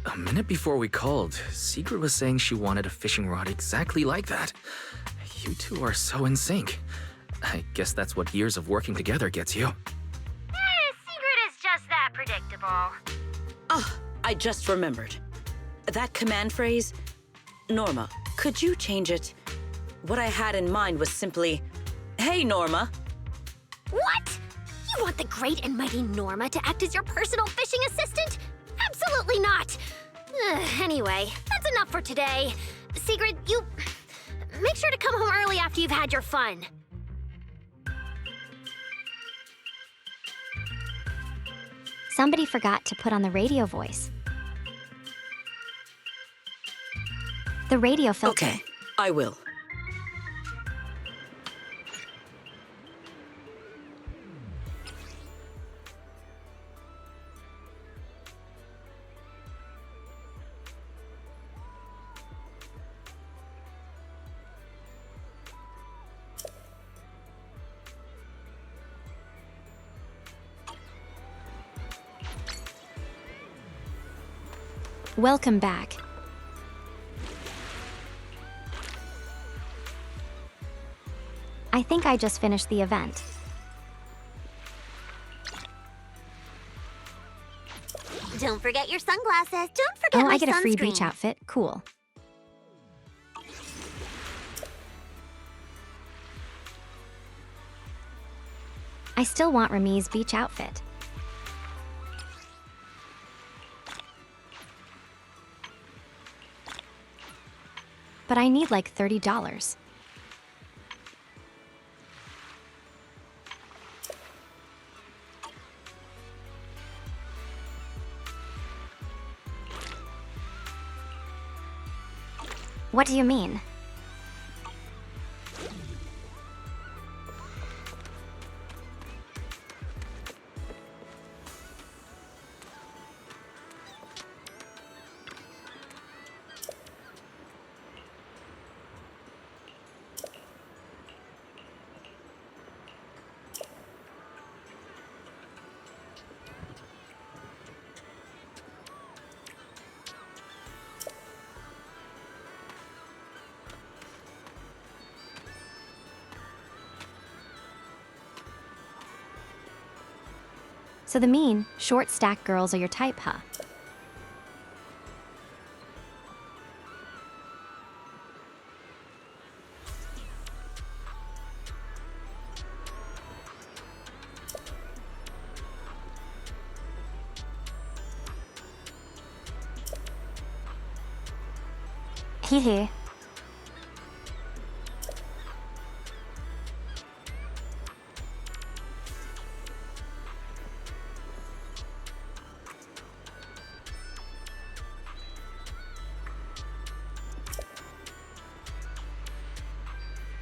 A minute before we called, Sigrid was saying she wanted a fishing rod exactly like that. You two are so in sync. I guess that's what years of working together gets you. Secret is just that predictable. Ah, I just remembered. That command phrase, Norma, could you change it? What I had in mind was simply, "Hey, Norma." What? You want the great and mighty Norma to act as your personal fishing assistant? Absolutely not! Anyway, that's enough for today. Sigrid, you... make sure to come home early after you've had your fun. Somebody forgot to put on the radio voice. The radio filter. Okay, I will. Welcome back. I think I just finished the event. Don't forget your sunglasses. Don't forget Oh, my I get a free sunscreen. beach outfit. Cool. I still want Remy's beach outfit. But I need like $30. What do you mean? So the mean, short stack girls are your type, huh? Hee hee.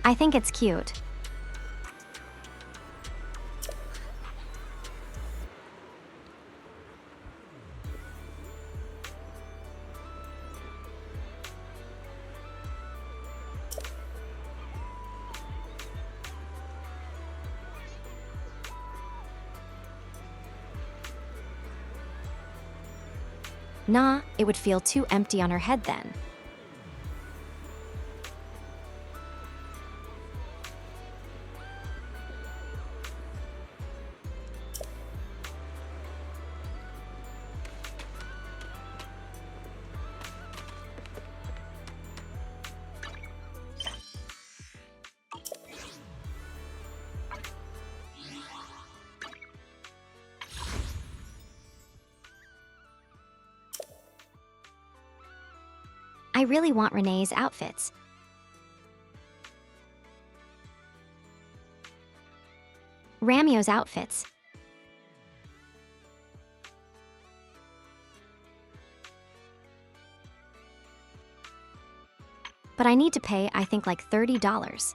I think it's cute. Nah, it would feel too empty on her head then. I really want Renee's outfits. Ramio's outfits. But I need to pay, I think, like $30.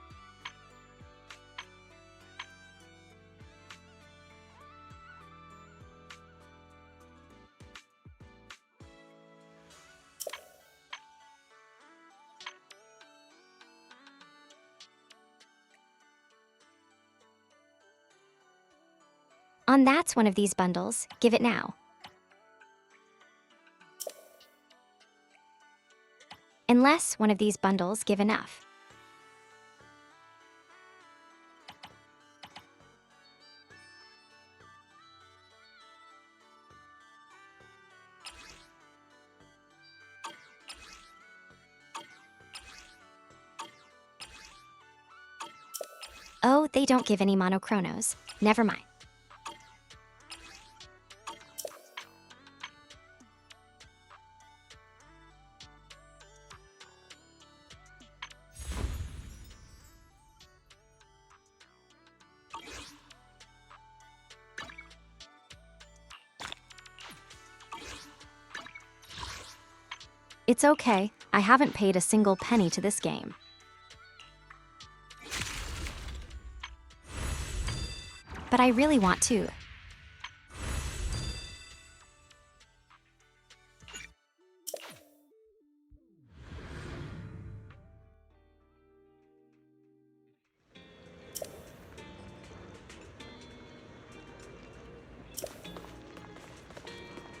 On that's one of these bundles, give it now. Unless one of these bundles give enough. Oh, they don't give any monochronos. Never mind. It's okay, I haven't paid a single penny to this game. But I really want to.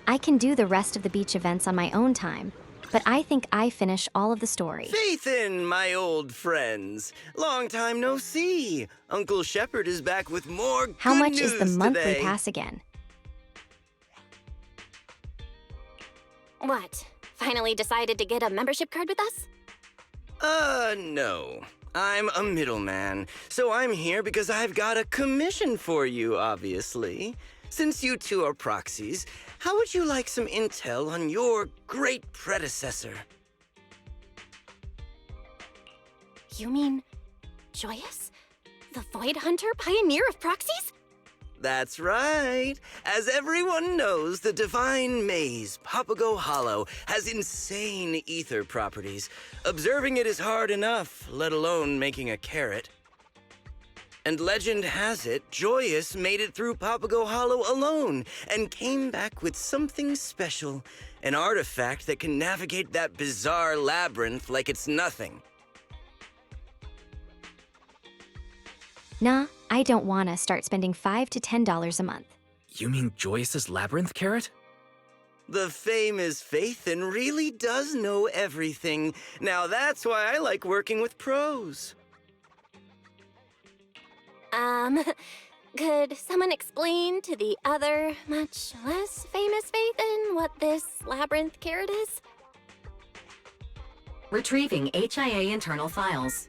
I can do the rest of the beach events on my own time, but I think I finish all of the story. Faithin, my old friends. Long time no see. Uncle Shepard is back with more How good much news is the monthly today. pass again? What? Finally decided to get a membership card with us? No. I'm a middleman, so I'm here because I've got a commission for you, obviously. Since you two are proxies, how would you like some intel on your great predecessor? You mean Joyous? The Void Hunter, pioneer of proxies? That's right. As everyone knows, the divine maze, Papago Hollow, has insane ether properties. Observing it is hard enough, let alone making a carrot. And legend has it, Joyous made it through Papago Hollow alone and came back with something special, an artifact that can navigate that bizarre labyrinth like it's nothing. Nah, I don't wanna start spending $5 to $10 a month. You mean Joyce's labyrinth carrot? The famous Faithin really does know everything. Now that's why I like working with pros. Could someone explain to the other, much less famous Phaethon what this labyrinth carrot is? Retrieving HIA internal files.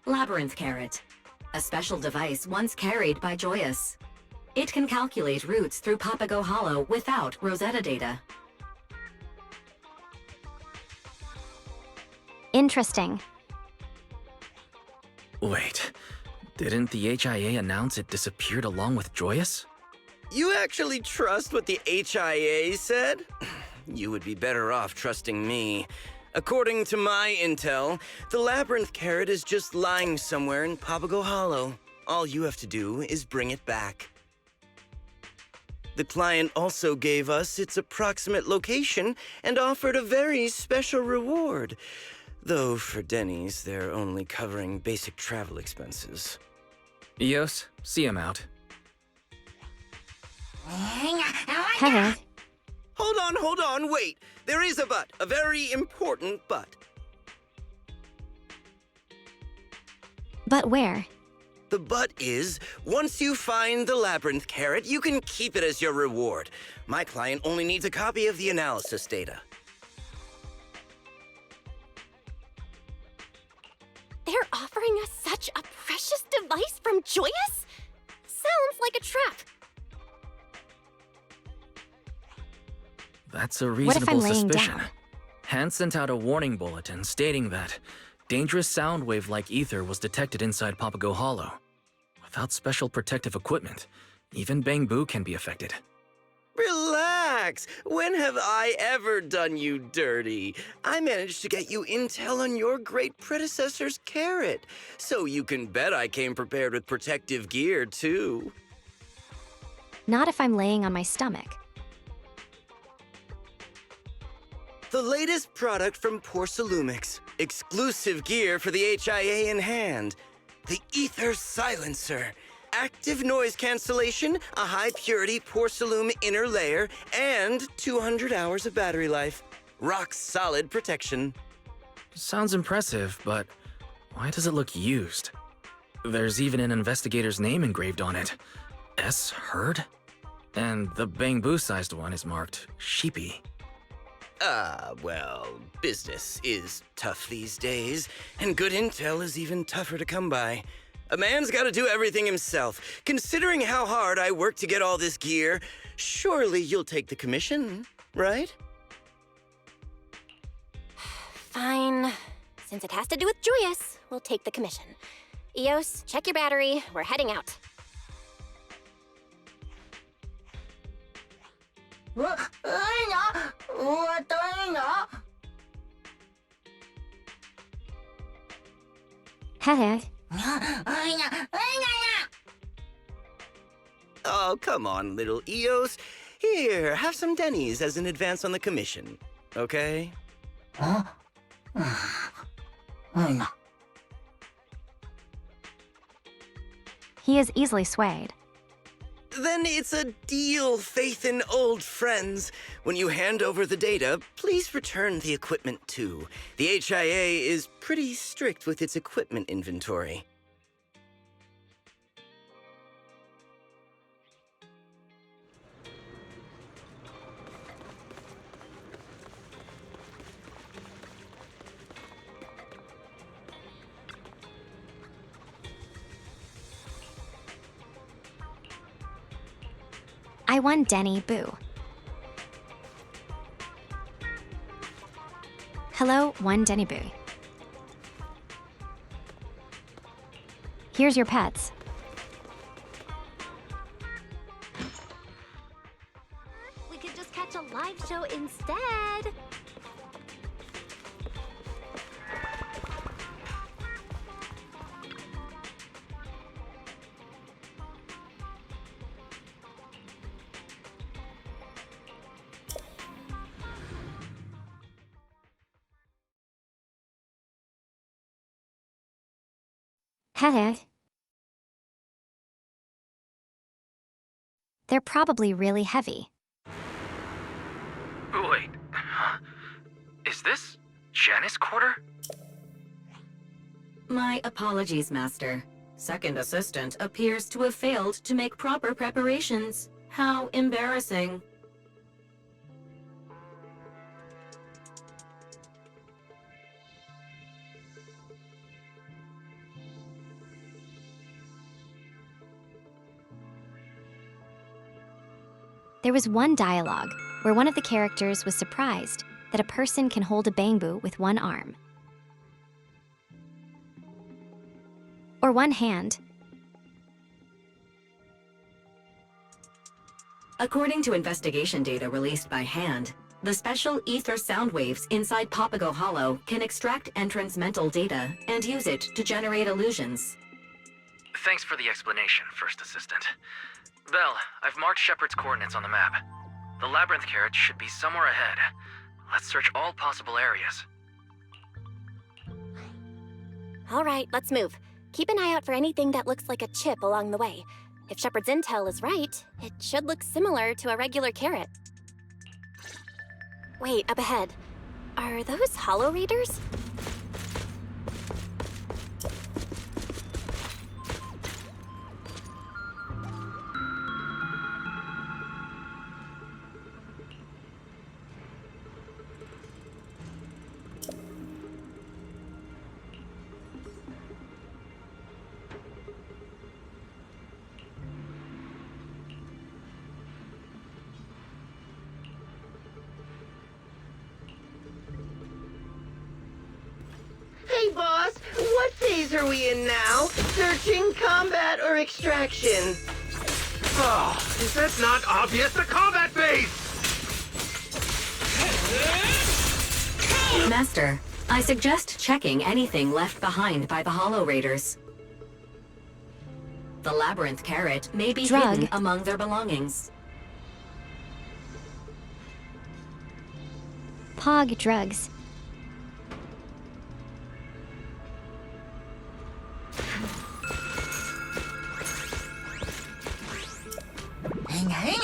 Labyrinth Carrot. A special device once carried by Joyous. It can calculate routes through Papago Hollow without Rosetta data. Interesting. Wait, didn't the HIA announce it disappeared along with Joyous? You actually trust what the HIA said? You would be better off trusting me. According to my intel, the labyrinth carrot is just lying somewhere in Papago Hollow. All you have to do is bring it back. The client also gave us its approximate location and offered a very special reward. Though for Denny's, they're only covering basic travel expenses. Eos, see him out. Hey. Hold on, wait. There is a but, a very important but. But where? The but is, once you find the labyrinth carrot, you can keep it as your reward. My client only needs a copy of the analysis data. They're offering us such a precious device from Joyous? Sounds like a trap. That's a What if I'm reasonable laying suspicion. down? Hans sent out a warning bulletin stating that dangerous sound wave like ether was detected inside Papago Hollow. Without special protective equipment, even Bangbu can be affected. Relax! When have I ever done you dirty? I managed to get you intel on your great predecessor's carrot, so you can bet I came prepared with protective gear, too. Not if I'm laying on my stomach. The latest product from Porcelumix. Exclusive gear for the HIA in hand. The Ether Silencer. Active noise cancellation, a high-purity Porcelum inner layer, and 200 hours of battery life. Rock-solid protection. Sounds impressive, but why does it look used? There's even an investigator's name engraved on it. S. Hurd? And the Bangbu-sized one is marked Sheepy. Well, business is tough these days, and good intel is even tougher to come by. A man's gotta do everything himself. Considering how hard I worked to get all this gear, surely you'll take the commission, right? Fine. Since it has to do with Joyous, we'll take the commission. Eos, check your battery. We're heading out. Hey. Oh, come on, little Eos. Here, have some Denny's as an advance on the commission, okay? He is easily swayed. Then it's a deal, faith in old friends. When you hand over the data, please return the equipment too. The HIA is pretty strict with its equipment inventory. I won Denny Boo. Hello, one Denny Boo. Here's your pets. We could just catch a live show instead. Hey. They're probably really heavy. Wait, huh? Is this Janice Quarter? My apologies, Master. Second assistant appears to have failed to make proper preparations. How embarrassing. There was one dialogue where one of the characters was surprised that a person can hold a bamboo with one arm. Or one hand. According to investigation data released by Hand, the special ether sound waves inside Papago Hollow can extract entrants' mental data and use it to generate illusions. Thanks for the explanation, First Assistant. Belle, I've marked Shepard's coordinates on the map. The labyrinth carrot should be somewhere ahead. Let's search all possible areas. All right, let's move. Keep an eye out for anything that looks like a chip along the way. If Shepard's intel is right, it should look similar to a regular carrot. Wait, up ahead. Are those hollow readers? Hey, boss, what phase are we in now? Searching, combat, or extraction? Oh, is that not obvious? The combat phase! Master, I suggest checking anything left behind by the Hollow Raiders. The labyrinth carrot may be hidden among their belongings. Pog drugs. Hang.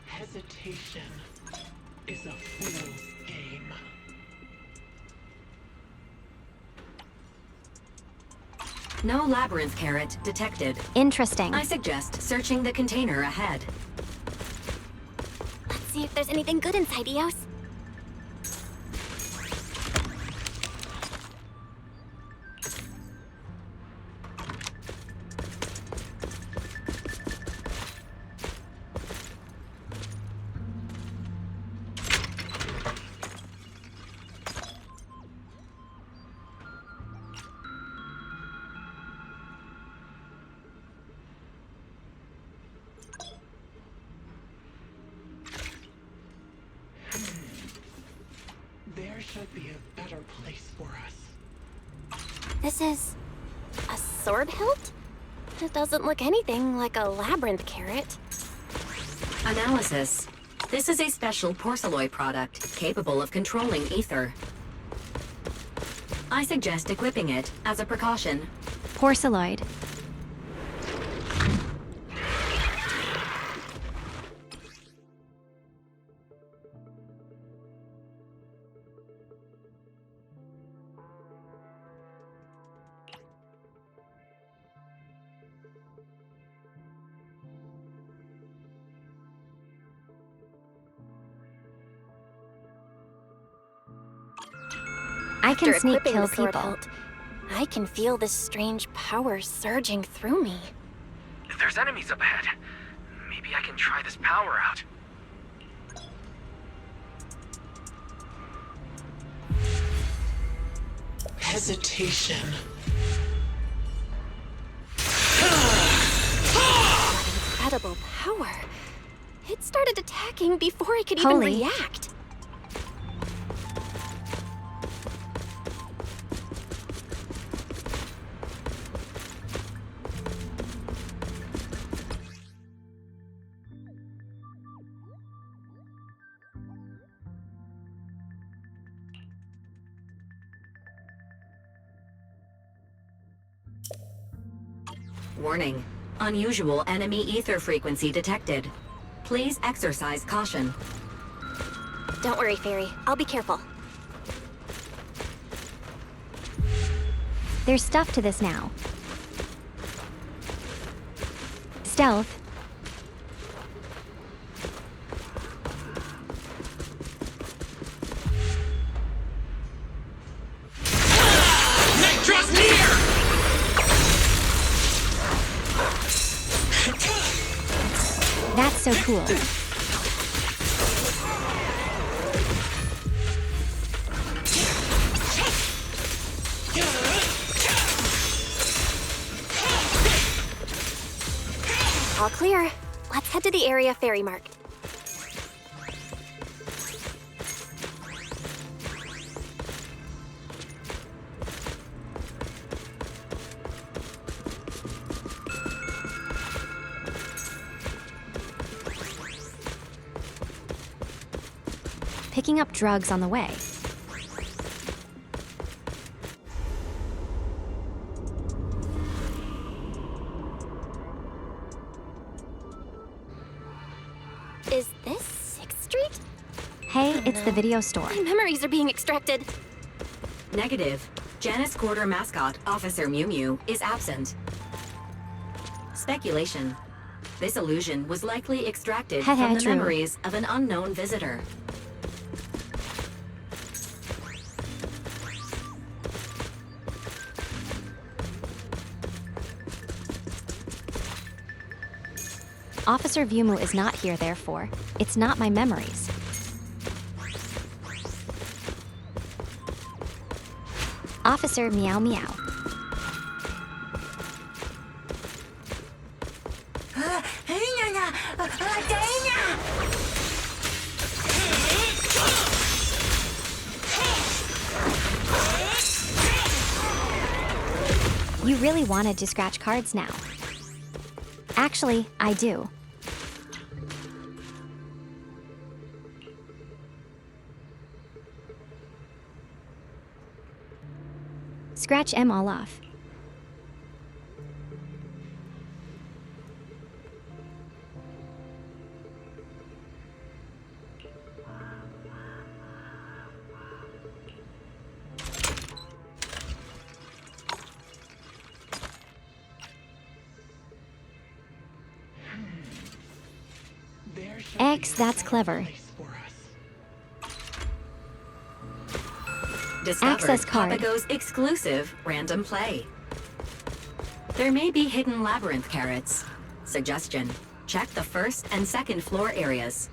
Hesitation is a fool's game. No labyrinth carrot detected. Interesting. I suggest searching the container ahead. Let's see if there's anything good inside, Eos. There should be a better place for us. This is a sword hilt? It doesn't look anything like a labyrinth carrot. Analysis. This is a special porcelain product capable of controlling ether. I suggest equipping it as a precaution. Porceloid. I can After sneak equipping kill the sword people. hilt, I can feel this strange power surging through me. There's enemies up ahead. Maybe I can try this power out. Hesitation. Incredible power. It started attacking before I could even Holy. react. Warning. Unusual enemy ether frequency detected. Please exercise caution. Don't worry, Fairy. I'll be careful. There's stuff to this now. Stealth. Nitro's near! That's so cool. All clear. Let's head to the area Fairy marked. Picking up drugs on the way. Is this 6th Street? Hey, it's the video store. My memories are being extracted. Negative. Janus Quarter mascot, Officer Mew Mew, is absent. Speculation. This illusion was likely extracted from the true. memories of an unknown visitor. Officer Vumu is not here, therefore. It's not my memories. Officer Meow Meow. You really wanted to scratch cards now. Actually, I do. Scratch M all off. X, that's clever. Discovered Access card. Papago's exclusive random play. There may be hidden labyrinth carrots. Suggestion: check the first and second floor areas.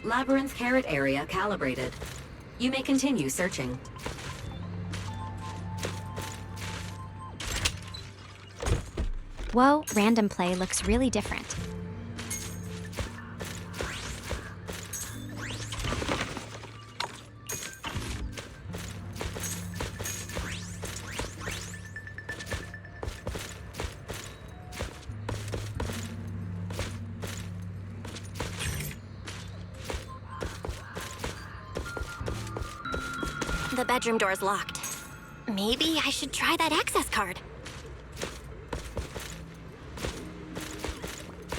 Labyrinth carrot area calibrated. You may continue searching. Whoa, random play looks really different. The bedroom door's locked. Maybe I should try that access card.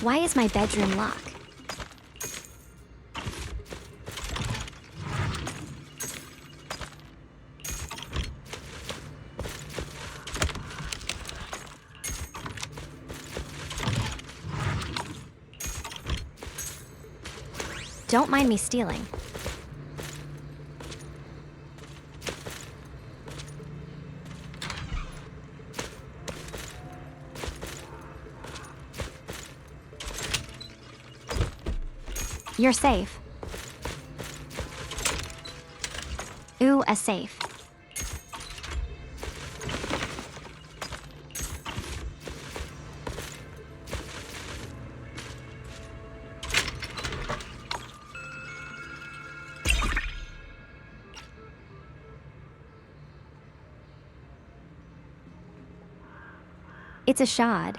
Why is my bedroom locked? Don't mind me stealing. You're safe. Ooh, a safe. It's a shard.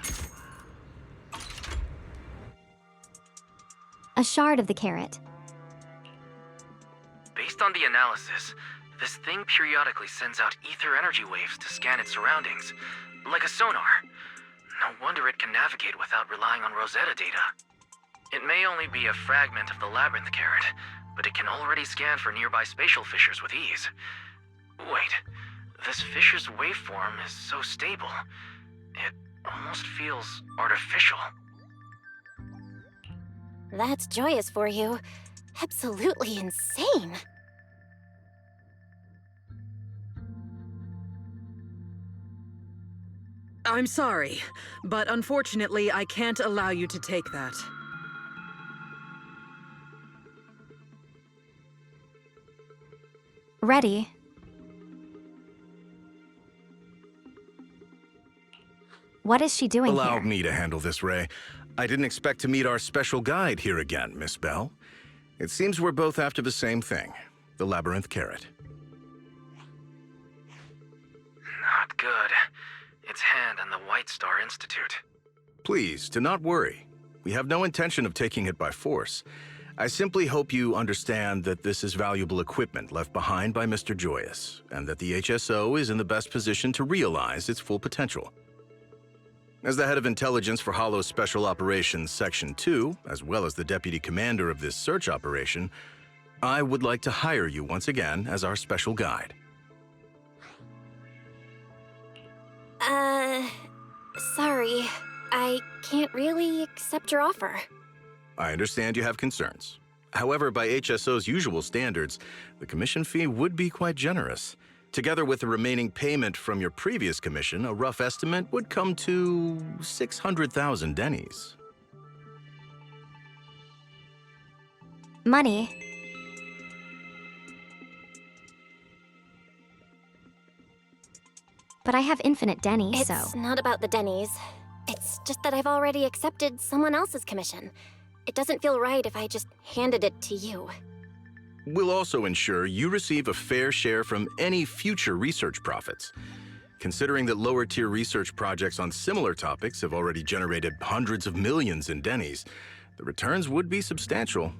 A shard of the carrot. Based on the analysis, this thing periodically sends out ether energy waves to scan its surroundings, like a sonar. No wonder it can navigate without relying on Rosetta data. It may only be a fragment of the labyrinth carrot, but it can already scan for nearby spatial fissures with ease. Wait, this fissure's waveform is so stable, it almost feels artificial. That's Joyous for you. Absolutely insane. I'm sorry, but unfortunately I can't allow you to take that. Ready. What is she doing Allow here? me to handle this, Ray. I didn't expect to meet our special guide here again, Miss Bell. It seems we're both after the same thing, the labyrinth carrot. Not good. It's Hand and the White Star Institute. Please, do not worry. We have no intention of taking it by force. I simply hope you understand that this is valuable equipment left behind by Mr. Joyous, and that the HSO is in the best position to realize its full potential. As the head of intelligence for Hollow Special Operations Section 2, as well as the deputy commander of this search operation, I would like to hire you once again as our special guide. Sorry. I can't really accept your offer. I understand you have concerns. However, by HSO's usual standards, the commission fee would be quite generous. Together with the remaining payment from your previous commission, a rough estimate would come to 600,000 dennies. Money. But I have infinite dennies, so... It's not about the dennies. It's just that I've already accepted someone else's commission. It doesn't feel right if I just handed it to you. We'll also ensure you receive a fair share from any future research profits. Considering that lower-tier research projects on similar topics have already generated hundreds of millions in dennies, the returns would be substantial.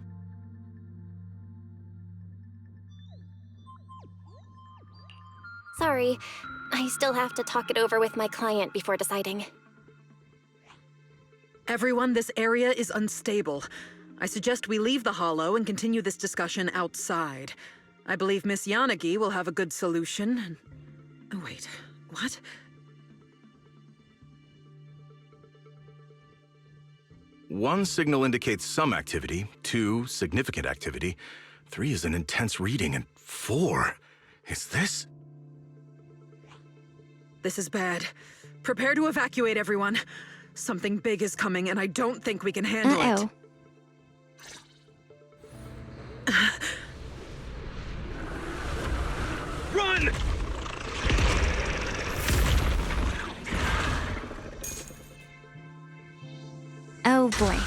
Sorry, I still have to talk it over with my client before deciding. Everyone, this area is unstable. I suggest we leave the Hollow and continue this discussion outside. I believe Miss Yanagi will have a good solution. Oh, wait, what? One signal indicates some activity, 2, significant activity, 3 is an intense reading, and 4, is this? This is bad. Prepare to evacuate, everyone. Something big is coming, and I don't think we can handle it. Run! Oh boy.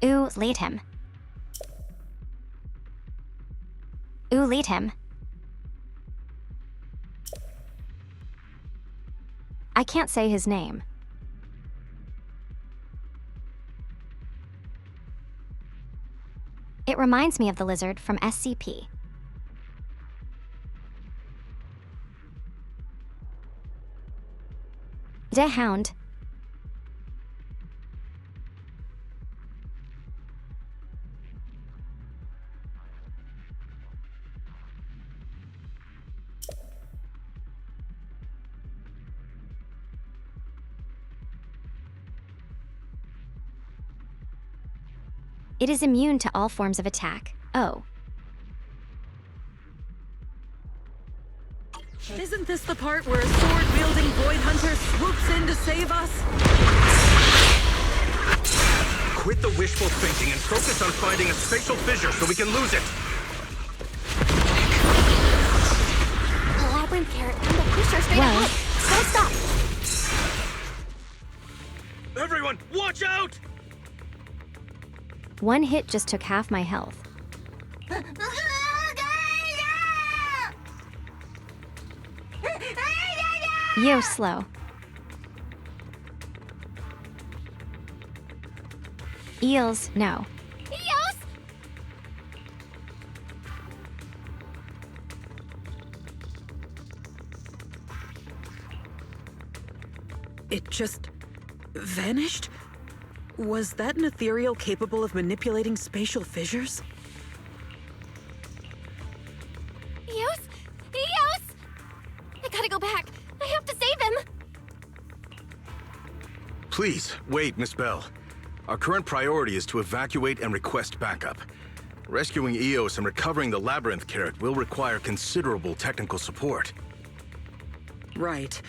Ooh, lead him. Ooh, lead him. I can't say his name. It reminds me of the lizard from SCP. De Hound. It is immune to all forms of attack. Oh. Isn't this the part where a sword-wielding Void Hunter swoops in to save us? Quit the wishful thinking and focus on finding a spatial fissure so we can lose it. The labyrinth carrot and the fissure straight ahead. Don't stop. Everyone, watch out! One hit just took half my health. Yo, slow. Eels, no. Eos! It just vanished? Was that an ethereal capable of manipulating spatial fissures? Eos? Eos! I gotta go back. I have to save him. Please, wait, Miss Bell. Our current priority is to evacuate and request backup. Rescuing Eos and recovering the Labyrinth Carrot will require considerable technical support. Right.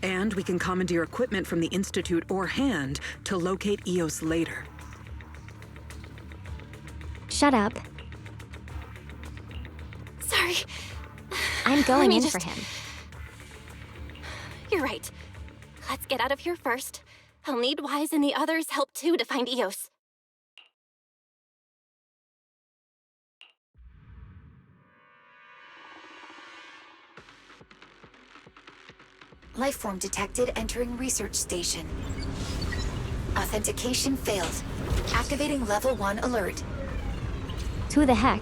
And we can commandeer equipment from the Institute or Hand to locate Eos later. Shut up. Sorry. I'm going in for him. You're right. Let's get out of here first. I'll need Wise and the others' help too to find Eos. Lifeform detected entering research station. Authentication failed. Activating level 1 alert. Who the heck?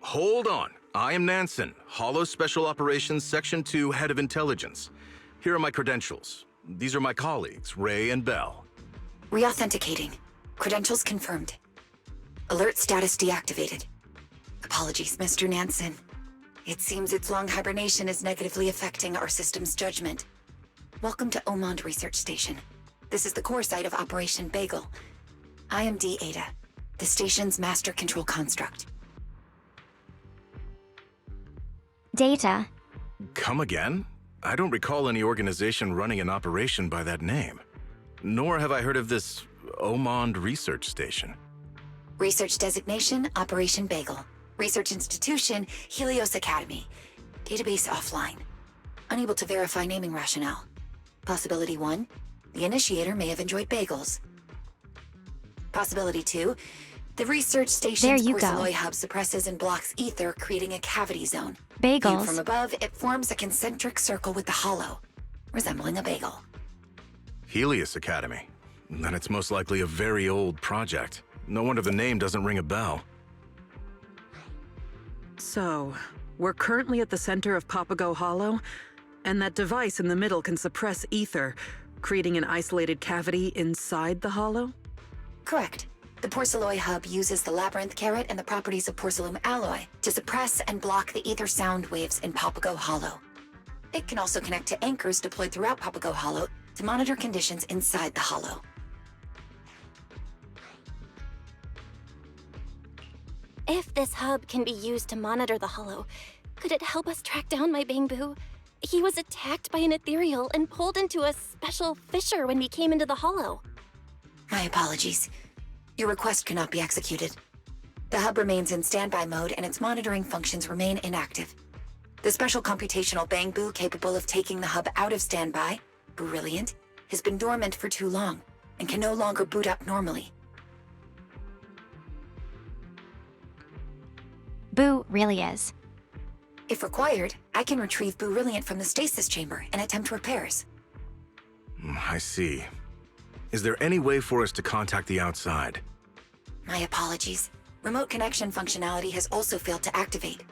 Hold on. I am Nansen, Hollow Special Operations Section 2 Head of Intelligence. Here are my credentials. These are my colleagues, Ray and Bell. Re-authenticating. Credentials confirmed. Alert status deactivated. Apologies, Mr. Nansen. It seems its long hibernation is negatively affecting our system's judgment. Welcome to Omond Research Station. This is the core site of Operation Bagel. I am D-Ada, the station's master control construct. Data. Come again? I don't recall any organization running an operation by that name. Nor have I heard of this Omond Research Station. Research designation, Operation Bagel. Research institution, Helios Academy. Database offline. Unable to verify naming rationale. Possibility 1, the initiator may have enjoyed bagels. Possibility 2, the research station's porcelain hub suppresses and blocks ether, creating a cavity zone. Bagels. Viewed from above, it forms a concentric circle with the hollow, resembling a bagel. Helios Academy. Then it's most likely a very old project. No wonder the name doesn't ring a bell. So, we're currently at the center of Papago Hollow, and that device in the middle can suppress ether, creating an isolated cavity inside the hollow? Correct. The porcelain hub uses the Labyrinth Carrot and the properties of porcelain alloy to suppress and block the ether sound waves in Papago Hollow. It can also connect to anchors deployed throughout Papago Hollow to monitor conditions inside the hollow. If this hub can be used to monitor the hollow, could it help us track down my Bangbu? He was attacked by an ethereal and pulled into a special fissure when we came into the hollow. My apologies. Your request cannot be executed. The hub remains in standby mode and its monitoring functions remain inactive. The special computational Bangbu capable of taking the hub out of standby, Brilliant, has been dormant for too long and can no longer boot up normally. Boo really is. If required, I can retrieve Brilliant from the stasis chamber and attempt repairs. I see. Is there any way for us to contact the outside? My apologies. Remote connection functionality has also failed to activate.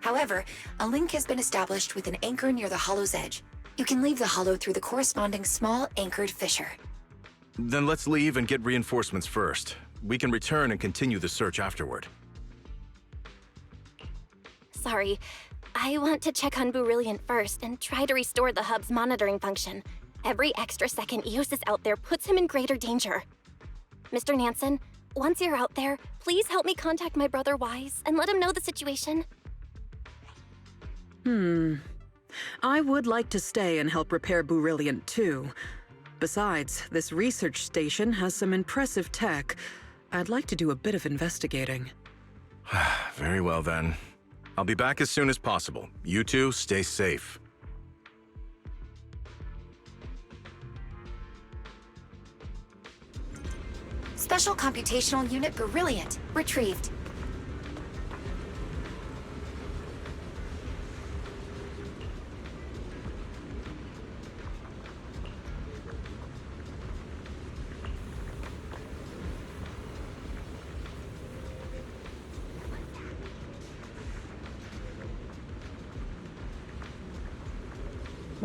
However, a link has been established with an anchor near the hollow's edge. You can leave the hollow through the corresponding small anchored fissure. Then let's leave and get reinforcements first. We can return and continue the search afterward. Sorry. I want to check on Brilliant first and try to restore the hub's monitoring function. Every extra second Eos is out there puts him in greater danger. Mr. Nansen, once you're out there, please help me contact my brother Wise and let him know the situation. I would like to stay and help repair Brilliant too. Besides, this research station has some impressive tech. I'd like to do a bit of investigating. Very well then. I'll be back as soon as possible. You two, stay safe. Special computational unit Brilliant retrieved.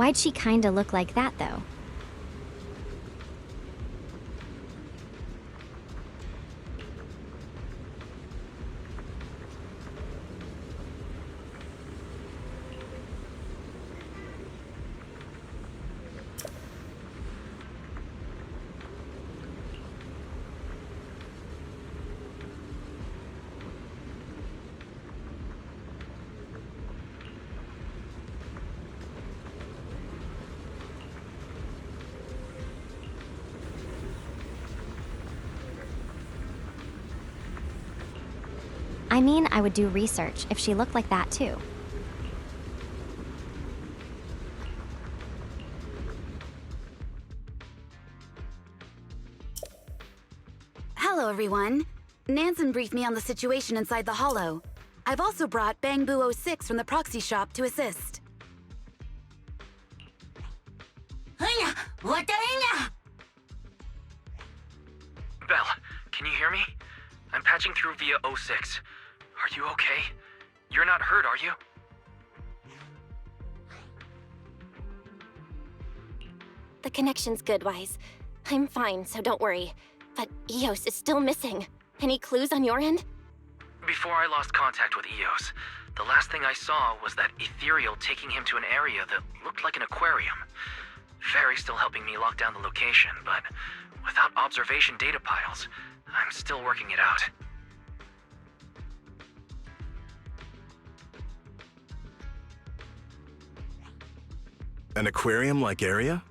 Why'd she kinda look like that, though? I mean, I would do research if she looked like that, too. Hello, everyone. Nansen briefed me on the situation inside the Hollow. I've also brought Bangbu 06 from the proxy shop to assist. Belle, can you hear me? I'm patching through via 06. Are you okay? You're not hurt, are you? The connection's good, Wise. I'm fine, so don't worry. But Eos is still missing. Any clues on your end? Before I lost contact with Eos, the last thing I saw was that ethereal taking him to an area that looked like an aquarium. Fairy's still helping me lock down the location, but without observation data piles, I'm still working it out. An aquarium-like area?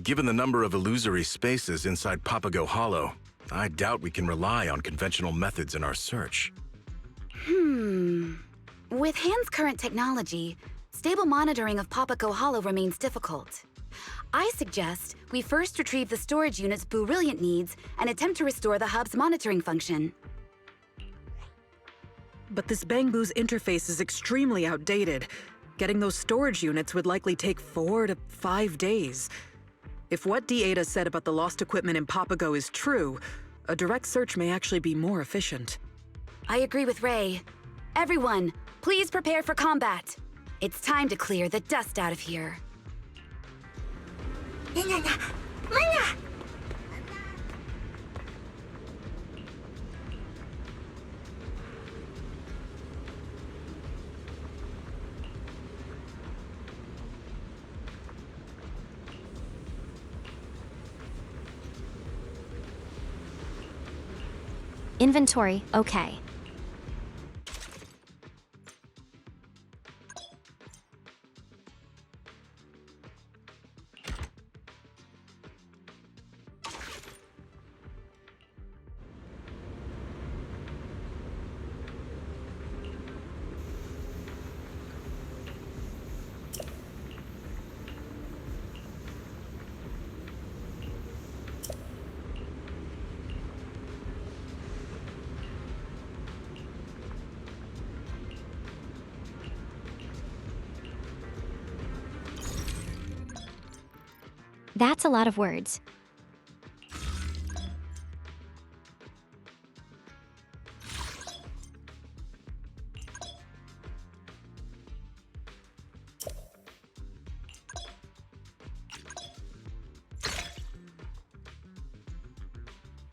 Given the number of illusory spaces inside Papago Hollow, I doubt we can rely on conventional methods in our search. With Han's current technology, stable monitoring of Papago Hollow remains difficult. I suggest we first retrieve the storage units Brilliant needs and attempt to restore the hub's monitoring function. But this Bangbu's interface is extremely outdated. Getting those storage units would likely take 4 to 5 days. If what D-Ada said about the lost equipment in Papago is true, a direct search may actually be more efficient. I agree with Ray. Everyone, please prepare for combat. It's time to clear the dust out of here. Inventory, okay. That's a lot of words.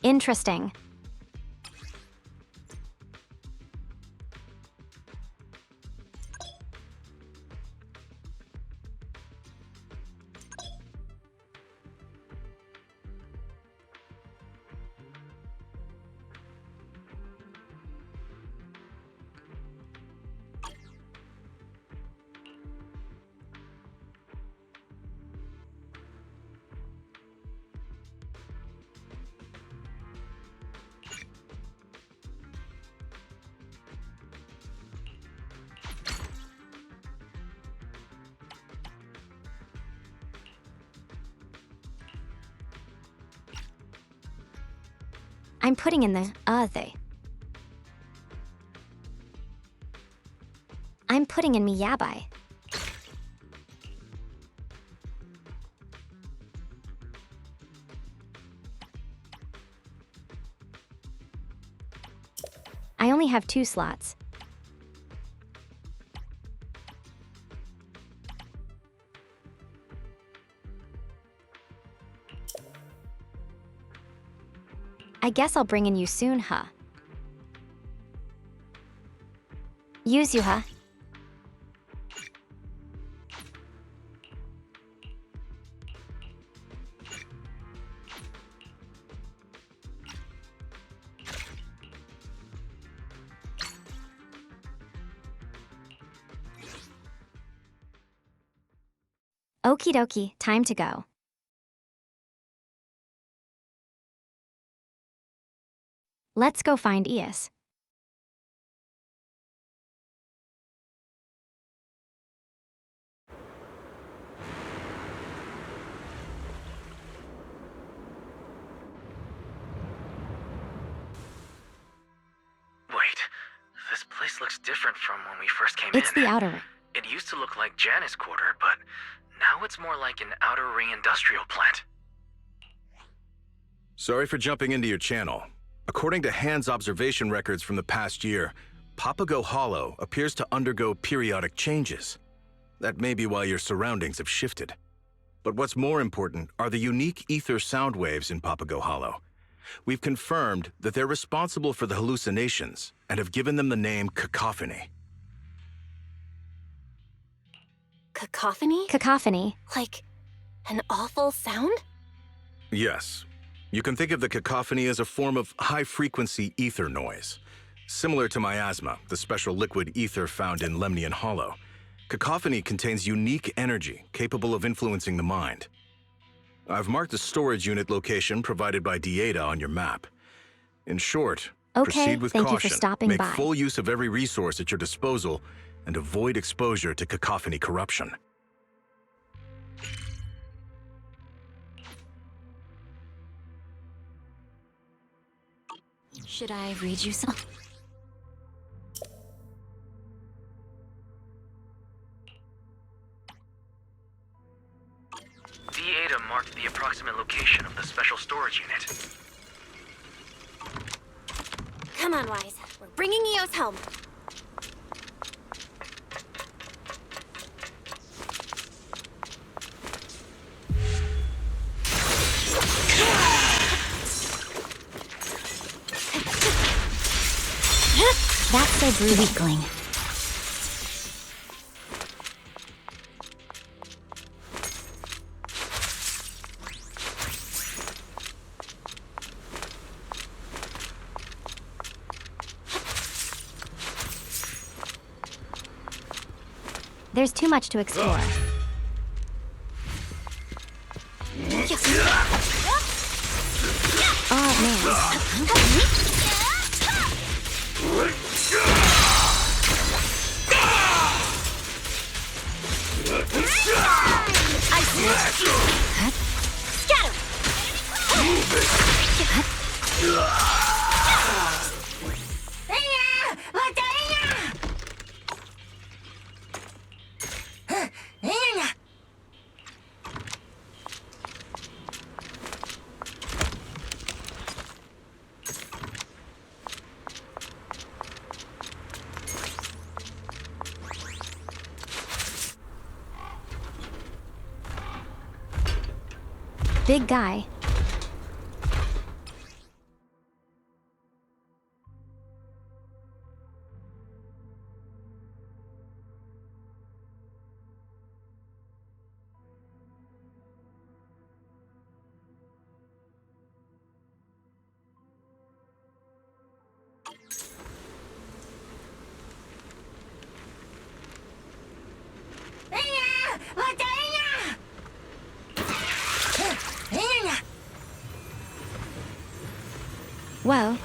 Interesting. I'm putting in the they. I'm putting in Miyabai. I only have 2 slots. I guess I'll bring in you soon, huh? Use you, huh? Okie dokie, time to go. Let's go find Ias. Wait, this place looks different from when we first came in. It's the outer ring. It used to look like Janus Quarter, but now it's more like an outer ring industrial plant. Sorry for jumping into your channel. According to Hand's observation records from the past year, Papago Hollow appears to undergo periodic changes. That may be why your surroundings have shifted. But what's more important are the unique ether sound waves in Papago Hollow. We've confirmed that they're responsible for the hallucinations and have given them the name cacophony. Cacophony? Cacophony. Like an awful sound? Yes. You can think of the cacophony as a form of high-frequency ether noise. Similar to miasma, the special liquid ether found in Lemnian Hollow, cacophony contains unique energy capable of influencing the mind. I've marked the storage unit location provided by Dieta on your map. In short, proceed with thank caution, you for stopping make by. full use of every resource at your disposal, and avoid exposure to cacophony corruption. Should I read you some? Dieta marked the approximate location of the special storage unit. Come on, Wise. We're bringing Eos home. That's so brutal. Weakling. There's too much to explore. Oh, man. Big guy. Well,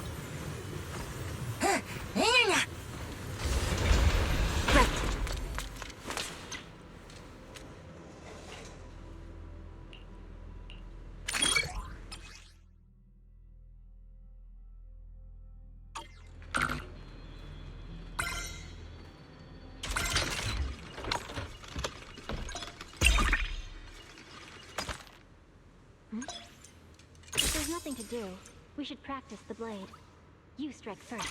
there's nothing to do. We should practice the blade. You strike first.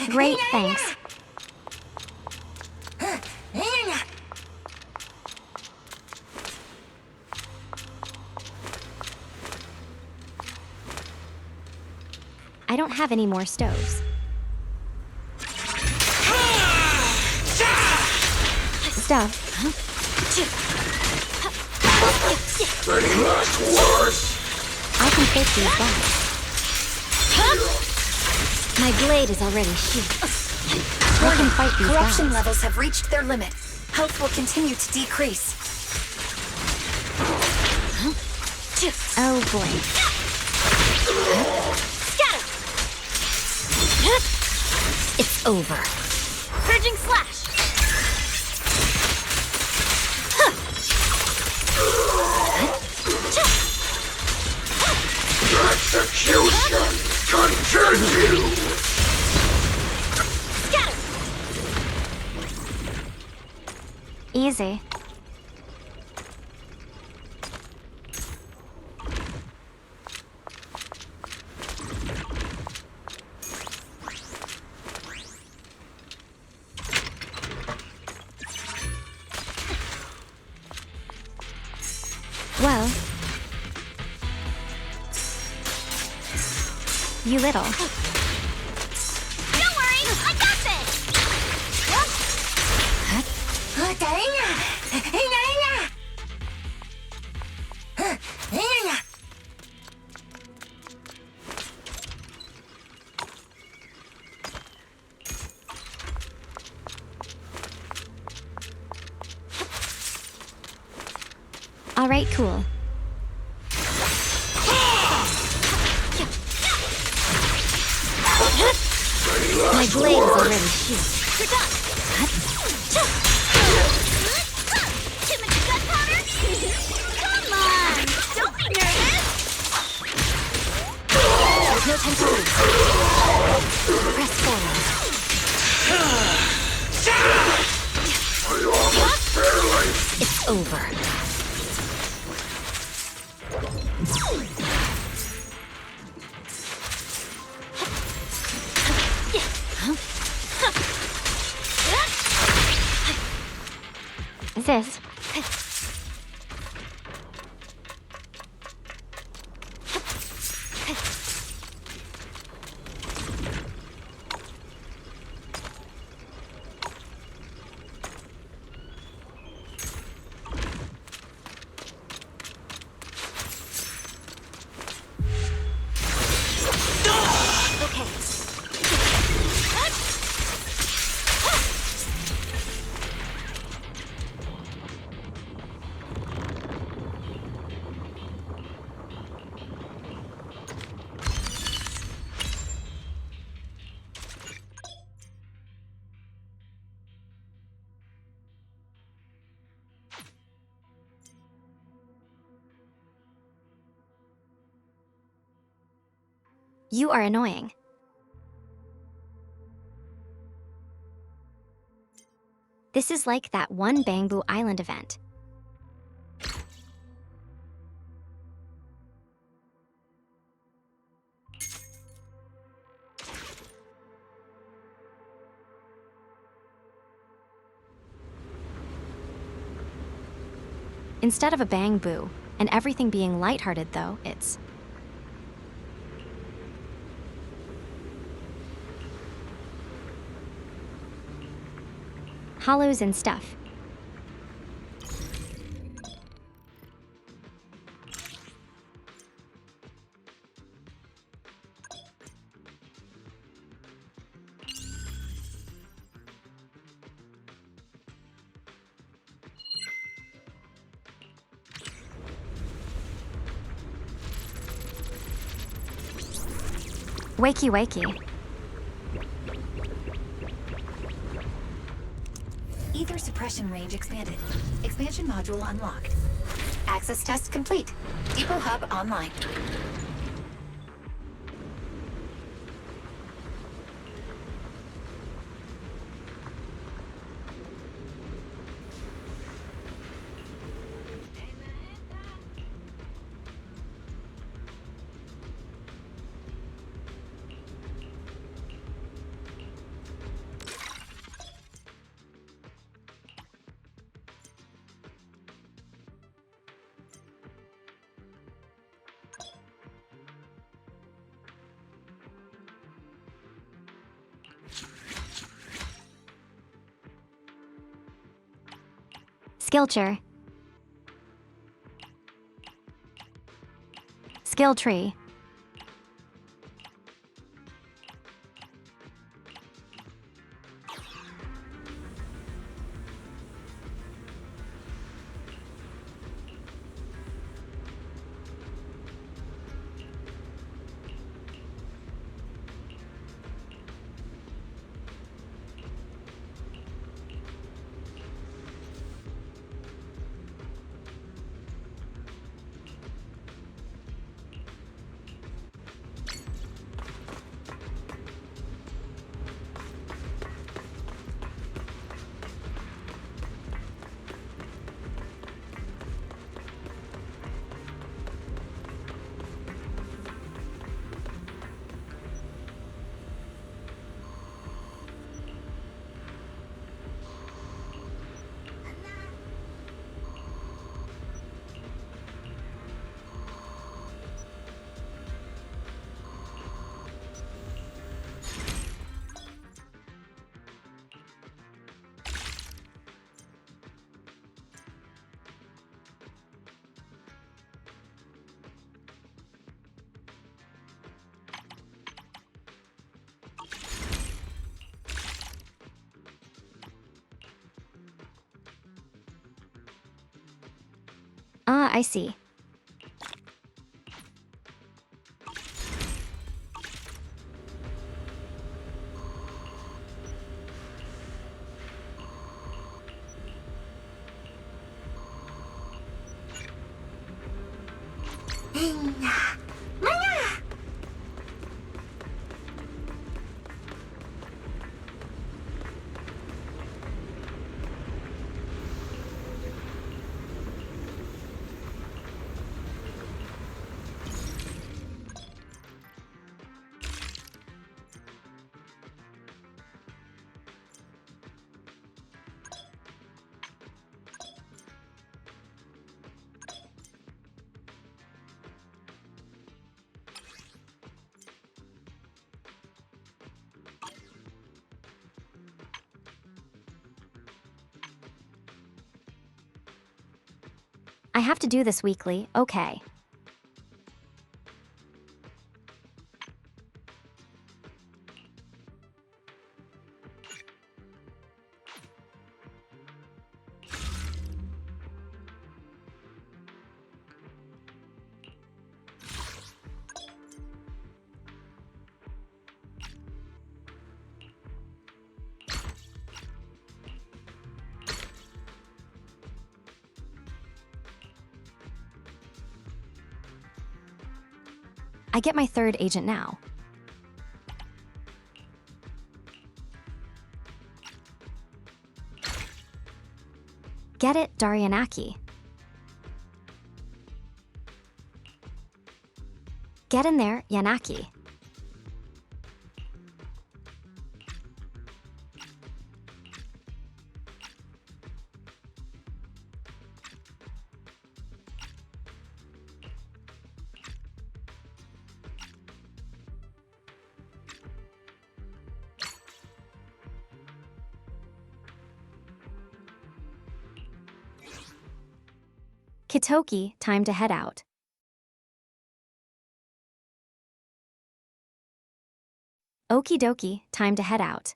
Great, thanks. I don't have any more stoves. Stuff. Any last words? I can fake these bombs. My blade is already sheathed. I can fight these Corruption guys. levels have reached their limit. Health will continue to decrease. Oh boy. Scatter! It's over. Purging slash! Execution continue! Scatter! Easy. Well, you little. Don't worry, I got this! All right, cool. My blade is already sheathed. You're done! Too much gunpowder? Come on! Don't be nervous! There's no time to lose. Press forward. It's over. This. You are annoying. This is like that one Bamboo Island event. Instead of a bang-boo, and everything being lighthearted though, it's... hollows and stuff. Wakey wakey. Ether suppression range expanded. Expansion module unlocked. Access test complete. Depot hub online. Skillture. Skill tree. Ah, I see. I have to do this weekly, okay. I get my third agent now. Get it, Darianaki. Get in there, Yanaki. Kitoki, time to head out. Okie dokie, time to head out.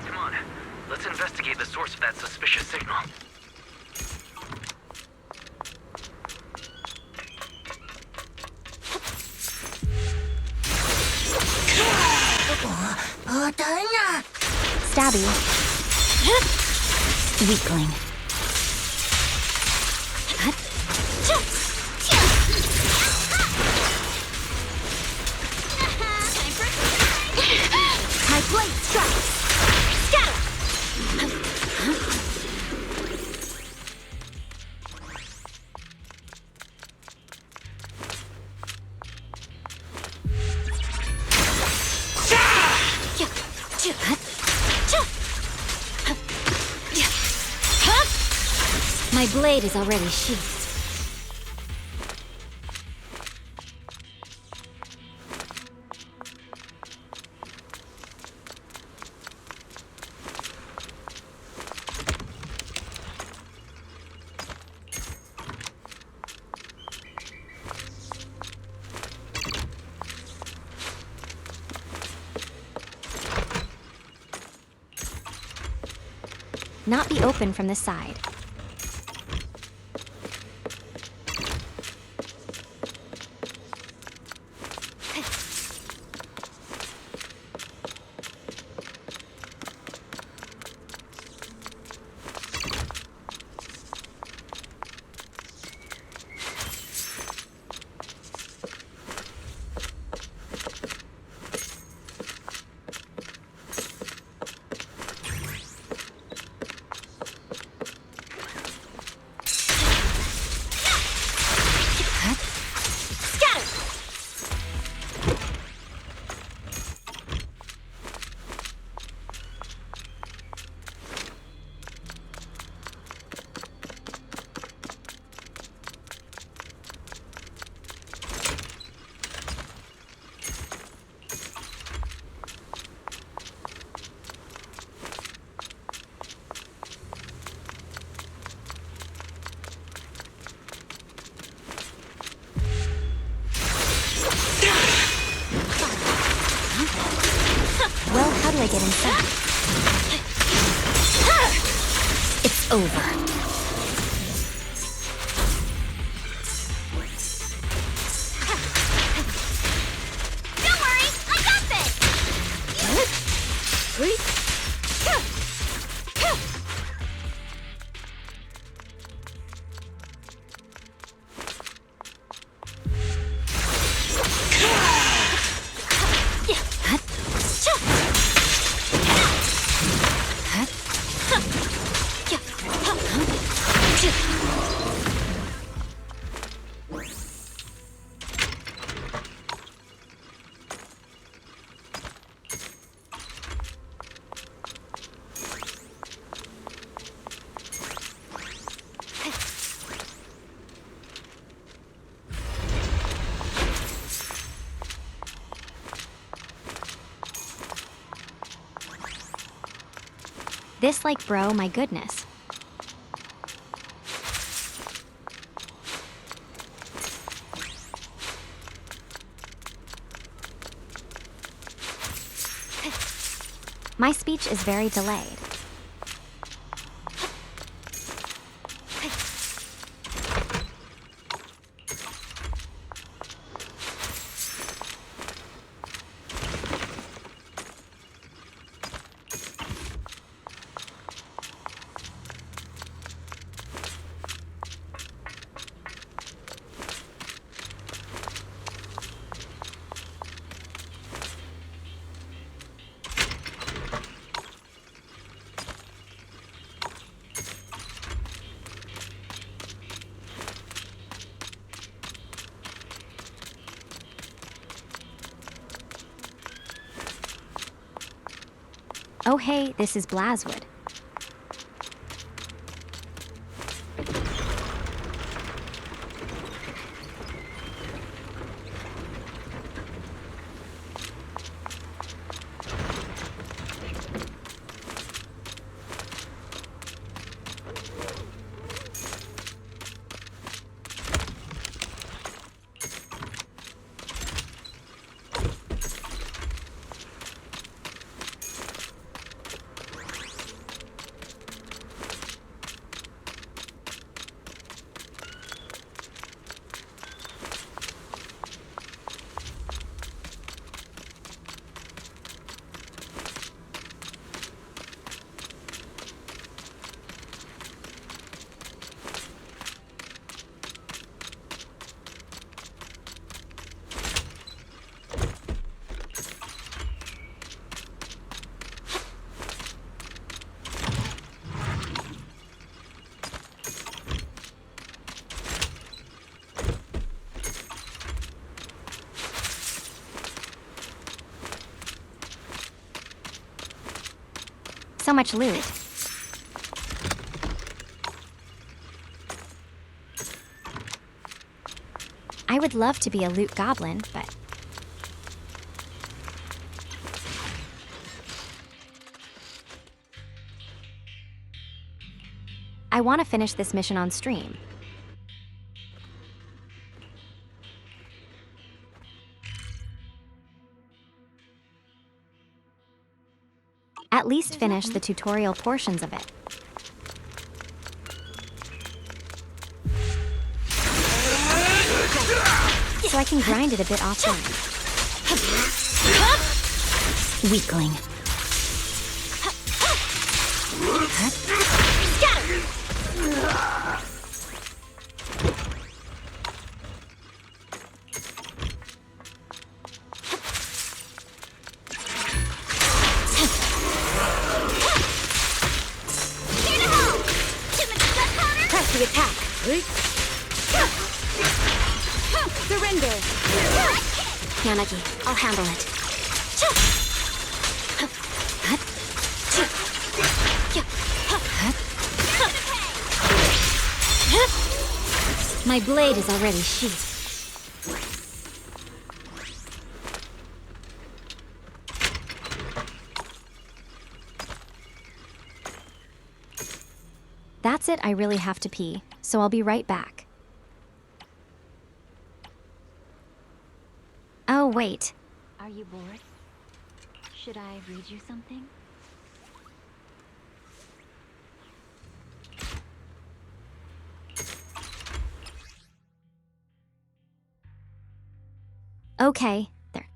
Come on, let's investigate the source of that suspicious signal. Stabby. Weakling. My blade strikes! Scatter! My blade is already sheathed. Not be open from the side. Well, how do I get inside? It's over. Don't worry, I got this! This like bro, my goodness. My speech is very delayed. Oh hey, this is Blaswood. So much loot. I would love to be a loot goblin, but... I want to finish this mission on stream. At least finish the tutorial portions of it. So I can grind it a bit often. Weakling. Press the attack. Surrender. Yanagi, I'll handle it. My blade is already sheathed. That's it, I really have to pee, so I'll be right back. Oh, wait. Are you bored? Should I read you something? Okay, there.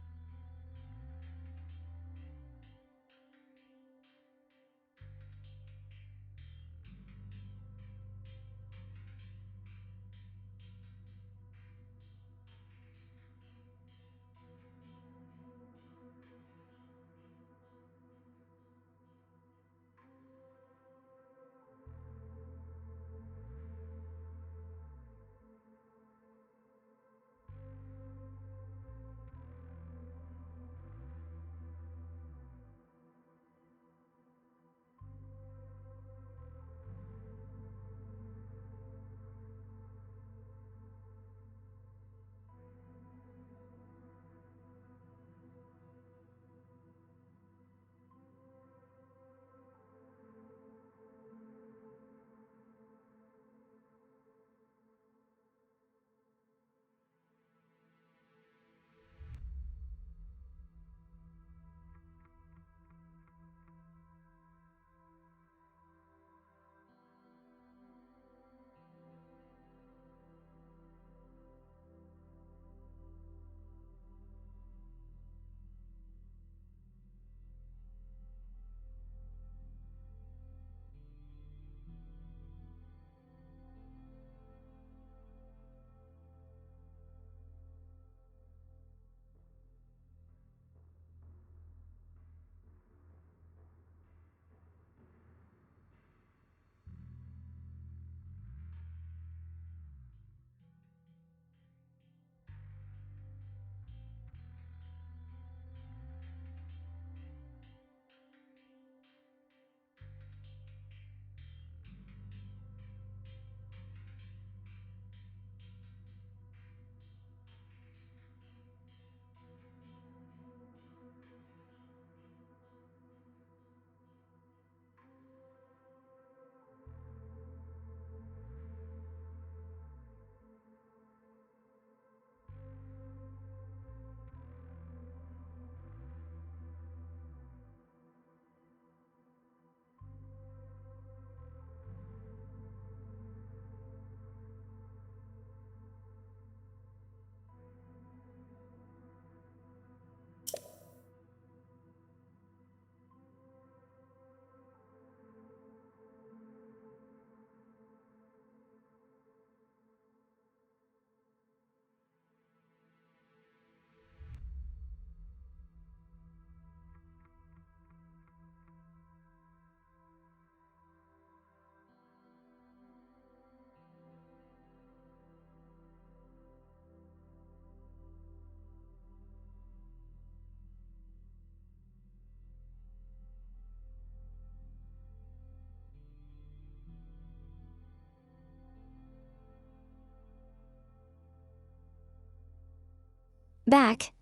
Back.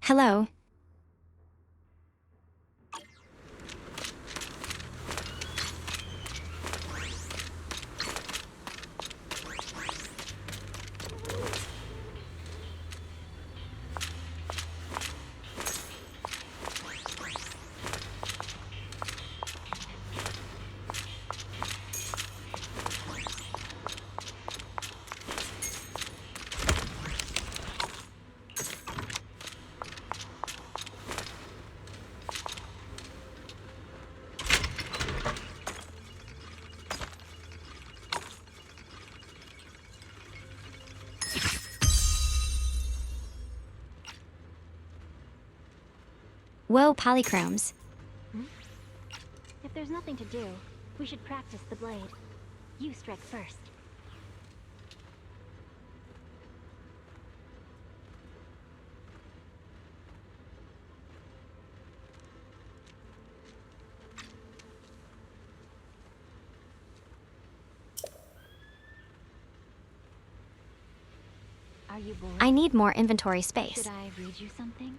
Hello. Whoa, polychromes. If there's nothing to do, we should practice the blade. You strike first. Are you bored? I need more inventory space. Should I read you something?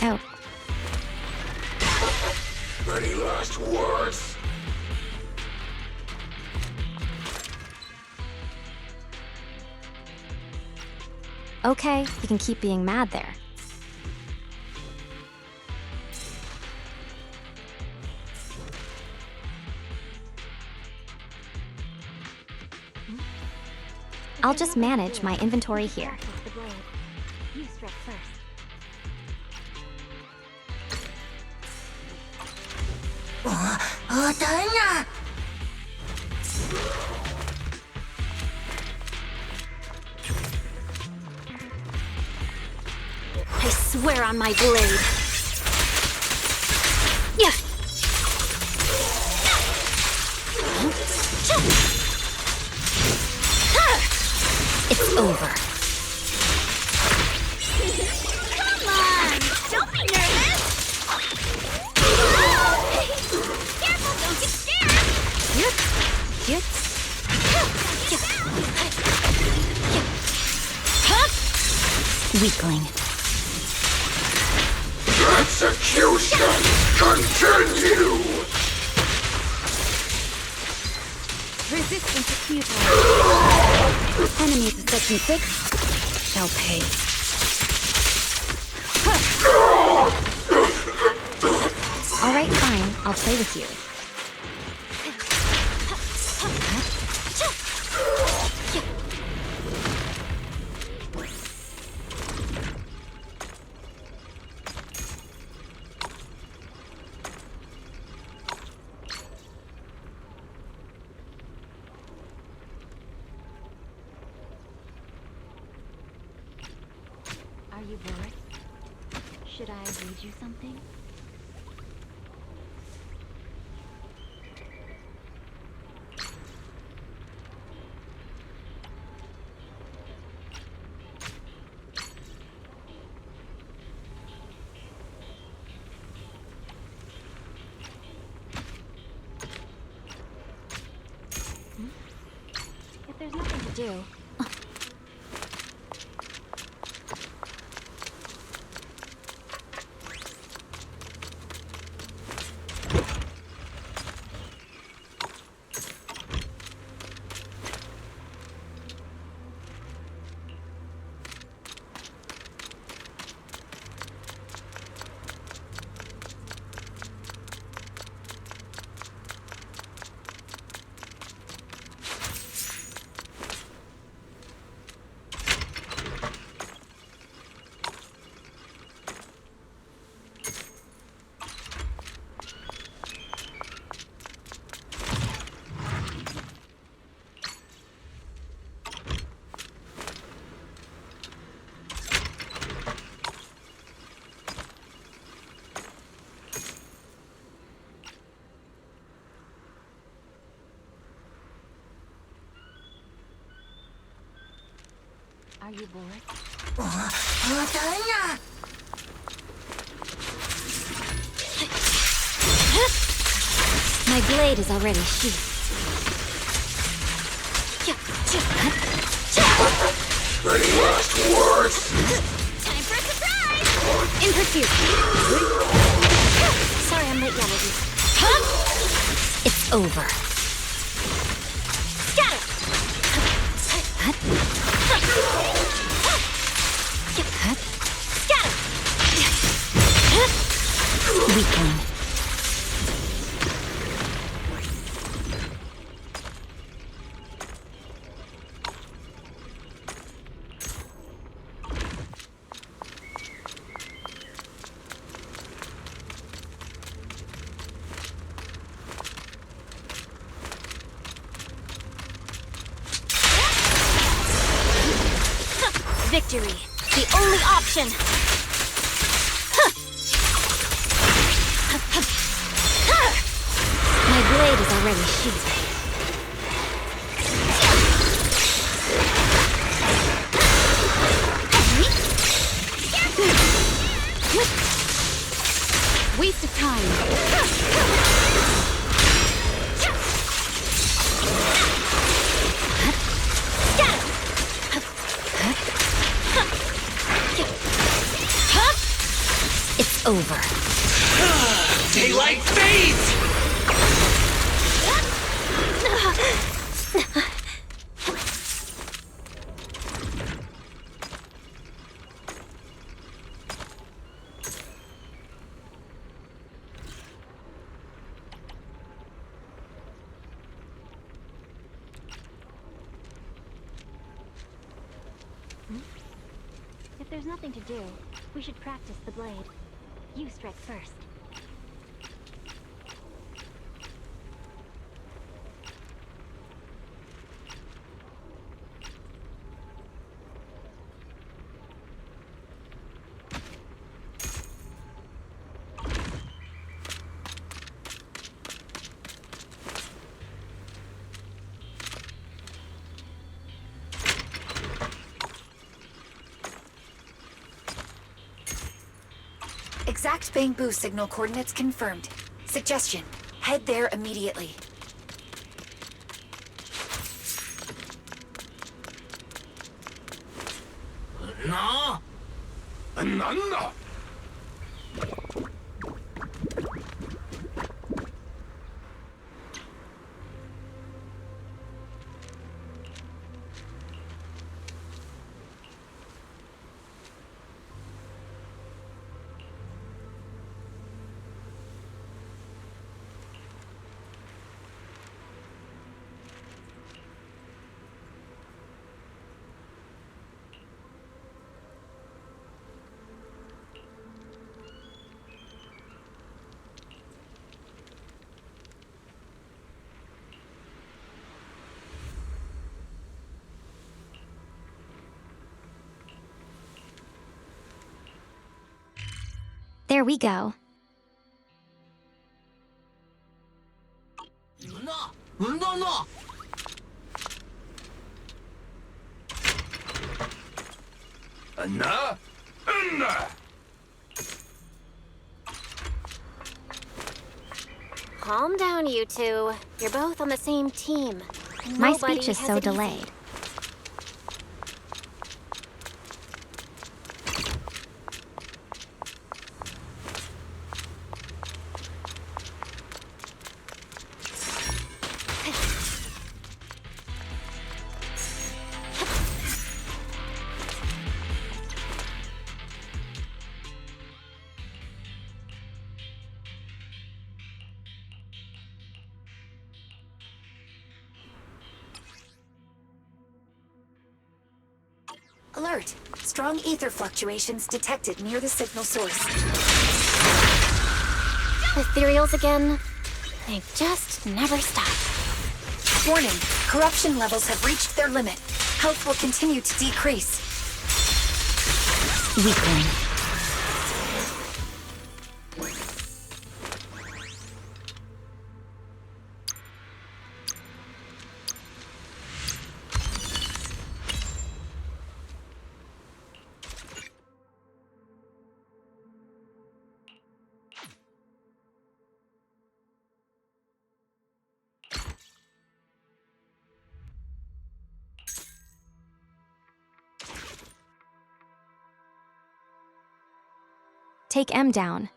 Oh. Any last words? Okay, you can keep being mad there. I'll just manage my inventory here. Practice the blade. You strike first. I swear on my blade. Yeah. It's over. Come on! Don't be nervous! Careful, don't get scared! Weakling. Execution continue! Resistance is futile. Enemies of Section 6 shall pay. Alright, fine. I'll play with you. Are you bored? Should I read you something? If there's nothing to do, Are you bored? My blade is already sheathed. Any last words? Time for a surprise! In pursuit. Sorry I'm late, Yamaji. It's over. Scatter! Scatter! Weakling. Victory, the only option! My blade is already sheathed. Waste of time. It's over. Daylight fades! If there's nothing to do, we should practice the blade. You strike first. Exact Bangbu signal coordinates confirmed. Suggestion: head there immediately. No? Ananda! There we go. No! Anna? Anna! Calm down, you two. You're both on the same team. My Nobody speech is has so it easy. delayed. Alert! Strong ether fluctuations detected near the signal source. Ethereals again? They just never stop. Warning, corruption levels have reached their limit. Health will continue to decrease. Weakling. take M down.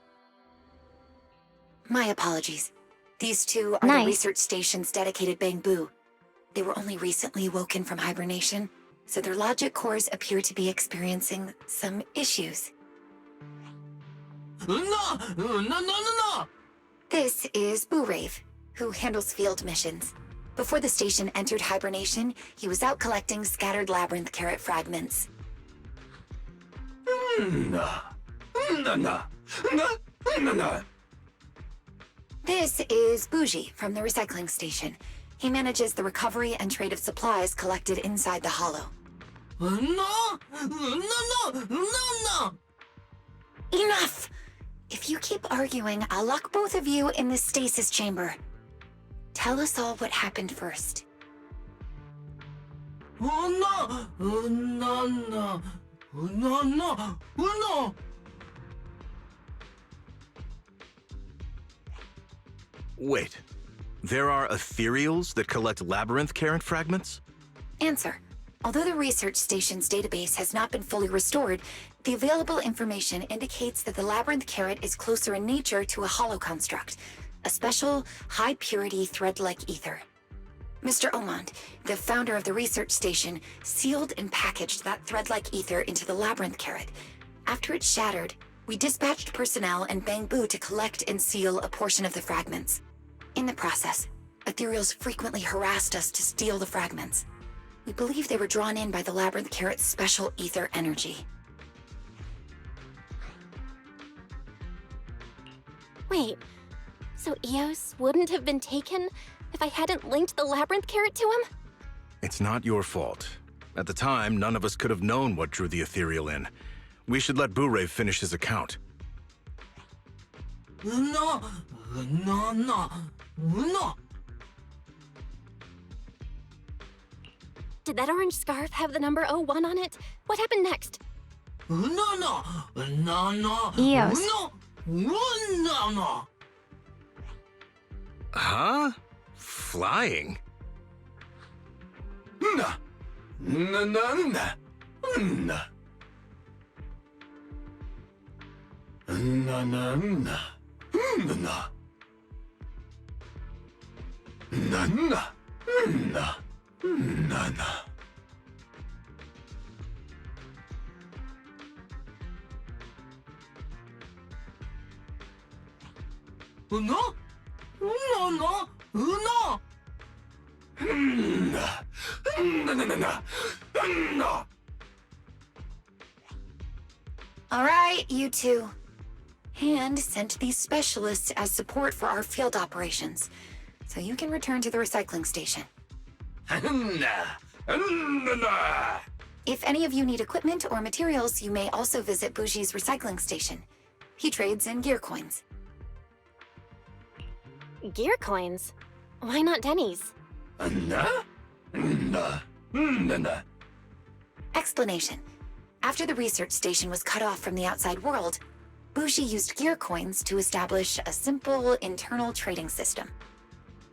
My apologies. These two are Nice. the research station's dedicated Bangbu. They were only recently woken from hibernation, so their logic cores appear to be experiencing some issues. No! This is Burave, who handles field missions. Before the station entered hibernation, he was out collecting scattered labyrinth carrot fragments. This is Bougie from the recycling station. He manages the recovery and trade of supplies collected inside the hollow. No! Enough! If you keep arguing, I'll lock both of you in the stasis chamber. Tell us all what happened first. No! Wait. There are ethereals that collect labyrinth carrot fragments? Answer. Although the research station's database has not been fully restored, the available information indicates that the labyrinth carrot is closer in nature to a hollow construct, a special, high-purity thread-like ether. Mr. Omond, the founder of the research station, sealed and packaged that thread-like ether into the labyrinth carrot. After it shattered, we dispatched personnel and Bangbu to collect and seal a portion of the fragments. In the process, ethereals frequently harassed us to steal the fragments. We believe they were drawn in by the labyrinth carrot's special ether energy. Wait, so Eos wouldn't have been taken if I hadn't linked the labyrinth carrot to him? It's not your fault. At the time, none of us could have known what drew the ethereal in. We should let Burave finish his account. No! Did that orange scarf have the number 01 on it? What happened next? No! Eos. No! Huh? Flying? All right, you two. Hand sent these specialists as support for our field operations, so you can return to the recycling station. If any of you need equipment or materials, you may also visit Bougie's recycling station. He trades in gear coins. Gear coins? Why not Denny's? Explanation. After the research station was cut off from the outside world, Bougie used gear coins to establish a simple internal trading system.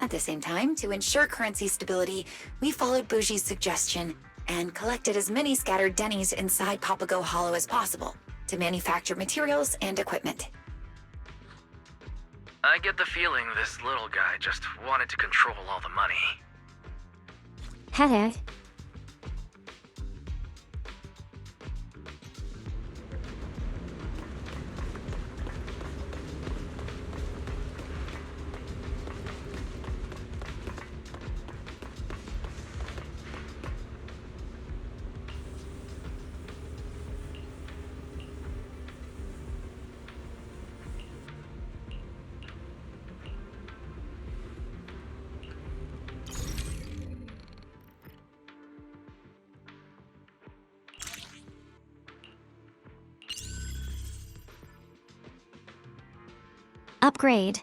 At the same time, to ensure currency stability, we followed Bougie's suggestion and collected as many scattered Denny's inside Papago Hollow as possible to manufacture materials and equipment. I get the feeling this little guy just wanted to control all the money. Heh. Upgrade.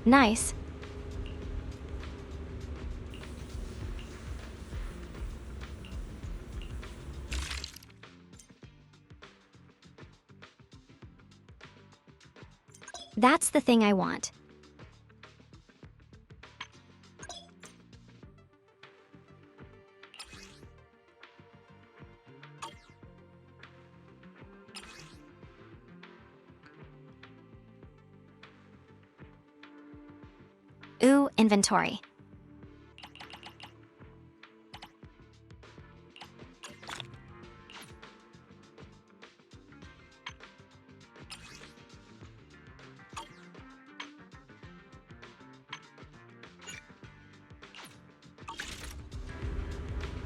Nice. That's the thing I want. Ooh, inventory.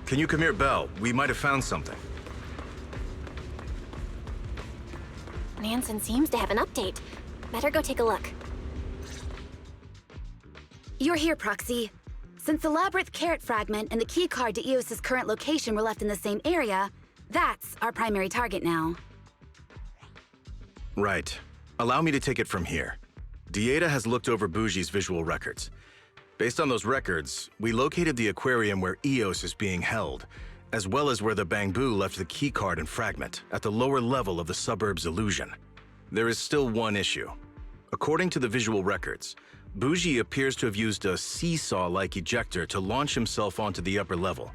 Can you come here, Belle? We might have found something. Nansen seems to have an update. Better go take a look. You're here, Proxy. Since the Labyrinth Carrot fragment and the keycard to Eos's current location were left in the same area, that's our primary target now. Right. Allow me to take it from here. Dieta has looked over Bougie's visual records. Based on those records, we located the aquarium where Eos is being held, as well as where the Bangbu left the keycard and fragment, at the lower level of the suburb's illusion. There is still one issue. According to the visual records, Bougie appears to have used a seesaw-like ejector to launch himself onto the upper level.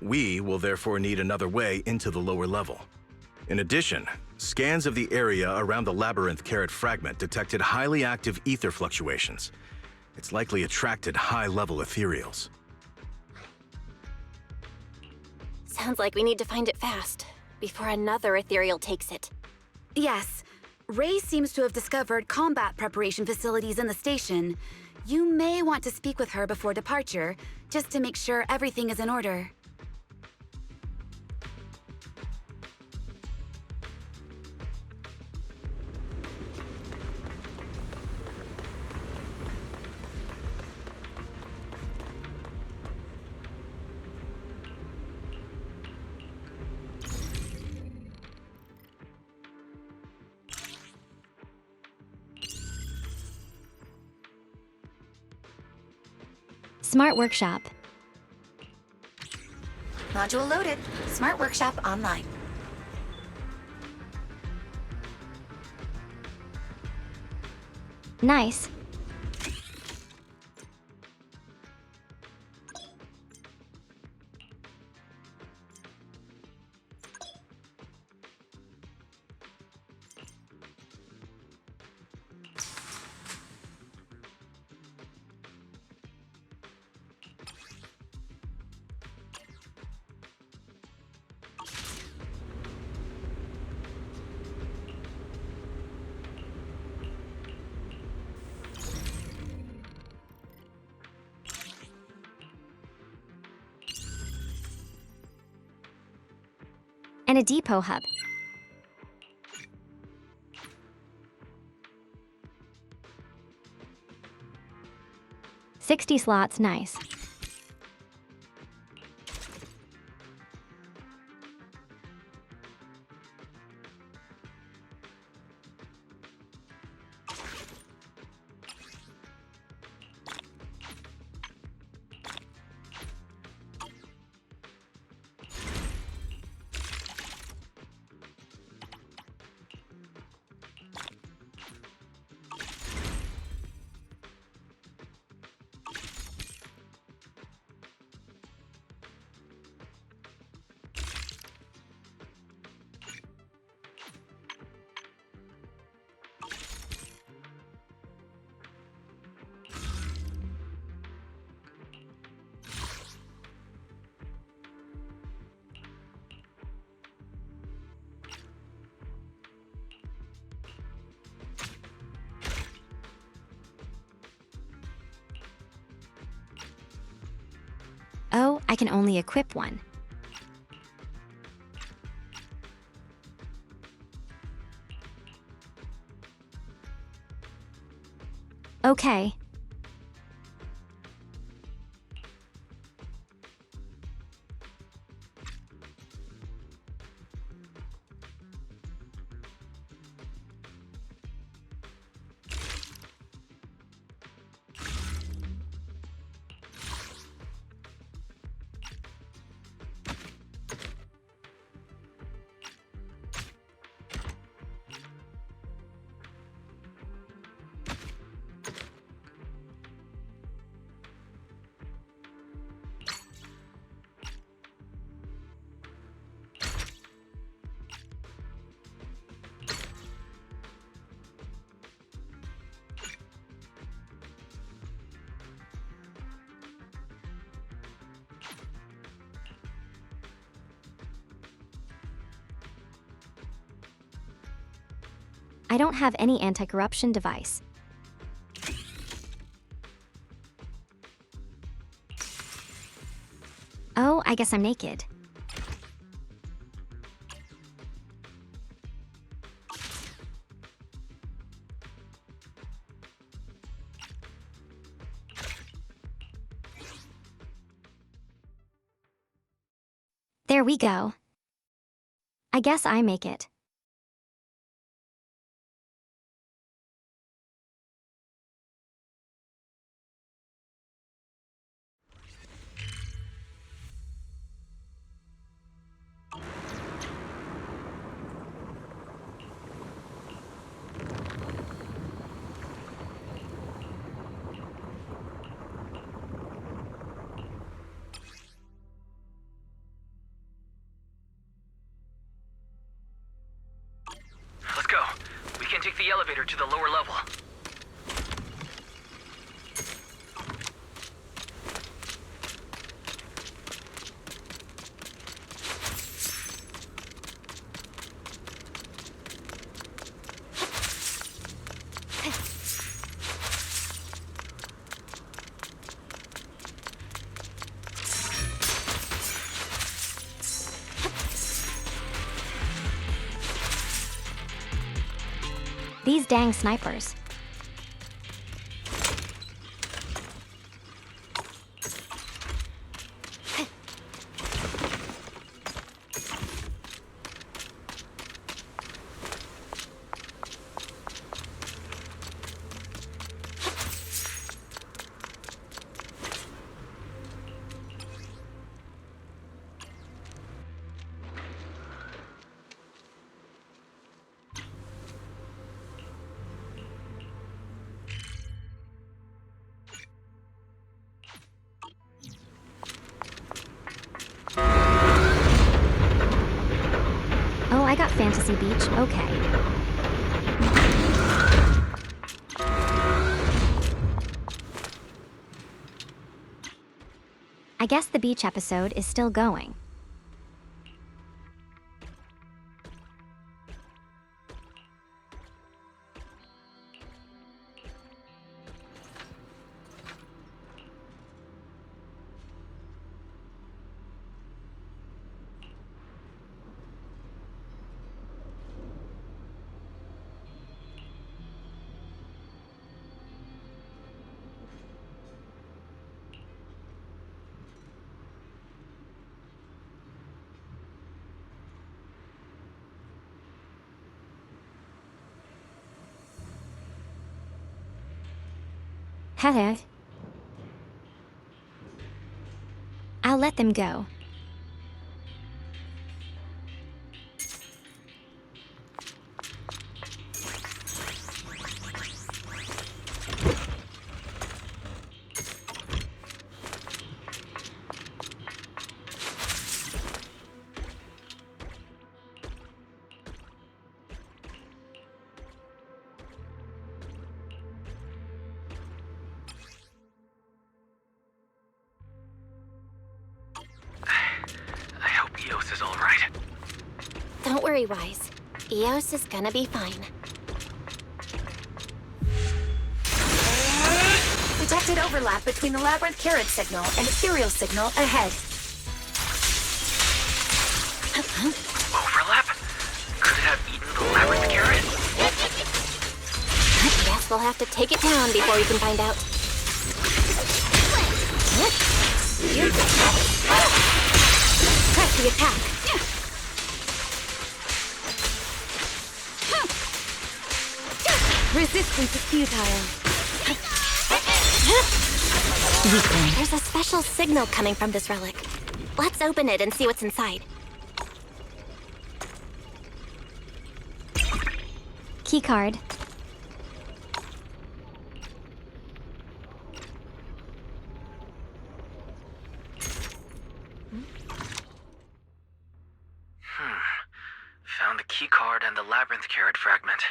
We will therefore need another way into the lower level. In addition, scans of the area around the Labyrinth Carrot fragment detected highly active ether fluctuations. It's likely attracted high-level ethereals. Sounds like we need to find it fast, before another ethereal takes it. Yes. Ray seems to have discovered combat preparation facilities in the station. You may want to speak with her before departure, just to make sure everything is in order. Smart Workshop. Module loaded. Smart Workshop online. Nice. And a depot hub. $60 slots, nice. Oh, I can only equip one. Okay. I don't have any anti-corruption device. Oh, I guess I'm naked. There we go. I guess I make it. Let's go. We can take the elevator to the lower level. These dang snipers. Oh, I got Fantasy Beach, okay. I guess the beach episode is still going. Hello. I'll let them go. Eos is all right. Don't worry, Wise. Eos is gonna be fine. Detected overlap between the Labyrinth Carrot signal and Ethereal signal ahead. Overlap? Could it have eaten the Labyrinth Carrot? Guess we'll have to take it down before we can find out. Press the attack. Resistance is futile. There's a special signal coming from this relic. Let's open it and see what's inside. Keycard. Found the keycard and the Labyrinth Carrot fragment.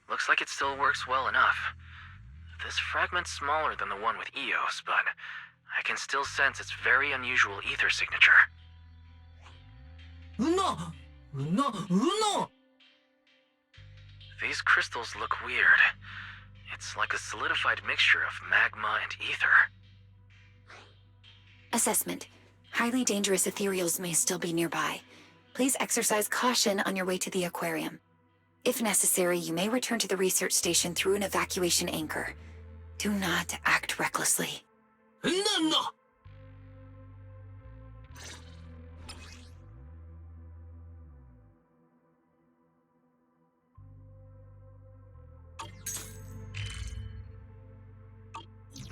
Looks like it still works well enough. This fragment's smaller than the one with Eos, but I can still sense its very unusual ether signature. No! These crystals look weird. It's like a solidified mixture of magma and ether. Assessment. Highly dangerous ethereals may still be nearby. Please exercise caution on your way to the aquarium. If necessary, you may return to the research station through an evacuation anchor. Do not act recklessly. No!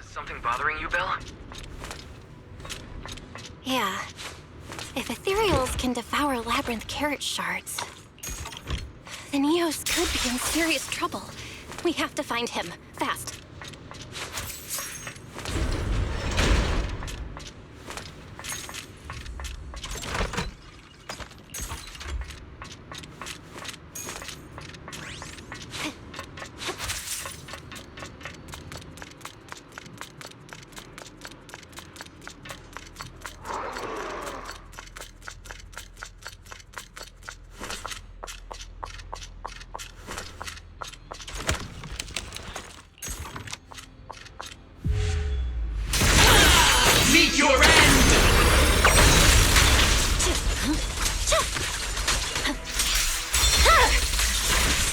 Something bothering you, Belle? Yeah. If ethereals can devour labyrinth carrot shards, then Eos could be in serious trouble. We have to find him, fast. Meet your end!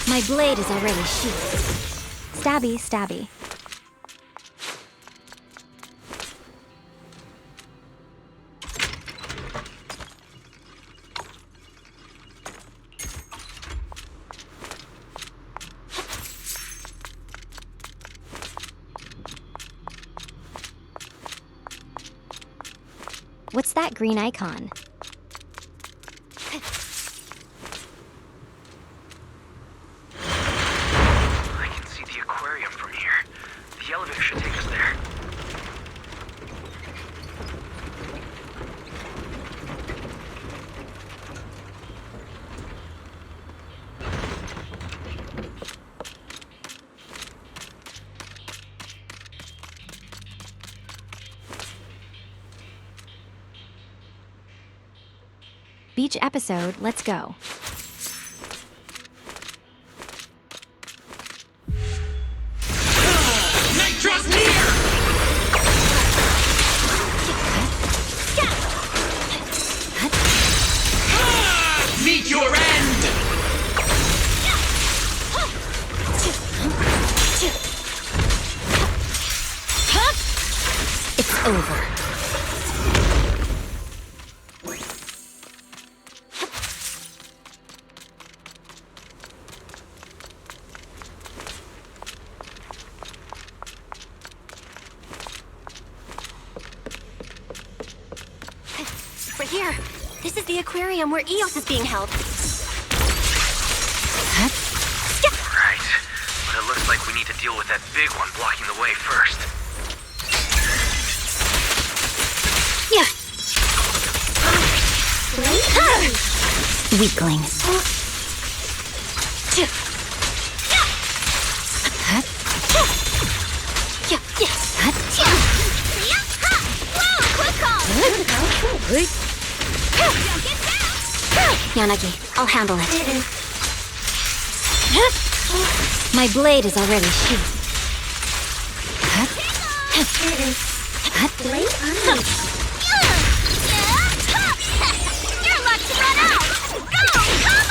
My blade is already sheathed. Stabby, stabby. What's that green icon? I can see the aquarium from here. The elevator should take us there. Beach episode, let's go. Nitros near! Meet your end! It's over. We're here. This is the aquarium where Eos is being held. Right. But it looks like we need to deal with that big one blocking the way first. Yeah. Weaklings. Yanagi, I'll handle it. My blade is already sheathed. Your luck's run out! Go, come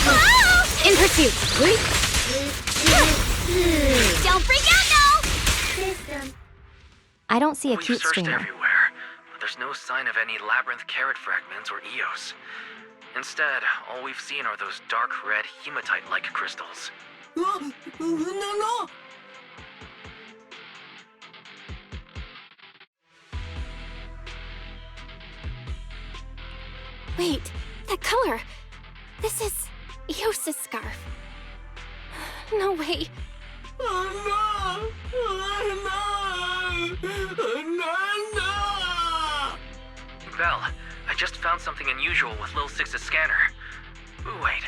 on! In pursuit. Don't freak out now! I don't see a We've cute searched streamer. everywhere, but there's no sign of any labyrinth carrot fragments or Eos. Instead, all we've seen are those dark red hematite-like crystals. No! Wait, that color. This is Eos's scarf. No way. Belle, I just found something unusual with Lil Six's scanner. Wait,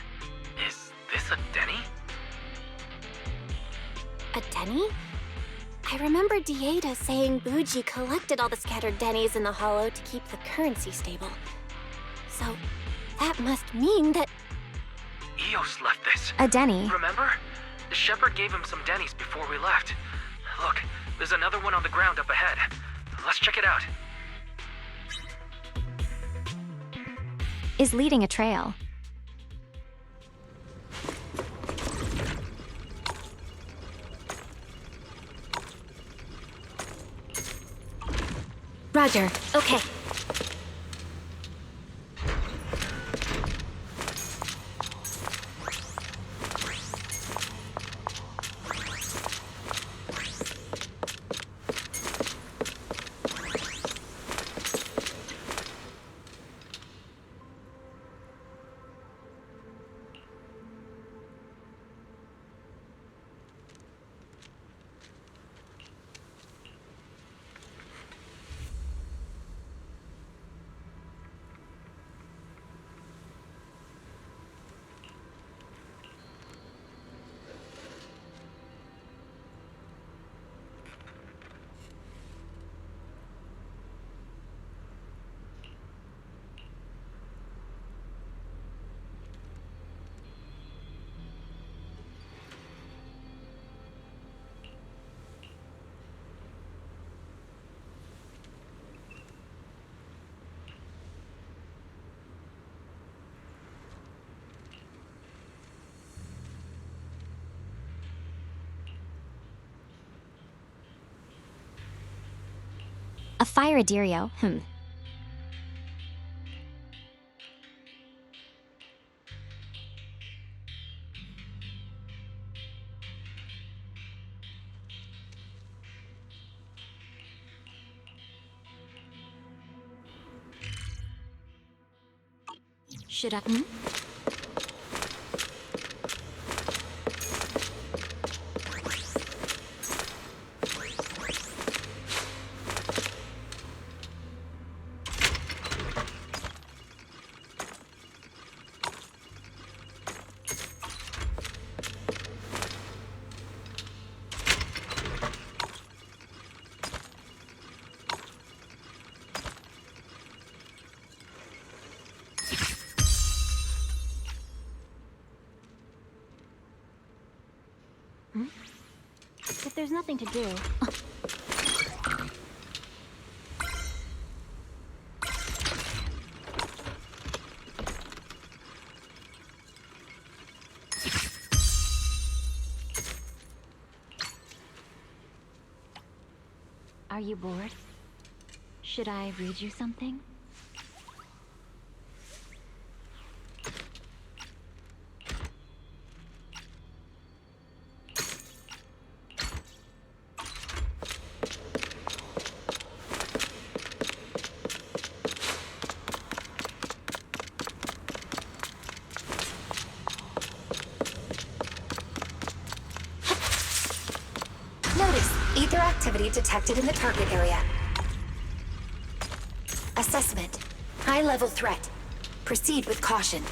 is this a Denny? A Denny? I remember Dieta saying Bougie collected all the scattered Dennies in the hollow to keep the currency stable. So, that must mean that... Eos left the Joyce. A Denny? Remember? Shepard gave him some Denny's before we left. Look, there's another one on the ground up ahead. Let's check it out. Is leading a trail. Roger. Okay. A fire Adirio, Should I? If there's nothing to do. Are you bored? Should I read you something? Notice ether activity detected in the target area. Assessment. High-level threat. Proceed with caution.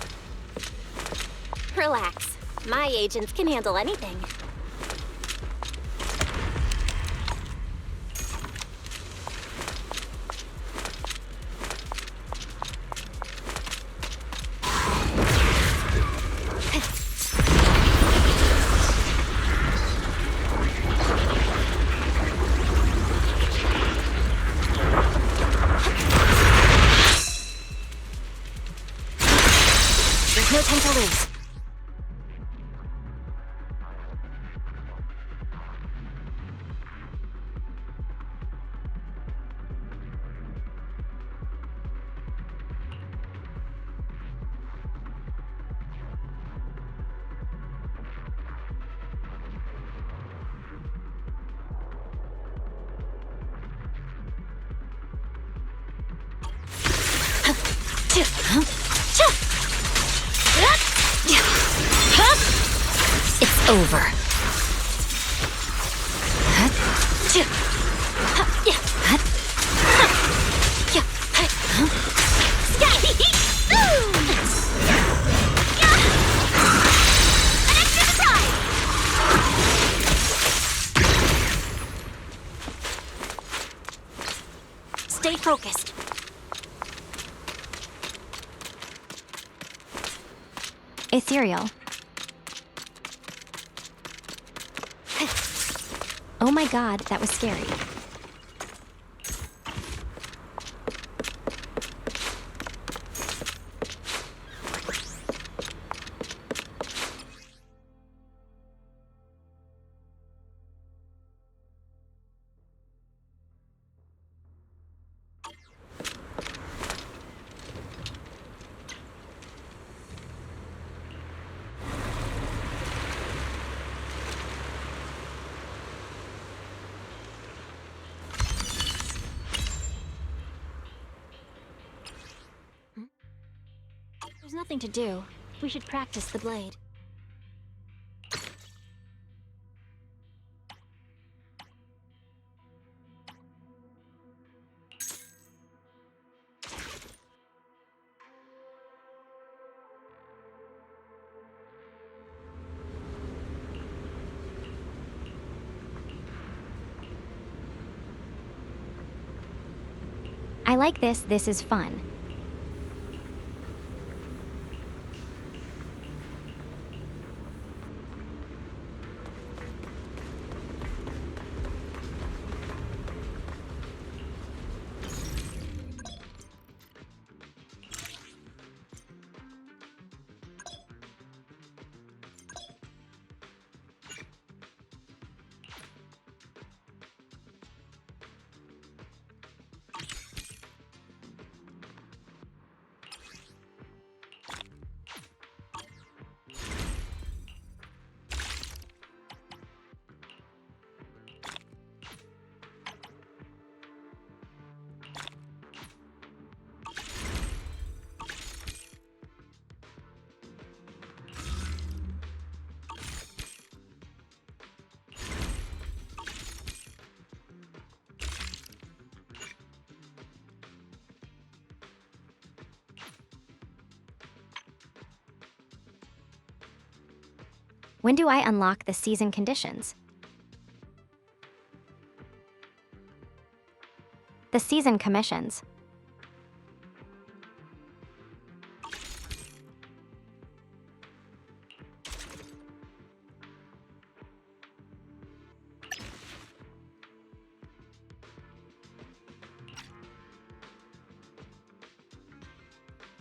Relax. My agents can handle anything. There's no time to lose. It's over. Stay focused. Ethereal. Oh my god, that was scary. There's nothing to do. We should practice the blade. I like this. This is fun. When do I unlock the season conditions? The season commissions.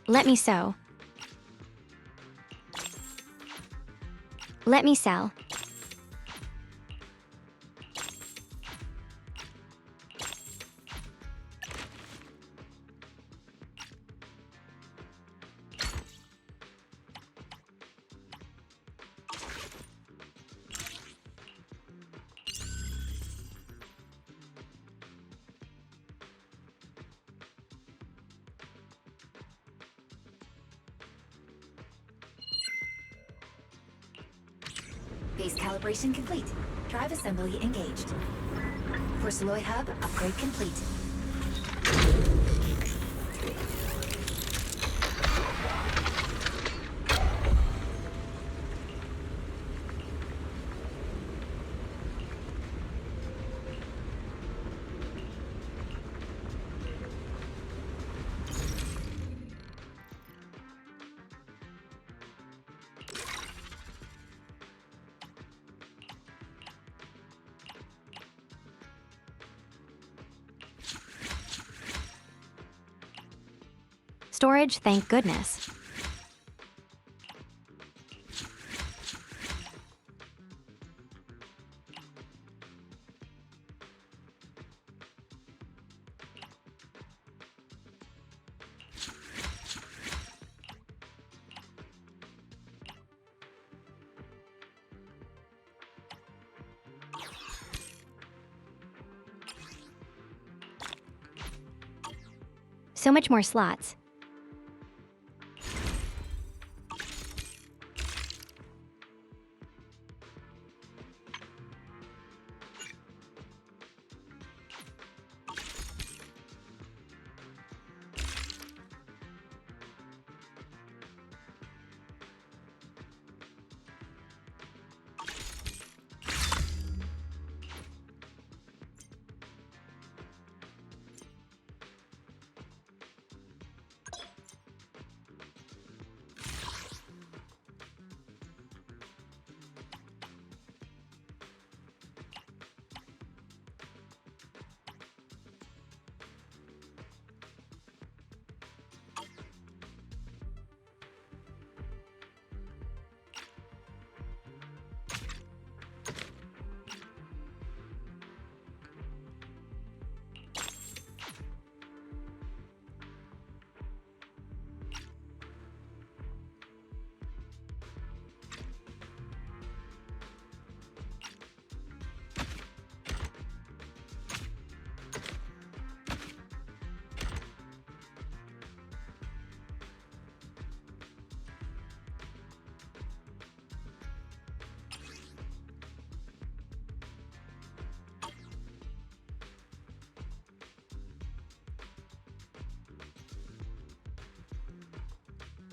Let me sew. Let me sell. Base calibration complete. Drive assembly engaged. Porceloid hub upgrade complete. Storage, thank goodness. So much more slots.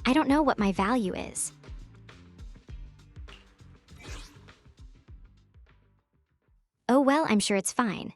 I don't know what my value is. Oh well, I'm sure it's fine.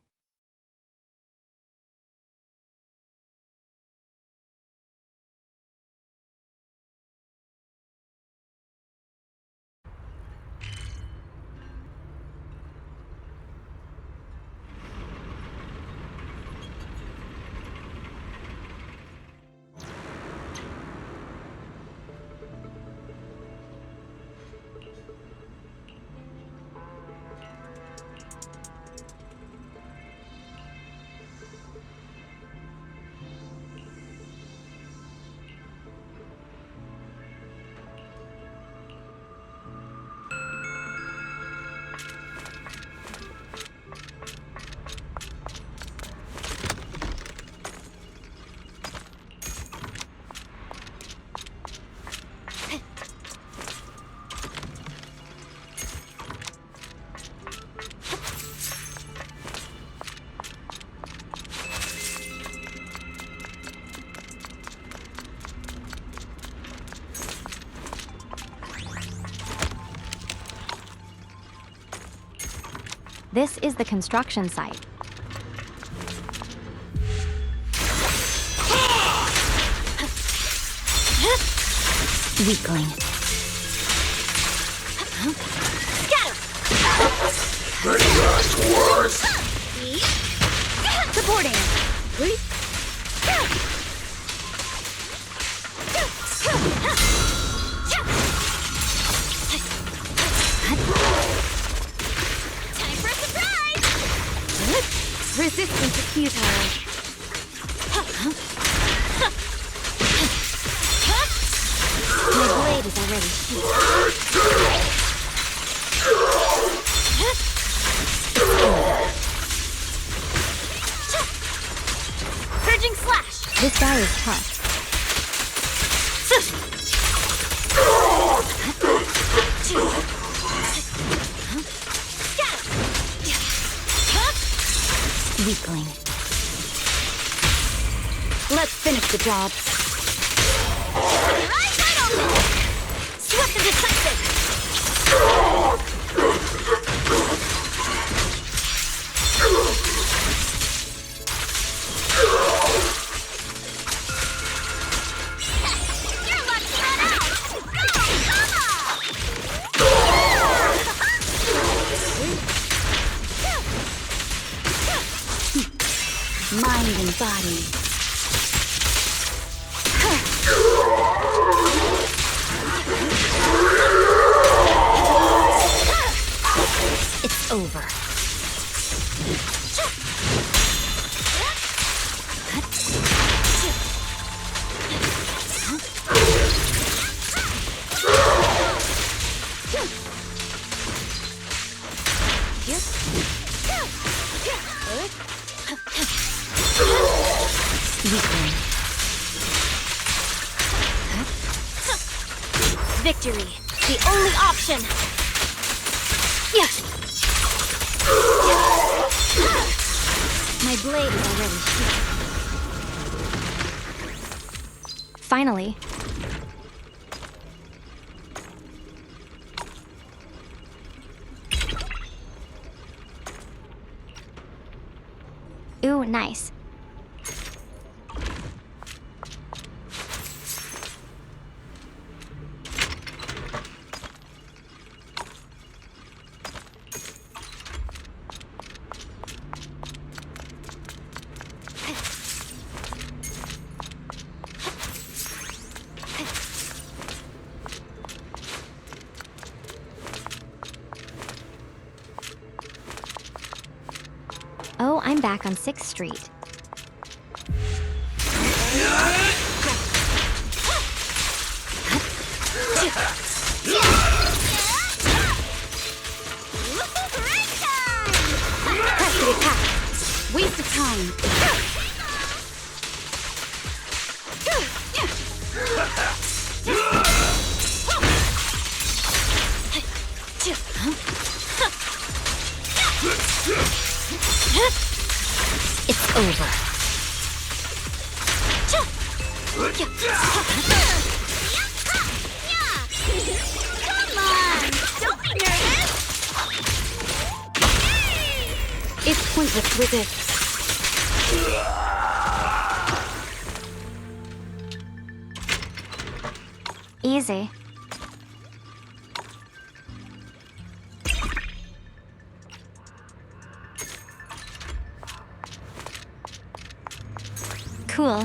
This is the construction site. Weakling. Scatter! Many last words! Supporting! Time for a surprise! Resistance is futile. My blade is already Purging slash! This guy is tough. Weakling. Let's finish the job. Eyes wide open! Swift and decisive! You're about to run out! Go, Mind and body. It's over. Victory, the only option. My blade is already sheathed. Finally. Ooh, nice. Oh, I'm back on 6th Street. Press the attack. Waste of time. It's over. Come on! Don't be nervous! It's pointless to resist. Easy. Cool.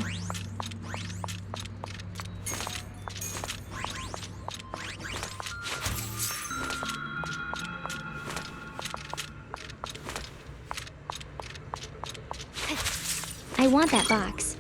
I want that box.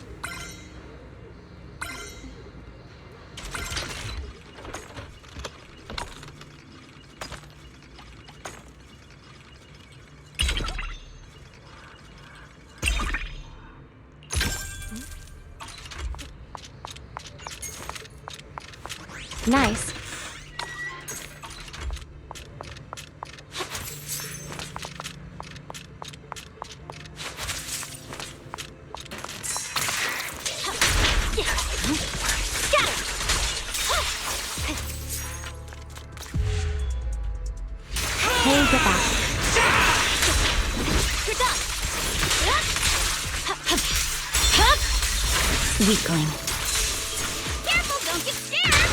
Nice. Hey, get back. Weakling. Careful, don't get scared!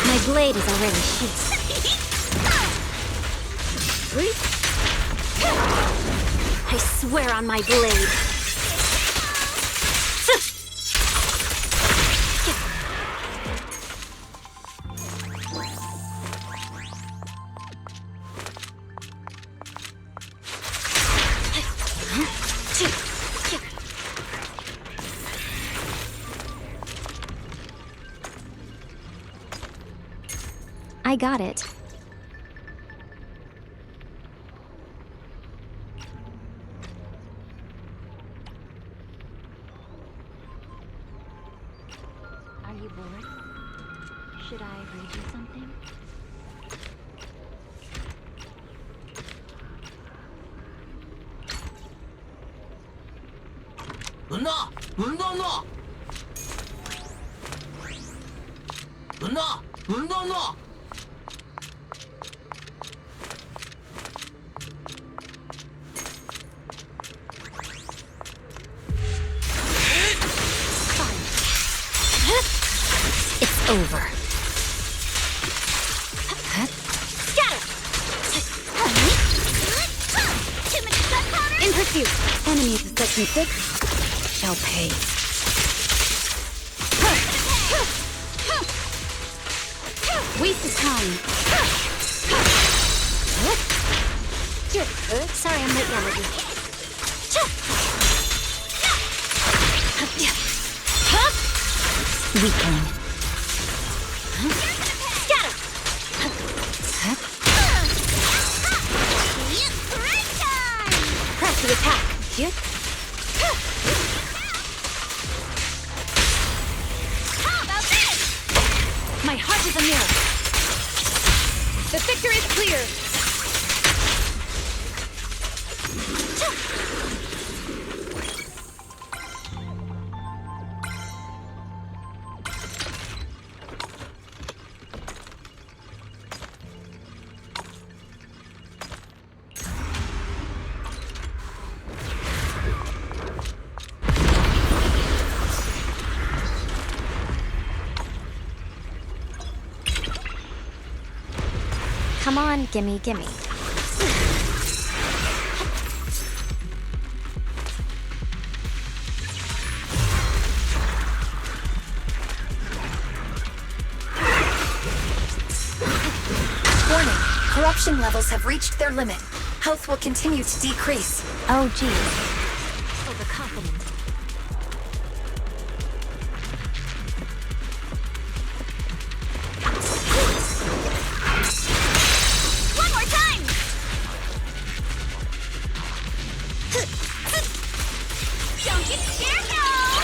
My blade is already sheathed. I swear on my blade. I got it. Are you bored? Should I read you something? 누나! 누나! 누나! 누나! It's over. In pursuit. Enemies of Section 6 shall pay. Wasted time. Sorry, I'm late, Melody. Weakling. Press the attack. How about this? My heart is a mirror. The victor is clear. Come on, gimme, gimme. Warning, corruption levels have reached their limit. Health will continue to decrease. Oh, geez. Overconfident. One more time! Don't get scared now!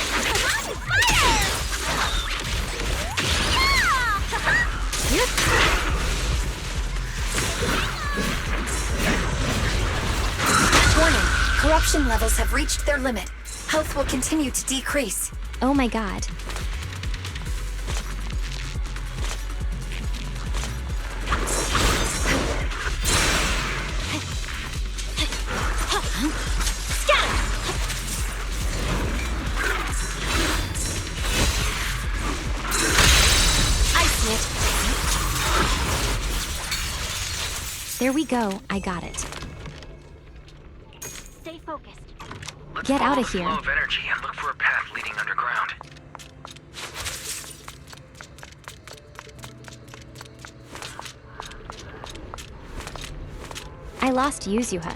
Fire! Yeah! Corruption levels have reached their limit. Health will continue to decrease. Oh my god. There we go. I got it. Stay focused. Get out of here. Flow of energy and look for a path leading underground. I lost Yuzuha.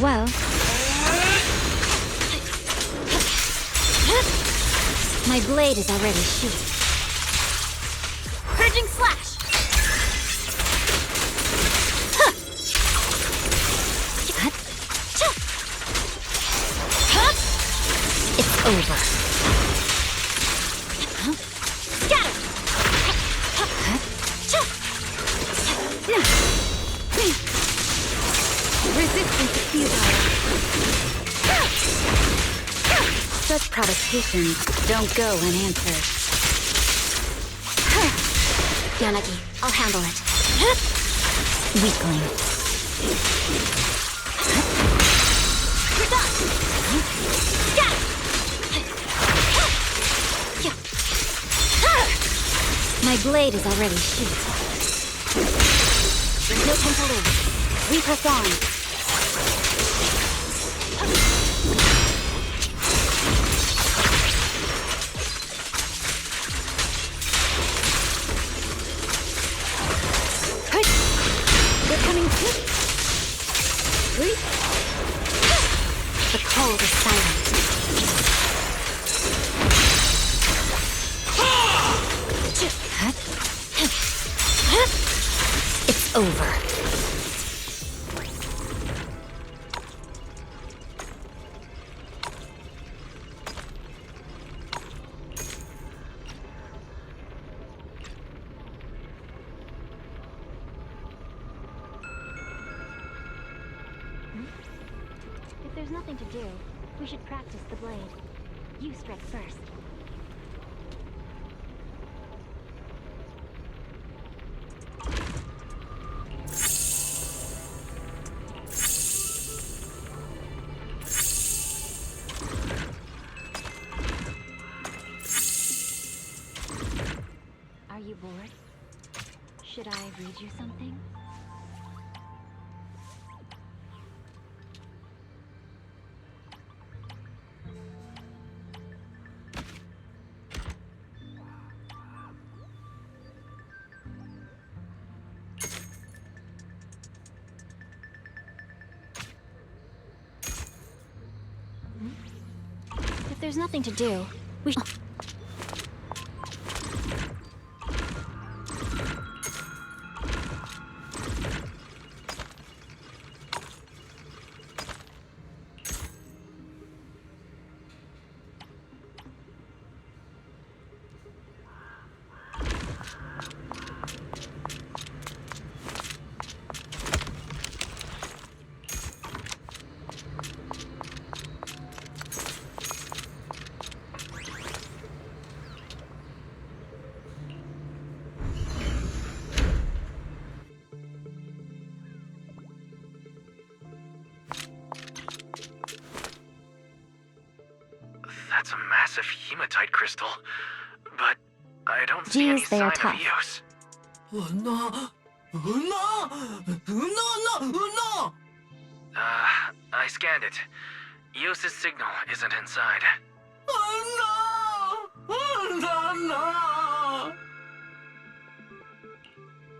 Well, my blade is already shooting. Purging slash! It's over. Resistance is futile. Such provocations don't go unanswered. Yanagi, I'll handle it. Weakling. You're done! My blade is already shooting. There's no time to lose. We press on. They're coming too. The cold is silent. It's over. If there's nothing to do, we should practice the blade. You strike first. Are you bored? Should I read you something? If there's nothing to do, we should... That's a massive hematite crystal, but I don't see any Geez, they sign are of tough. use. I scanned it. Eos's signal isn't inside.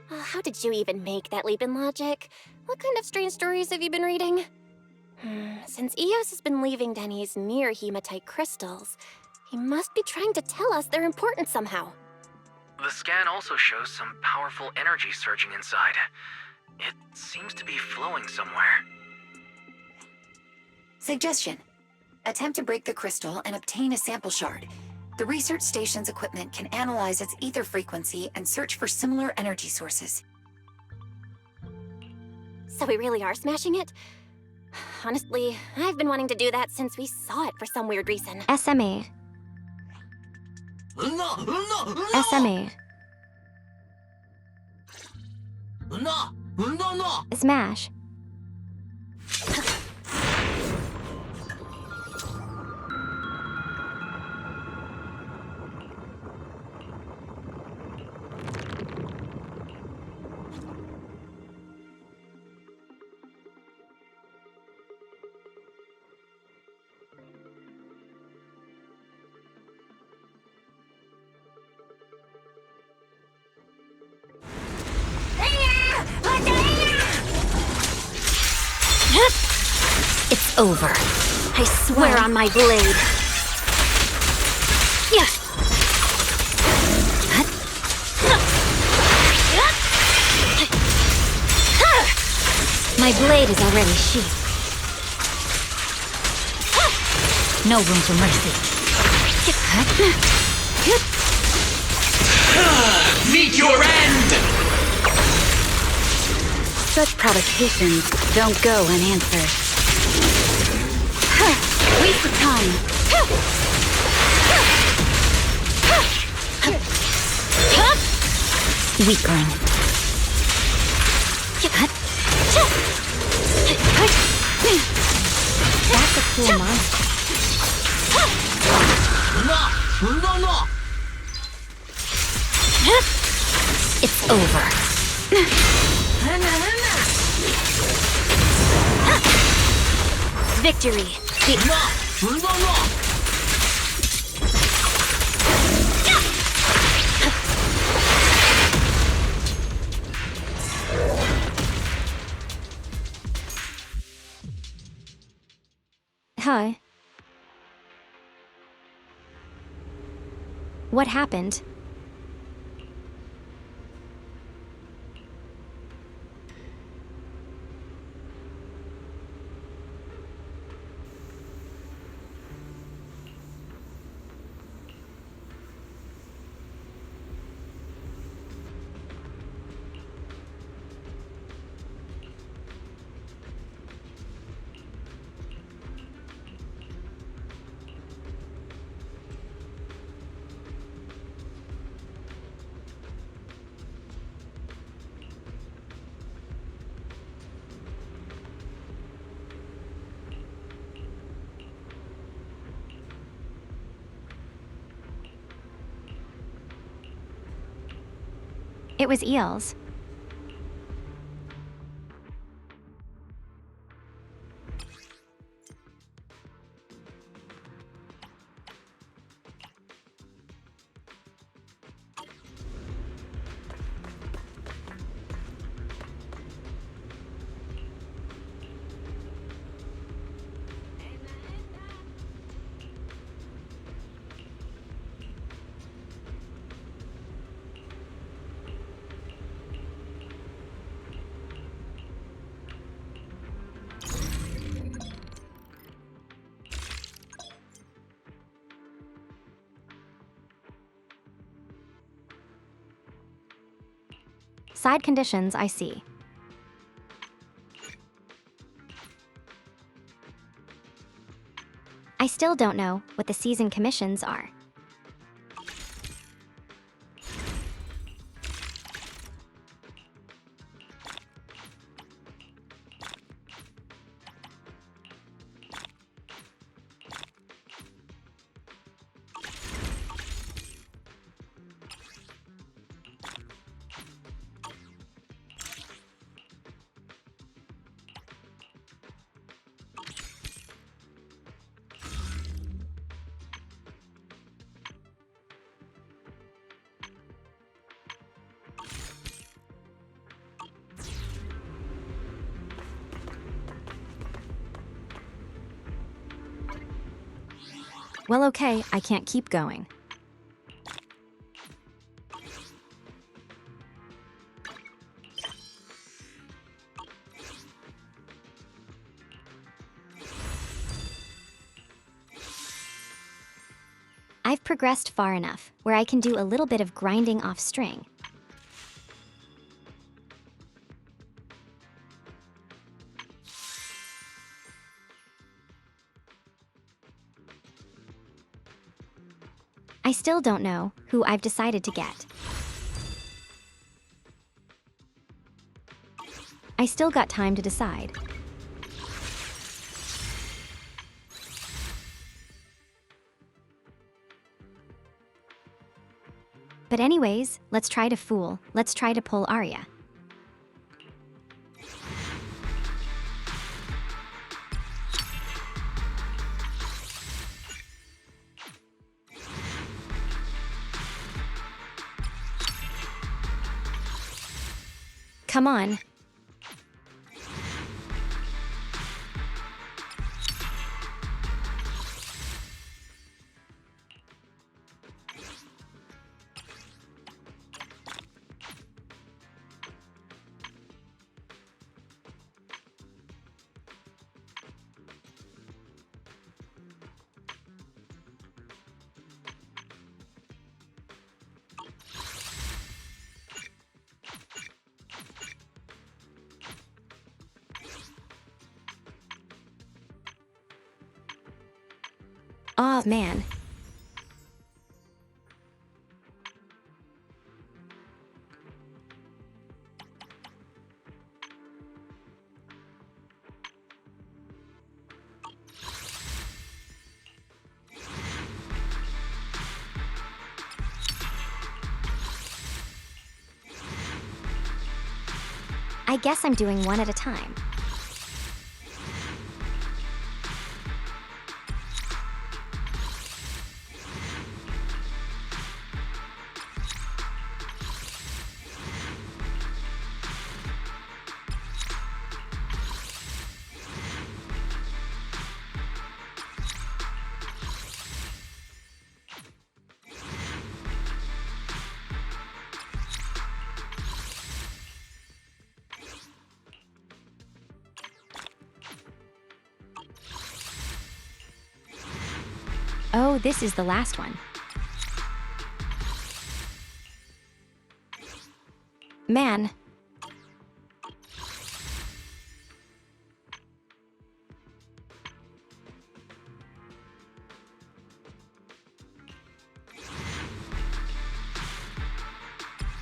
How did you even make that leap in logic? What kind of strange stories have you been reading? Since Eos has been leaving Denny's near hematite crystals, he must be trying to tell us they're important somehow. The scan also shows some powerful energy surging inside. It seems to be flowing somewhere. Suggestion. Attempt to break the crystal and obtain a sample shard. The research station's equipment can analyze its ether frequency and search for similar energy sources. So we really are smashing it? Honestly, I've been wanting to do that since we saw it for some weird reason. SMA. SMA. Smash. It's over. I swear on my blade. Yeah. My blade is already sheathed. No room for mercy. Meet your end! Such provocations don't go unanswered. Waste of time. Weakling. That's a cool monster. It's over. Victory. Hi. What happened? It was eels. Side conditions, I see. I still don't know what the season commissions are. Well, okay, I can't keep going. I've progressed far enough where I can do a little bit of grinding off string. I still don't know who I've decided to get. I still got time to decide. But anyways, let's try to pull Arya. Come on. Aw, man. I guess I'm doing one at a time. Oh, this is the last one. Man.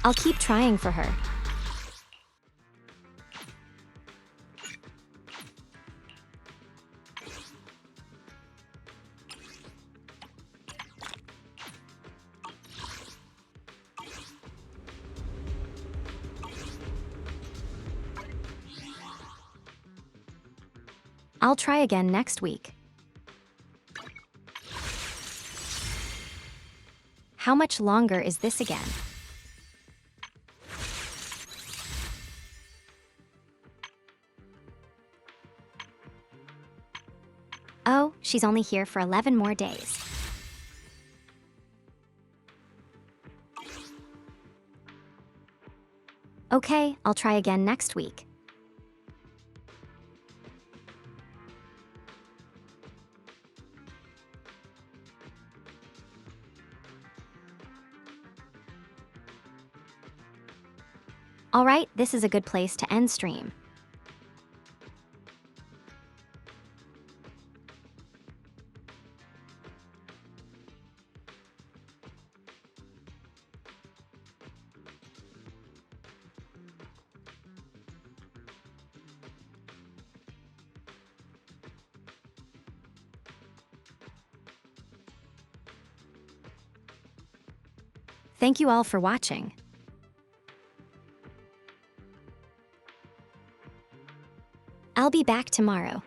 I'll keep trying for her. I'll try again next week. How much longer is this again? Oh, she's only here for 11 more days. Okay, I'll try again next week. Alright, this is a good place to end stream. Thank you all for watching. I'll be back tomorrow.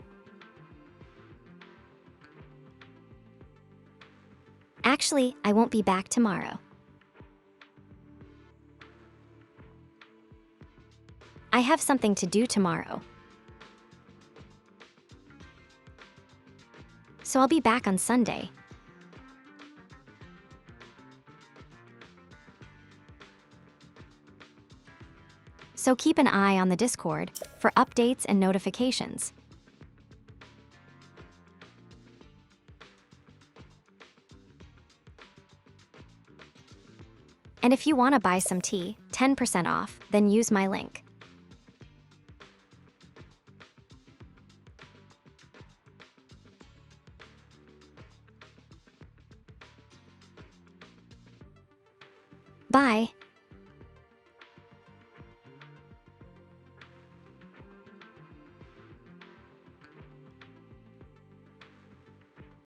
Actually, I won't be back tomorrow. I have something to do tomorrow. So I'll be back on Sunday. So keep an eye on the Discord for updates and notifications. And if you want to buy some tea, 10% off, then use my link. Bye.